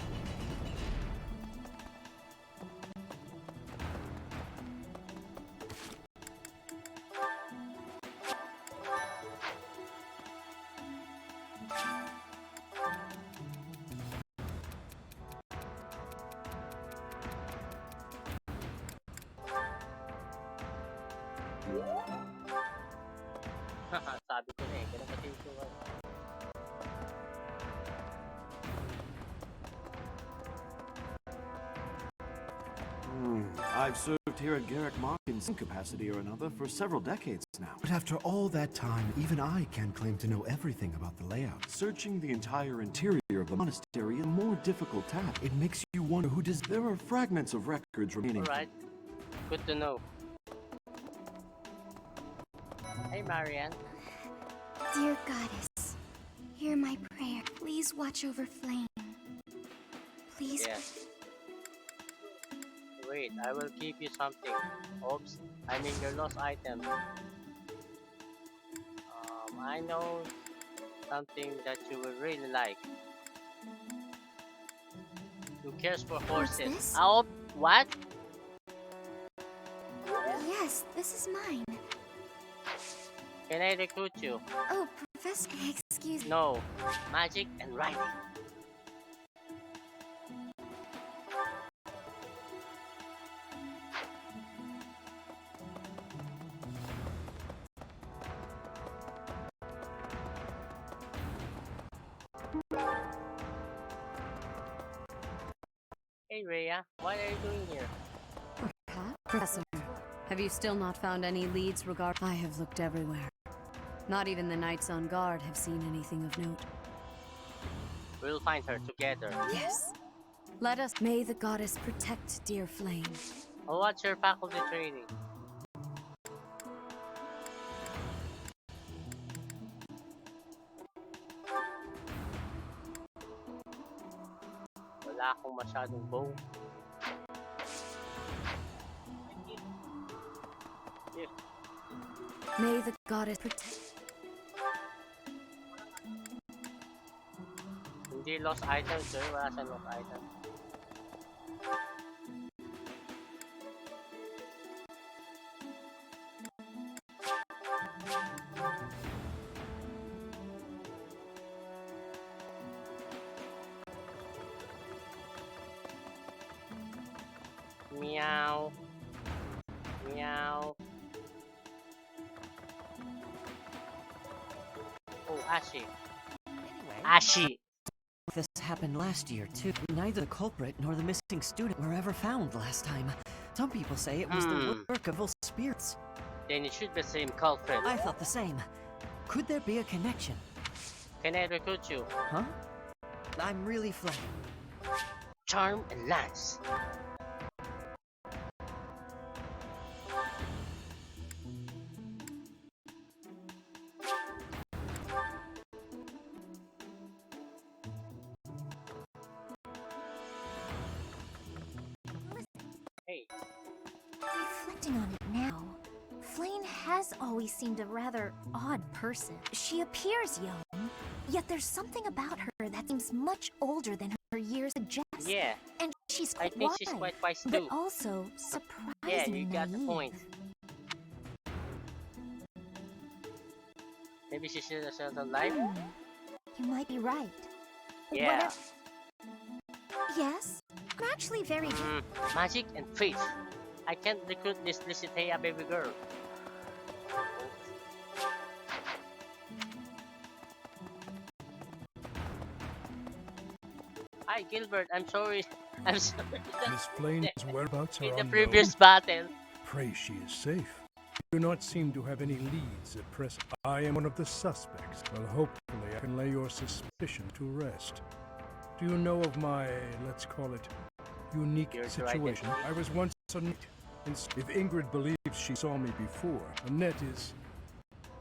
Speaker 1: Sabi ko na eh, ganun kasi yung suwag.
Speaker 8: I've served here at Garrick Mach in some capacity or another for several decades now.
Speaker 23: But after all that time, even I can't claim to know everything about the layout.
Speaker 8: Searching the entire interior of the monastery is a more difficult task.
Speaker 23: It makes you wonder who does.
Speaker 8: There are fragments of records remaining.
Speaker 1: Alright. Good to know. Hey, Marianne.
Speaker 9: Dear goddess, hear my prayer. Please watch over Flame. Please.
Speaker 1: Yes. Wait, I will give you something. Oops, I mean your lost item. I know something that you will really like. Who cares for horses?
Speaker 9: This?
Speaker 1: Oh, what?
Speaker 9: Yes, this is mine.
Speaker 1: Can I recruit you?
Speaker 9: Oh, Professor, excuse me.
Speaker 1: No, magic and writing. Hey Rhea, what are you doing here?
Speaker 10: Professor, have you still not found any leads regarding... I have looked everywhere. Not even the knights on guard have seen anything of note.
Speaker 1: We'll find her together.
Speaker 10: Yes. Let us... May the goddess protect dear Flame.
Speaker 1: Oh, what's your faculty training? Wala akong masyadong bow. Here.
Speaker 10: May the goddess protect...
Speaker 1: Hindi lost item, sir. Wala siyang lost item. Meow. Meow. Oh, Ashi. Ashi!
Speaker 18: This happened last year, too. Neither the culprit nor the missing student were ever found last time. Some people say it was the work of evil spirits.
Speaker 1: Then it should be the same culprit.
Speaker 18: I thought the same. Could there be a connection?
Speaker 1: Can I recruit you?
Speaker 18: Huh? I'm really flattered.
Speaker 1: Charm and Lance.
Speaker 9: Reflecting on it now,
Speaker 11: has always seemed a rather odd person. She appears young, yet there's something about her that seems much older than her years suggest.
Speaker 1: Yeah.
Speaker 11: And she's
Speaker 1: I
Speaker 11: quite
Speaker 1: think she's quite wise
Speaker 11: but
Speaker 1: too.
Speaker 11: also
Speaker 1: Yeah,
Speaker 11: surprisingly
Speaker 1: you got the
Speaker 11: naive.
Speaker 1: point. Maybe she should have said alive?
Speaker 11: You might be right.
Speaker 1: Yeah.
Speaker 11: Yes? I'm actually very...
Speaker 1: Magic and faith. I can't recruit this Licitea baby girl. Hi Gilbert, I'm sorry. I'm sorry.
Speaker 17: Miss Flane's whereabouts are
Speaker 1: In the
Speaker 17: unknown.
Speaker 1: previous battle.
Speaker 17: Pray she is safe. You do not seem to have any leads at present. I am one of the suspects. Well, hopefully I can lay your suspicion to rest. Do you know of my, let's call it, unique situation? I was once a knight. If Ingrid believes she saw me before, Annette is...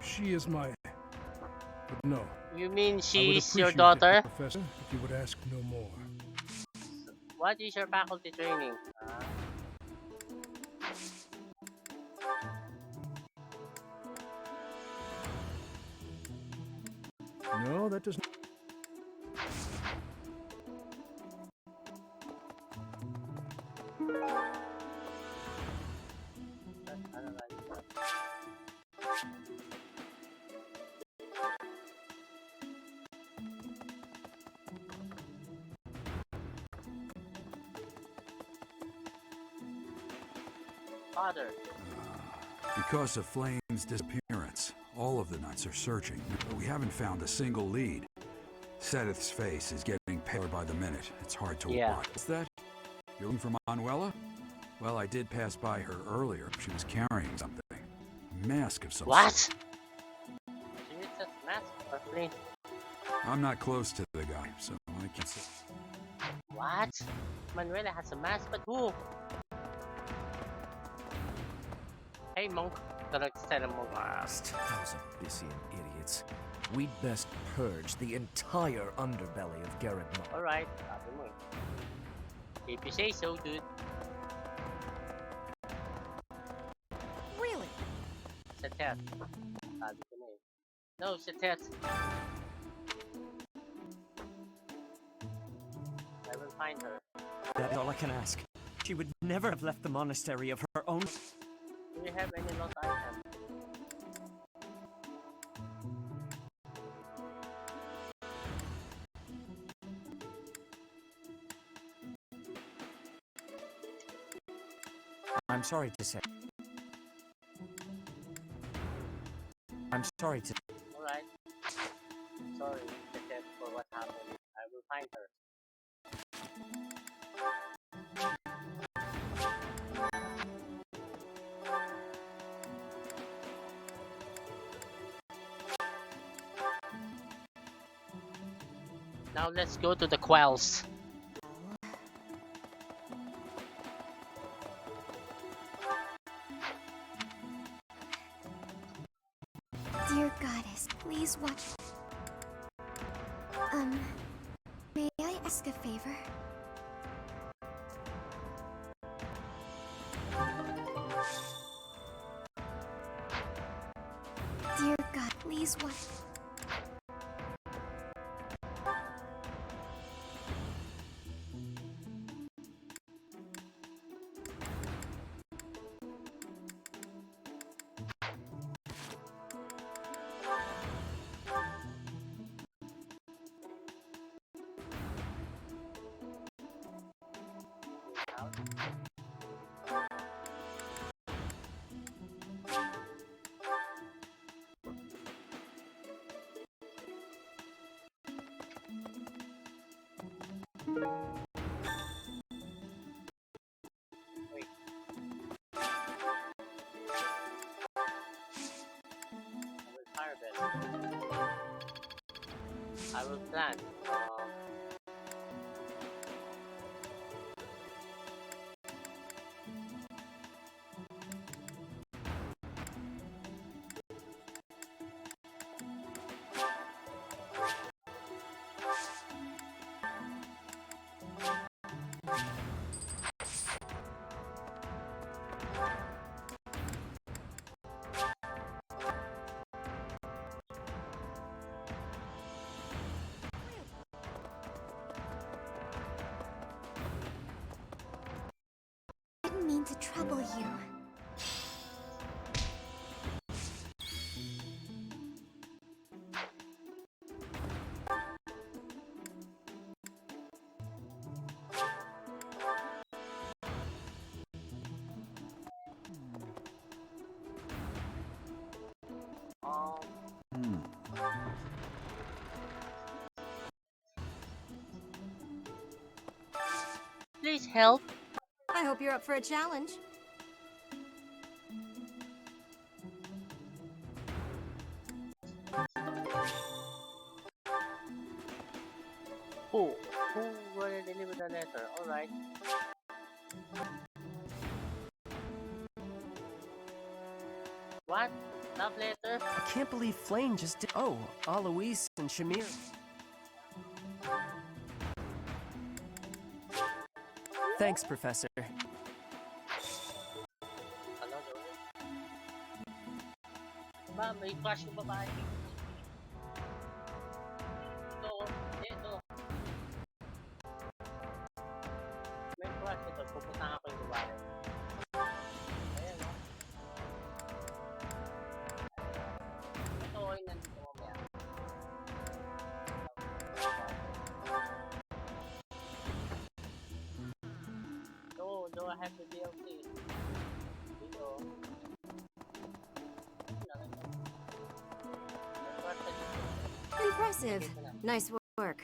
Speaker 17: She is my... But no.
Speaker 1: You mean
Speaker 17: I would
Speaker 1: she's your
Speaker 17: appreciate it,
Speaker 1: daughter?
Speaker 17: Professor, if you would ask no more.
Speaker 1: What is your faculty training?
Speaker 17: No, that doesn't...
Speaker 1: Father.
Speaker 6: Because of Flame's disappearance, all of the Knights are searching, but we haven't found a single lead. Sedith's face is getting paler by the minute. It's hard to watch. What's that? You're looking for Manuela? Well, I did pass by her earlier. She was carrying something. A mask of some
Speaker 1: What?
Speaker 6: sort.
Speaker 1: She needs a mask for free.
Speaker 6: I'm not close to the guy, so I can't say.
Speaker 1: What? Manuela has a mask, but who? Hey, monk. Gonna set a monk.
Speaker 3: Last. Those Abyssian idiots. We'd best purge the entire underbelly of Garrett.
Speaker 1: Alright, sabi mo. If you say so, dude.
Speaker 11: Really?
Speaker 1: Setet. Sabi ko na eh. No, Setet. I will find her.
Speaker 3: That's all I can ask. She would never have left the monastery of her own.
Speaker 1: Do you have any lost item?
Speaker 3: I'm sorry to say. I'm sorry to...
Speaker 1: Alright. Sorry, Setet, for what happened. I will find her. Now let's go to the quells.
Speaker 9: Dear goddess, please watch. May I ask a favor? Dear God, please watch.
Speaker 1: I will plan. Please help.
Speaker 20: I hope you're up for a challenge.
Speaker 1: Who will deliver the letter? Alright. What? Love letter?
Speaker 13: I can't believe Flame just did. Oh, Alois and Shamir. Thanks, Professor.
Speaker 1: Ba, may crush yung babae. Ito. May crush ito. Pupunta ako yung babae. Ayan, no? Ito, ay nandito mamaya. Do I have the DLC? Dito.
Speaker 20: Impressive. Nice work.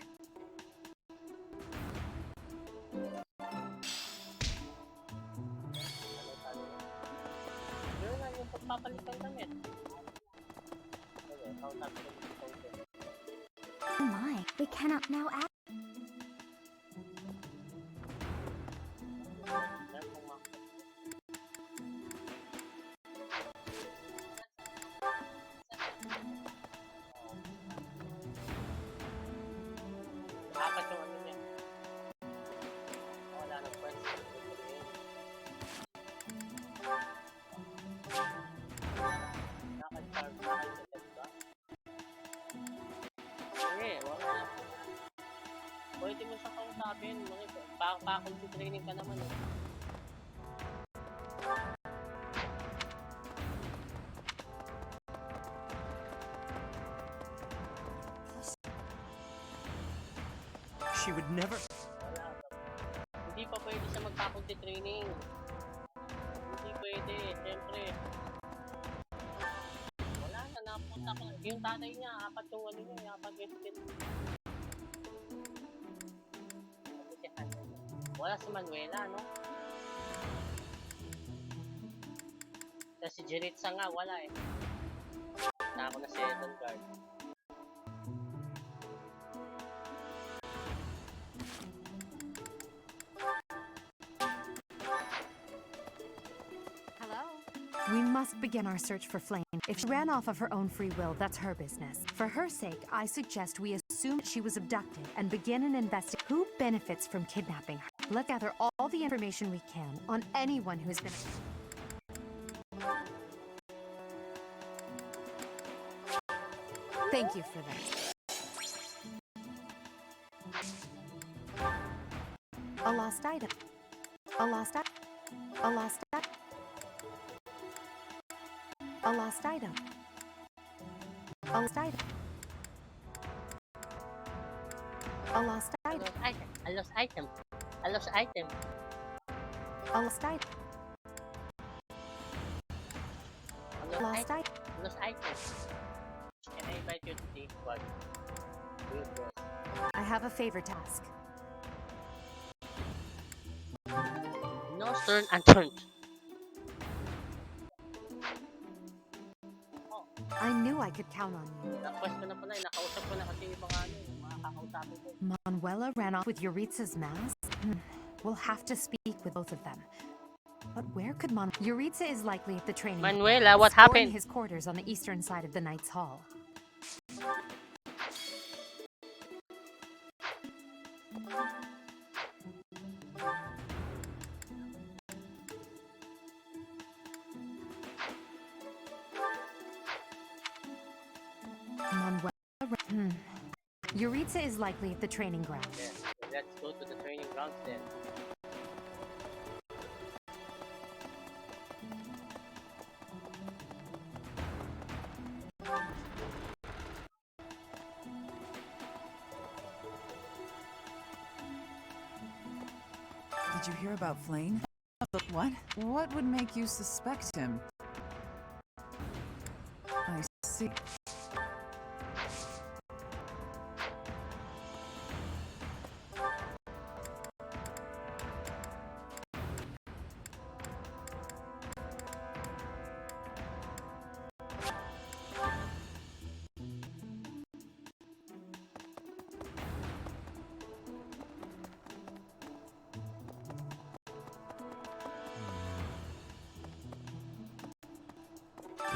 Speaker 1: Yun lang yung pagpapalitan damit.
Speaker 9: Oh my, we cannot now act.
Speaker 1: Apat yung ano niya. Wala nang pwede. Nakal-charge na kayo sa test ba? Hindi, wala. Pwede mo siya kausapin. Pa-concentrating ka naman eh.
Speaker 13: She would never.
Speaker 1: Wala. Hindi pa pwede siya magpa-concentrating. Hindi pwede, siyempre. Wala na, napunta ko. Yung tatay niya, apat yung ano niya, apat yung skin. Wala si Manuela, no? Kasi si Jiritsa nga, wala eh. Na ako na second guard.
Speaker 5: We must begin our search for Flame. If she ran off of her own free will, that's her business. For her sake, I suggest we assume that she was abducted and begin an investigation. Who benefits from kidnapping her? Let's gather all the information we can on anyone who has been... Thank you for that. A lost item. A lost item. A lost item. A lost item. A lost item. A lost item.
Speaker 1: A lost item. A lost item.
Speaker 5: A lost item.
Speaker 1: A
Speaker 5: Lost item.
Speaker 1: lost item. Can I invite you to the squad?
Speaker 5: I have a favor to ask.
Speaker 1: No stone unturned.
Speaker 5: I knew I could count on you.
Speaker 1: Na-quest ko na pala, nakausap ko na kasi yung mga ano, mga kakausapin ko.
Speaker 5: Manuela ran off with Yuritsa's mask? We'll have to speak with both of them. But where could Yuritsa is likely at the training.
Speaker 1: Manuela, what
Speaker 5: happened?
Speaker 1: happened?
Speaker 5: His quarters on the eastern side of the Knight's Hall. Manuela. Yuritsa is likely at the training ground.
Speaker 1: Yeah, let's go to the training grounds then.
Speaker 7: Did you hear about Flame? What? What would make you suspect him? I see.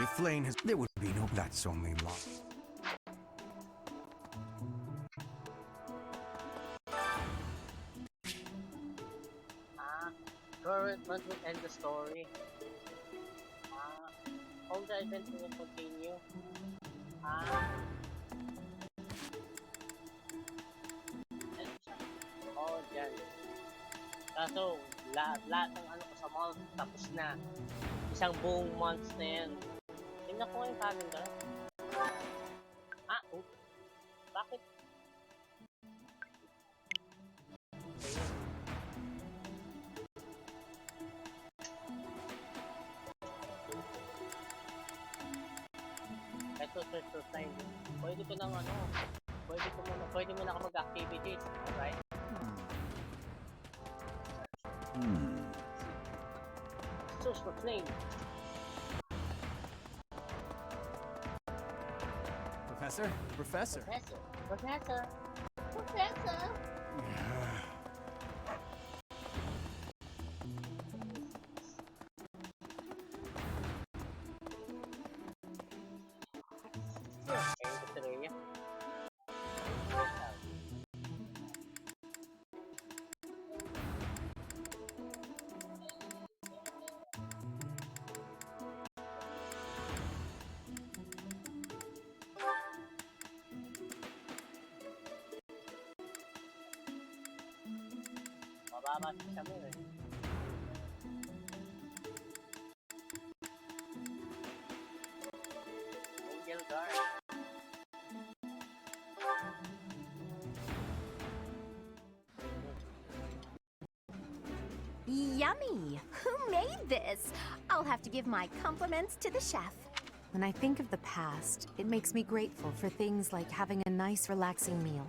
Speaker 3: If Flame has... There would be no... That's only luck.
Speaker 1: Current month will end the story. All the events will continue. Oh, dyan. Kaso, lahat ng ano ko sa mall, tapos na. Isang buong months na yan. Tingnan ko yung calendar. Bakit? Ito, search for time. Pwede ko nang ano, pwede mo na ako mag-activities. Alright? Search for flame.
Speaker 4: Professor? Professor?
Speaker 1: Professor? Professor? Professor? Mababa siya mo eh. Angel Guard.
Speaker 11: Yummy! Who made this? I'll have to give my compliments to the chef.
Speaker 5: When I think of the past, it makes me grateful for things like having a nice, relaxing meal.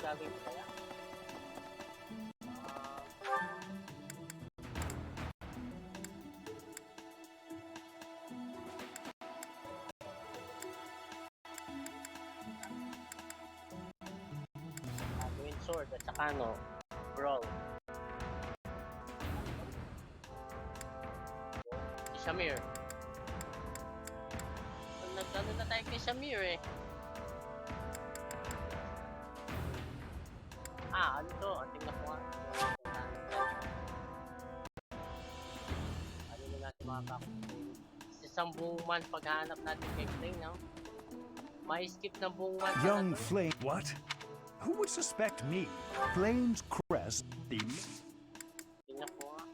Speaker 1: Gagawin ko kaya? Gagawin sword at saka ano, brawl. Si Shamir. Nagdano na tayo kay Shamir eh. Ano to? Tingnan ko nga. Ano na natin makakakunin? Isang buong month paghahanap natin kay Flame, no? May skip ng buong month.
Speaker 2: Young Flame. What? Who would suspect me? Flame's crest.
Speaker 1: Tingnan ko nga.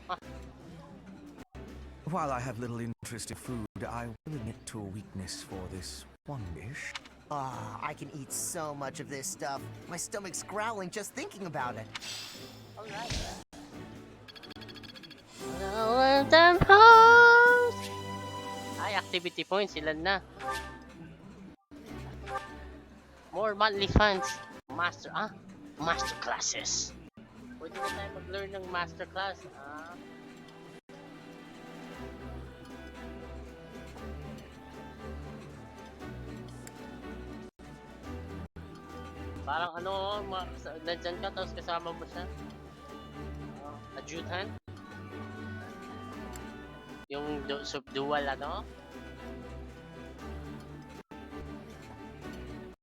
Speaker 1: Wow.
Speaker 3: While I have little interest in food, I will admit to a weakness for this one dish.
Speaker 18: I can eat so much of this stuff. My stomach's growling just thinking about it.
Speaker 1: Alright. Ay, activity points, ilan na? More monthly funds. Master classes. Pwede na tayo mag-learn ng master class. Parang ano, nandyan ka tapos kasama mo siya. Adjutant. Yung dual ano.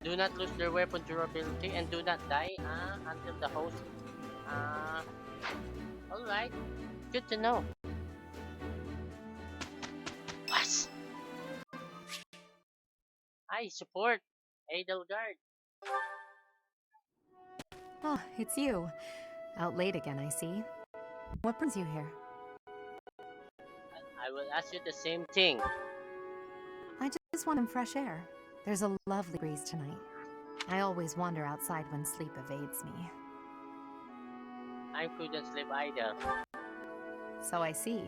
Speaker 1: Do not lose their weapon durability and do not die until the host. Alright. Good to know. What? I support Edelgard.
Speaker 5: Oh, it's you. Out late again, I see. What brings you here?
Speaker 1: I will ask you the same thing.
Speaker 5: I just want some fresh air. There's a lovely breeze tonight. I always wander outside when sleep evades me.
Speaker 1: I couldn't sleep either.
Speaker 5: So I see.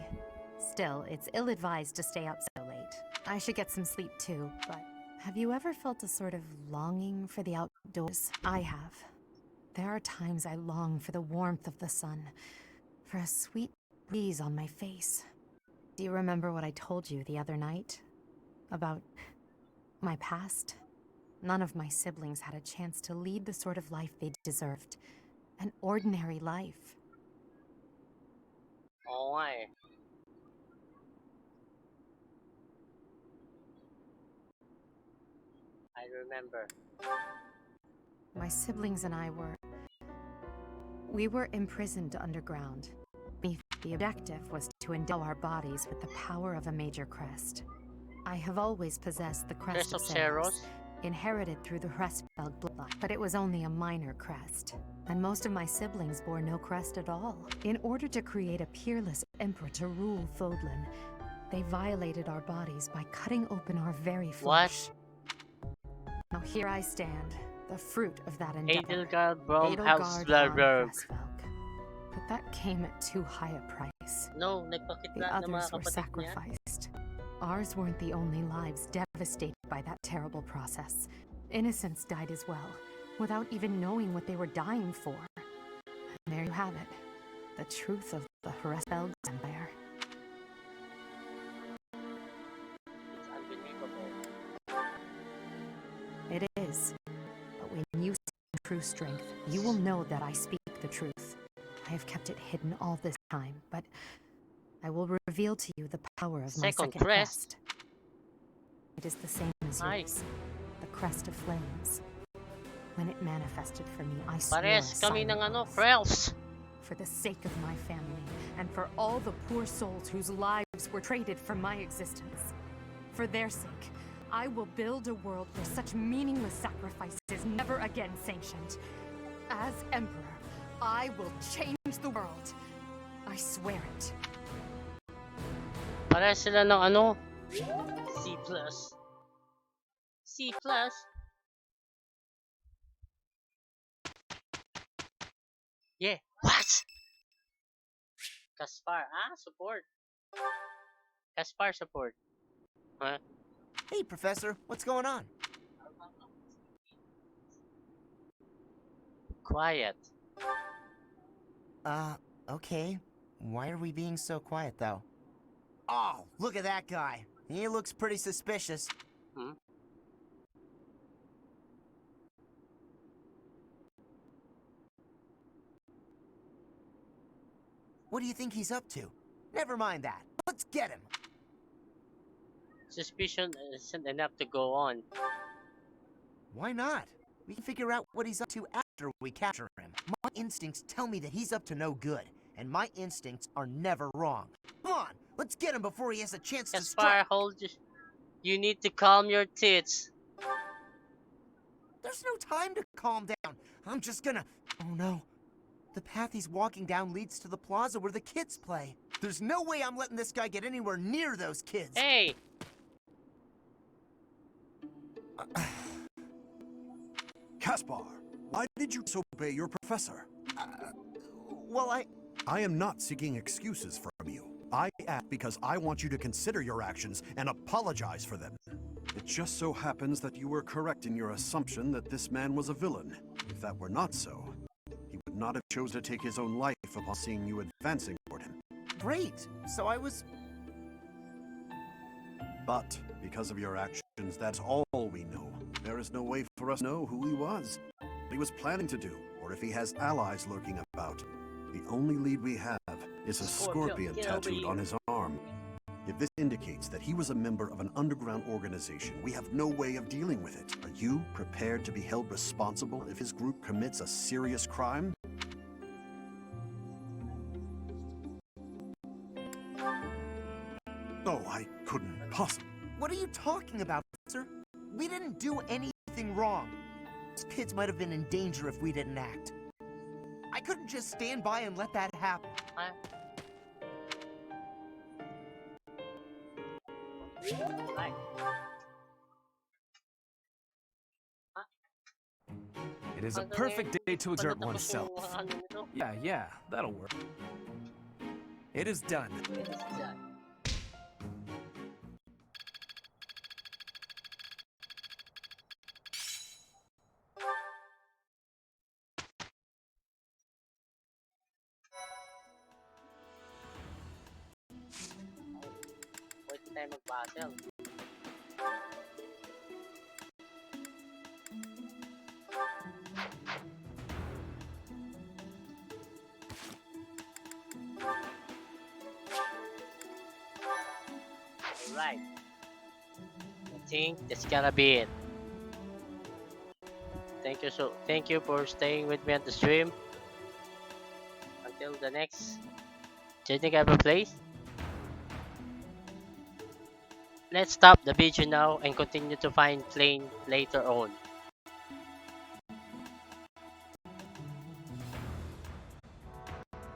Speaker 5: Still, it's ill-advised to stay up so late. I should get some sleep too, but have you ever felt a sort of longing for the outdoors? I have. There are times I long for the warmth of the sun, for a sweet breeze on my face. Do you remember what I told you the other night? About my past? None of my siblings had a chance to lead the sort of life they deserved. An ordinary life.
Speaker 1: Oh, why? I remember.
Speaker 5: My siblings and I were imprisoned underground. The objective was to endow our bodies with the power of a major crest. I have always possessed the crest of Ceros, inherited through the Hresfeld bloodline, but it was only a minor crest. And most of my siblings bore no crest at all. In order to create a peerless emperor to rule Fodlan, they violated our bodies by cutting open our very flesh.
Speaker 1: What?
Speaker 5: Now here I stand, the fruit of that endeavor.
Speaker 1: Edelgard
Speaker 5: von
Speaker 1: Hresfeld.
Speaker 5: But that came at too high a price.
Speaker 1: No,
Speaker 5: the others were sacrificed. Ours weren't the only lives devastated by that terrible process. Innocents died as well, without even knowing what they were dying for. And there you have it, the truth of the Hresfeld Empire.
Speaker 1: It's unbelievable.
Speaker 5: It is. But when you see true strength, you will know that I speak the truth. I have kept it hidden all this time, but I will reveal to you the power of my second crest. It is the same as yours, the crest of flames. When it manifested for me, I swore a silent oath. For the sake of my family, and for all the poor souls whose lives were traded for my existence. For their sake, I will build a world where such meaningless sacrifice is never again sanctioned. As Emperor, I will change the world. I swear it.
Speaker 1: Pareha sila ng ano? C+. C+? Yeah. What? Caspar. Support. Caspar support. Huh?
Speaker 18: Hey, Professor. What's going on?
Speaker 1: Quiet.
Speaker 18: Okay. Why are we being so quiet, though? Oh, look at that guy. He looks pretty suspicious.
Speaker 1: Hmm?
Speaker 18: What do you think he's up to? Never mind that. Let's get him.
Speaker 1: Suspicion isn't enough to go on.
Speaker 18: Why not? We can figure out what he's up to after we capture him. My instincts tell me that he's up to no good, and my instincts are never wrong. Come on, let's get him before he has a chance to strike.
Speaker 1: Hold you need to calm your tits.
Speaker 18: There's no time to calm down. I'm just gonna... Oh no. The path he's walking down leads to the plaza where the kids play. There's no way I'm letting this guy get anywhere near those kids.
Speaker 1: Hey!
Speaker 2: Caspar, why did you disobey your professor?
Speaker 18: Well,
Speaker 2: I am not seeking excuses from you. I act because I want you to consider your actions and apologize for them. It just so happens that you were correct in your assumption that this man was a villain. If that were not so, he would not have chosen to take his own life upon seeing you advancing toward him.
Speaker 18: Great. So I was...
Speaker 2: But, because of your actions, that's all we know. There is no way for us to know who he was, what he was planning to do, or if he has allies lurking about. The only lead we have is a scorpion tattooed on his arm. If this indicates that he was a member of an underground organization, we have no way of dealing with it. Are you prepared to be held responsible if his group commits a serious crime? Oh, I couldn't possibly.
Speaker 18: What are you talking about, sir? We didn't do anything wrong. These kids might have been in danger if we didn't act. I couldn't just stand by and let that happen.
Speaker 4: It is a perfect day to exert oneself. Yeah, that'll work. It is done.
Speaker 1: battle. Right. I think that's gonna be it. Thank you for staying with me on the stream. Until the next Jadenkaiba plays. Let's stop the video now and continue to find Flame later on.